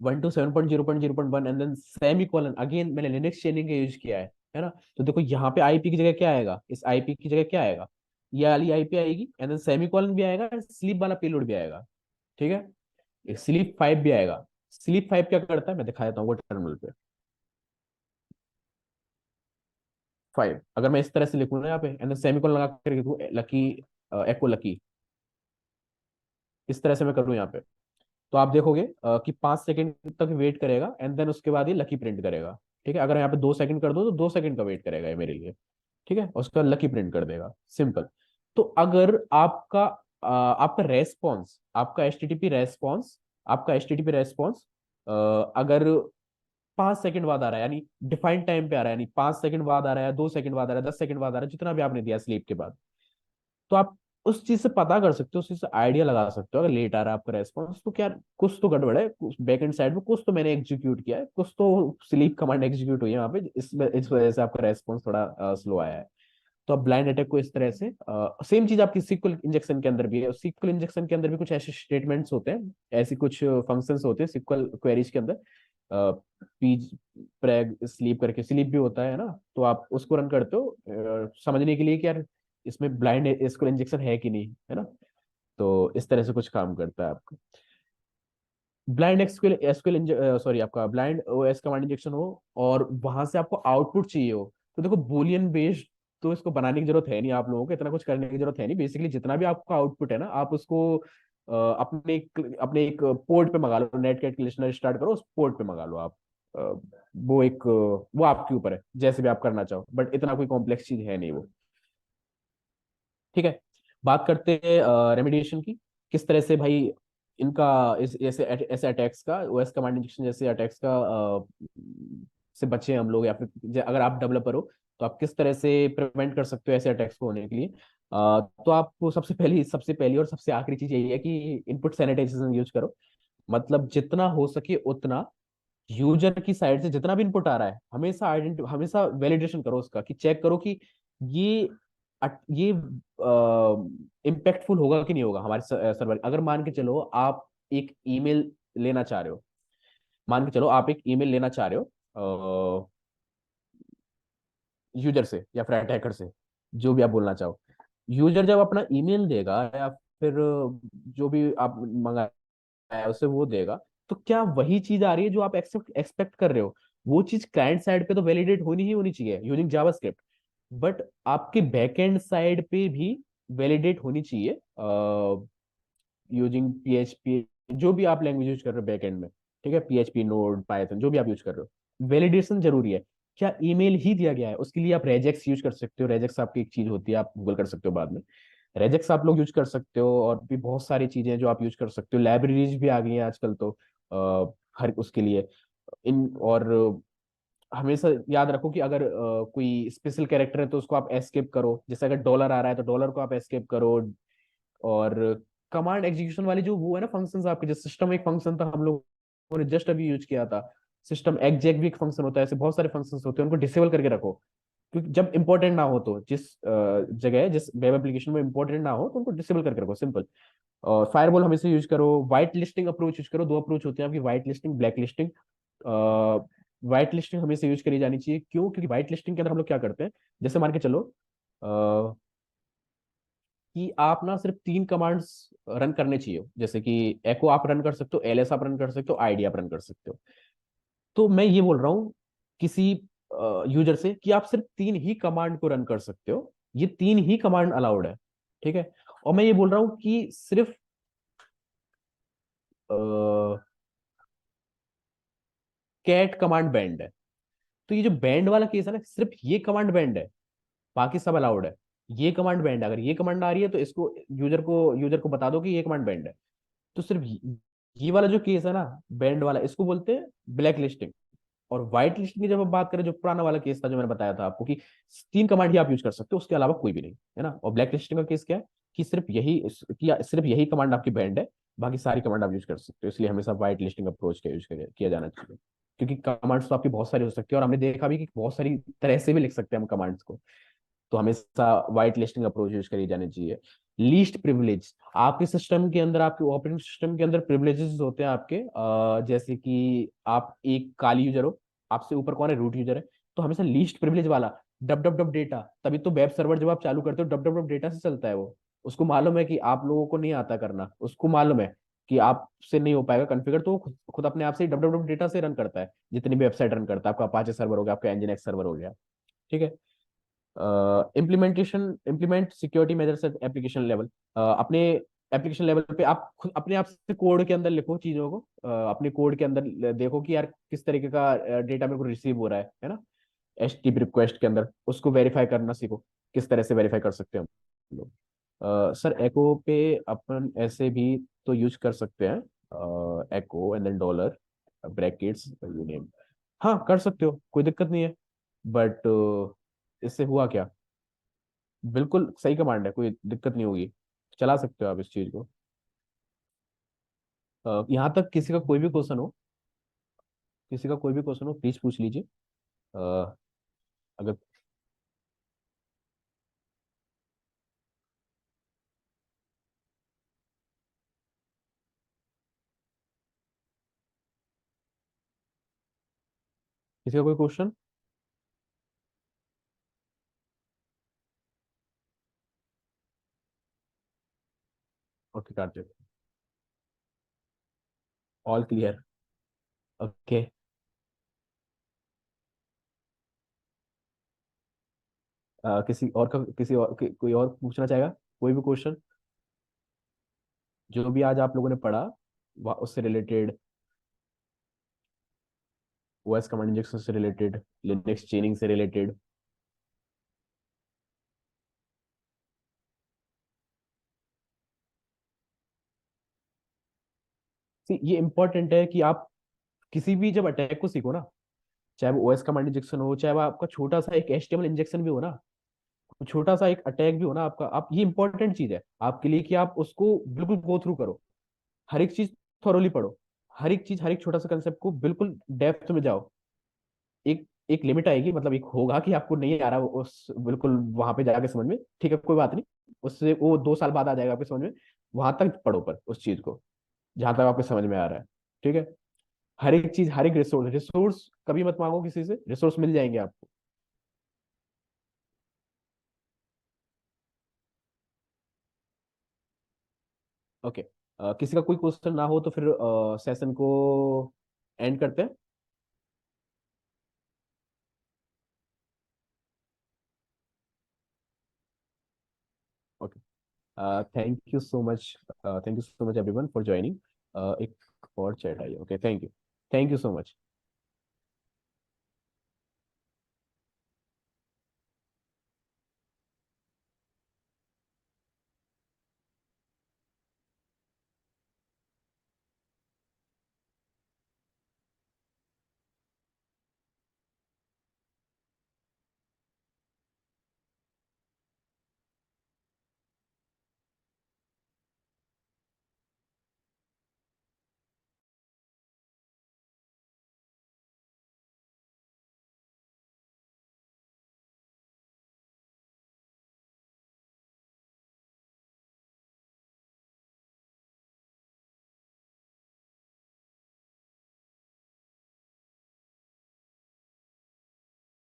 127.0.0.1 and then semicolon, again मैंने लिनक्स चेनिंग का यूज किया है ना। तो देखो यहाँ पे आईपी की जगह क्या आएगा, इस आईपी की जगह क्या आएगा, ये वाली आईपी आएगी, एंड देन सेमी कॉलन भी आएगा, स्लीप वाला पेलोड भी आएगा। ठीक है। स्लीप 5 भी आएगा। स्लीप 5 क्या करता है मैं दिखा देता हूँ वो टर्मिनल पे। 5 अगर मैं इस तरह से लिखूँ ना यहाँ पे, एंड देन सेमी कॉलन लगा कर लिखूँ लकी, एको लकी, इस तरह से मैं करूँ यहाँ पे, तो आप देखोगे कि 5 सेकंड तक वेट करेगा, एंड देन उसके बाद ये लकी प्रिंट करेगा। ठीक है। अगर यहाँ पे 2 सेकंड कर दो, तो 2 सेकंड का वेट करेगा ये मेरे लिए। ठीक है। उसका लकी प्रिंट कर देगा, सिंपल। तो अगर आपका रेस्पॉन्स, आपका H T T P response अगर 5 सेकंड बाद आ रहा है, यानी डिफाइंड टाइम पे आ रहा है, यानी 5 सेकंड बाद आ रहा है, 2 सेकंड बाद आ रहा है, 10 सेकंड बाद आ रहा है, जितना भी आपने दिया स्लीप के बाद, तो आप उस चीज से पता कर सकते हो, उस चीज से आइडिया लगा सकते हो, अगर लेट आ रहा है आपका रेस्पॉन्स, तो क्या कुछ तो गड़बड़ है बैक एंड साइड में, कुछ तो मैंने एग्जीक्यूट किया है, कुछ तो स्लीप कमांड एग्जीक्यूट हुई है वहाँ पे, इस वजह से आपका रेस्पॉन्स थोड़ा स्लो आया है। तो आप ब्लाइंड अटैक को इस तरह से, सेम चीज आपकी सिक्वल इंजेक्शन के अंदर भी है। सिक्वल इंजेक्शन के अंदर भी कुछ ऐसे स्टेटमेंट्स होते हैं, ऐसी कुछ फंक्शंस होते हैं सिक्वल क्वेरीज के अंदर, पीज प्रेग स्लीप करके स्लीप भी होता है ना। तो आप उसको रन करते हो समझने के लिए कि यार इसमें ब्लाइंड एसक्यूएल इंजेक्शन है कि नहीं, है ना। तो इस तरह से कुछ काम करता है आपका ब्लाइंड एसक्यूएल एसक्यूएल सॉरी, आपका ब्लाइंड ओएस कमांड इंजेक्शन हो, और वहां से आपको आउटपुट चाहिए हो। तो देखो बूलियन बेस्ड, तो इसको बनाने की जरूरत है नहीं, आप लोगों को इतना कुछ करने की जरूरत है नहीं। बेसिकली जितना भी आपका आउटपुट है ना, आप उसको अपने एक पोर्ट पे मंगा लो, नेट कैलकुलेशन स्टार्ट करो, उस पोर्ट पे मंगा लो आप। अ, वो आपके ऊपर है, जैसे भी आप करना चाहो, बट इतना कोई कॉम्प्लेक्स चीज है नहीं वो। ठीक है। बात करते हैं रेमिडिएशन की, किस तरह से भाई इनका, इस ऐसे ऐसे अटैक्स का, ओएस कमांड इंजेक्शन जैसे अटैक्स का से बचे हम लोग, या फिर अगर आप डेवलपर हो, तो आप किस तरह से प्रिवेंट कर सकते हो ऐसे अटैक्स को होने के लिए। तो आपको सबसे पहली और सबसे आखिरी चीज यही है कि इनपुट सैनिटाइजेशन यूज करो। मतलब जितना हो सके उतना यूजर की साइड से जितना भी इनपुट आ रहा है, हमेशा वैलिडेशन करो उसका, कि चेक करो कि ये ये इम्पैक्टफुल होगा कि नहीं होगा हमारे सर्वर। अगर मान के चलो आप एक ईमेल लेना चाह रहे हो, मान के चलो आप एक ईमेल लेना चाह रहे हो यूजर से या फिर अटैकर से, जो भी आप बोलना चाहो। यूजर जब अपना ईमेल देगा या फिर जो भी आप मंगाया है उसे वो देगा, तो क्या वही चीज आ रही है जो आप एक्सेप्ट एक्सपेक्ट कर रहे हो? वो चीज क्लाइंट साइड पे तो वैलिडेट होनी ही होनी चाहिए यूजिंग जावास्क्रिप्ट, बट आपके बैकएंड साइड पे भी वैलिडेट होनी चाहिए यूजिंग पीएचपी, जो भी आप लैंग्वेज यूज कर रहे हो बैकएंड में। ठीक है, पीएचपी, नोड, पाइथन, जो भी आप यूज कर रहे हो, वैलिडेशन जरूरी है। क्या ईमेल ही दिया गया है? उसके लिए आप रेजेक्स यूज कर सकते हो। रेजेक्स आपकी एक चीज होती है, आप गूगल कर सकते हो बाद में। रेजेक्स आप लोग यूज कर सकते हो, और भी बहुत सारी चीजें हैं जो आप यूज कर सकते हो। लाइब्रेरीज भी आ गई हैं आजकल तो हर उसके लिए। इन और हमेशा याद रखो कि अगर कोई स्पेशल कैरेक्टर है तो उसको आप एस्केप करो। जैसे अगर डॉलर आ रहा है तो डॉलर को आप एस्केप करो। और कमांड एग्जीक्यूशन वाली जो वो है ना फंक्शंस आपके, जो सिस्टम एक फंक्शन था हम लोगों ने जस्ट अभी यूज किया था, सिस्टम एग्जेक भी एक फंक्शन होता है। ऐसे बहुत सारे फंक्शंस होते हैं, उनको डिसेबल करके रखो। क्योंकि जब इंपॉर्टेंट ना हो, तो जिस जगह जिस वेब एप्लीकेशन में इंपॉर्टेंट ना हो तो उनको डिसेबल करके रखो, सिंपल। और फायरवॉल हमेशा यूज करो। व्हाइट लिस्टिंग अप्रोच यूज करो। दो अप्रोच होते हैं आपकी, white listing, black listing. White listing हमेशा यूज करी जानी चाहिए। क्यों? क्योंकि व्हाइट लिस्टिंग के अंदर हम लोग क्या करते हैं, जैसे मान के चलो कि आप ना सिर्फ 3 कमांड्स रन करने चाहिए। जैसे कि एको आप रन कर सकते हो, एलएस आप रन कर सकते हो, आईडी आप रन कर सकते हो। तो मैं ये बोल रहा हूँ किसी यूजर से कि आप सिर्फ 3 ही कमांड को रन कर सकते हो। ये 3 ही कमांड अलाउड है। ठीक है। और मैं ये बोल रहा हूँ कि सिर्फ कैट कमांड बैंड है। तो ये जो बैंड वाला केस है ना, सिर्फ ये कमांड बैंड है, बाकी सब अलाउड है। ये कमांड बैंड है, अगर ये कमांड आ रही है तो इसको यूजर को बता दो कि ये कमांड बैंड है। तो सिर्फ ये वाला जो केस है ना, बैंड वाला, इसको बोलते हैं ब्लैक लिस्टिंग। और व्हाइट लिस्टिंग की जब आप बात करें, जो पुराना वाला केस था जो मैंने बताया था आपको, कि 3 कमांड ही आप यूज कर सकते हो, उसके अलावा कोई भी नहीं, है ना। और ब्लैक लिस्टिंग का केस क्या है कि सिर्फ यही कमांड आपकी बैंड है, बाकी सारी कमांड आप यूज कर सकते हो। इसलिए हमेशा व्हाइट लिस्टिंग अप्रोच का यूज किया जाना चाहिए। क्योंकि कमांड्स तो आपकी बहुत सारी हो सकती है, और हमने देखा भी कि बहुत सारी तरह से भी लिख सकते हैं हम कमांड्स को। तो हमेशा व्हाइट लिस्टिंग अप्रोच यूज करी जानी चाहिए। लीस्ट प्रिविलेज, आपके सिस्टम के अंदर, आपके ऑपरेटिंग सिस्टम के अंदर प्रिविलेजेस होते हैं आपके, जैसे कि आप एक काली यूजर हो, आपसे ऊपर कौन है, रूट यूजर है। तो हमेशा लीस्ट प्रिविलेज वाला डब डब डब डेटा, तभी तो वेब सर्वर जब आप चालू करते हो डब डब डब डेटा से चलता है वो। उसको मालूम है कि आप लोगों को नहीं आता करना, उसको मालूम है कि आपसे नहीं हो पाएगा कॉन्फ़िगर, तो वो खुद अपने आप से डब डब डब डेटा से रन करता है। जितनी भी वेबसाइट रन करता है, आपका अपाचे सर्वर हो गया, आपका एनजीएक्स सर्वर हो गया। ठीक है। Implement security measures at application level. अपने एप्लीकेशन लेवल पे आप खुद अपने आप से कोड के अंदर लिखो चीजों को। अपने कोड के अंदर देखो कि यार किस तरीके का डेटा मेरे को रिसीव हो रहा है ना। एचटीटीपी रिक्वेस्ट के अंदर उसको वेरीफाई करना सीखो, किस तरह से वेरीफाई कर सकते हैं हम लोग। सर एको पे अपन ऐसे भी तो यूज कर सकते हैं, echo and then dollar, brackets, uname. हाँ कर सकते हो, कोई दिक्कत नहीं है। बट इससे हुआ क्या? बिल्कुल सही कमांड है, कोई दिक्कत नहीं होगी, चला सकते हो आप इस चीज को। यहाँ तक किसी का कोई भी क्वेश्चन हो, किसी का कोई भी क्वेश्चन हो प्लीज पूछ लीजिए। अ, अगर किसी का कोई question. Okay Kartik, all clear. Okay. किसी और का, कोई और पूछना चाहेगा कोई भी क्वेश्चन, जो भी आज आप लोगों ने पढ़ा उससे रिलेटेड, ओएस कमांड इंजेक्शन से रिलेटेड, लिनक्स चेनिंग से रिलेटेड। ये इंपॉर्टेंट है कि आप किसी भी जब अटैक को सीखो ना, चाहे वो ओएस कमांड इंजेक्शन हो, चाहे वो आपका छोटा सा एक एचटीएमएल इंजेक्शन भी हो ना, छोटा सा एक अटैक भी हो ना आपका, आप, ये इंपॉर्टेंट चीज है आपके लिए कि आप उसको बिल्कुल गो थ्रू करो। हर एक चीज थोरोली पढ़ो, हर एक चीज, हर एक छोटा सा कंसेप्ट को बिल्कुल डेप्थ में जाओ। एक एक लिमिट आएगी, मतलब एक होगा कि आपको नहीं आ रहा उस बिल्कुल वहां पे जाके समझ में, ठीक है कोई बात नहीं, उससे वो 2 साल बाद आ जाएगा आपके समझ में। वहां तक पढ़ो पर उस चीज को, जहां तक आपको समझ में आ रहा है। ठीक है। हर एक चीज, हर एक रिसोर्स, रिसोर्स कभी मत मांगो किसी से, रिसोर्स मिल जाएंगे आपको। ओके, किसी का कोई क्वेश्चन ना हो तो फिर सेशन को एंड करते हैं। Okay, thank you so much, thank you so much everyone for joining. एक और चैट आई है, okay, thank you, thank you so much.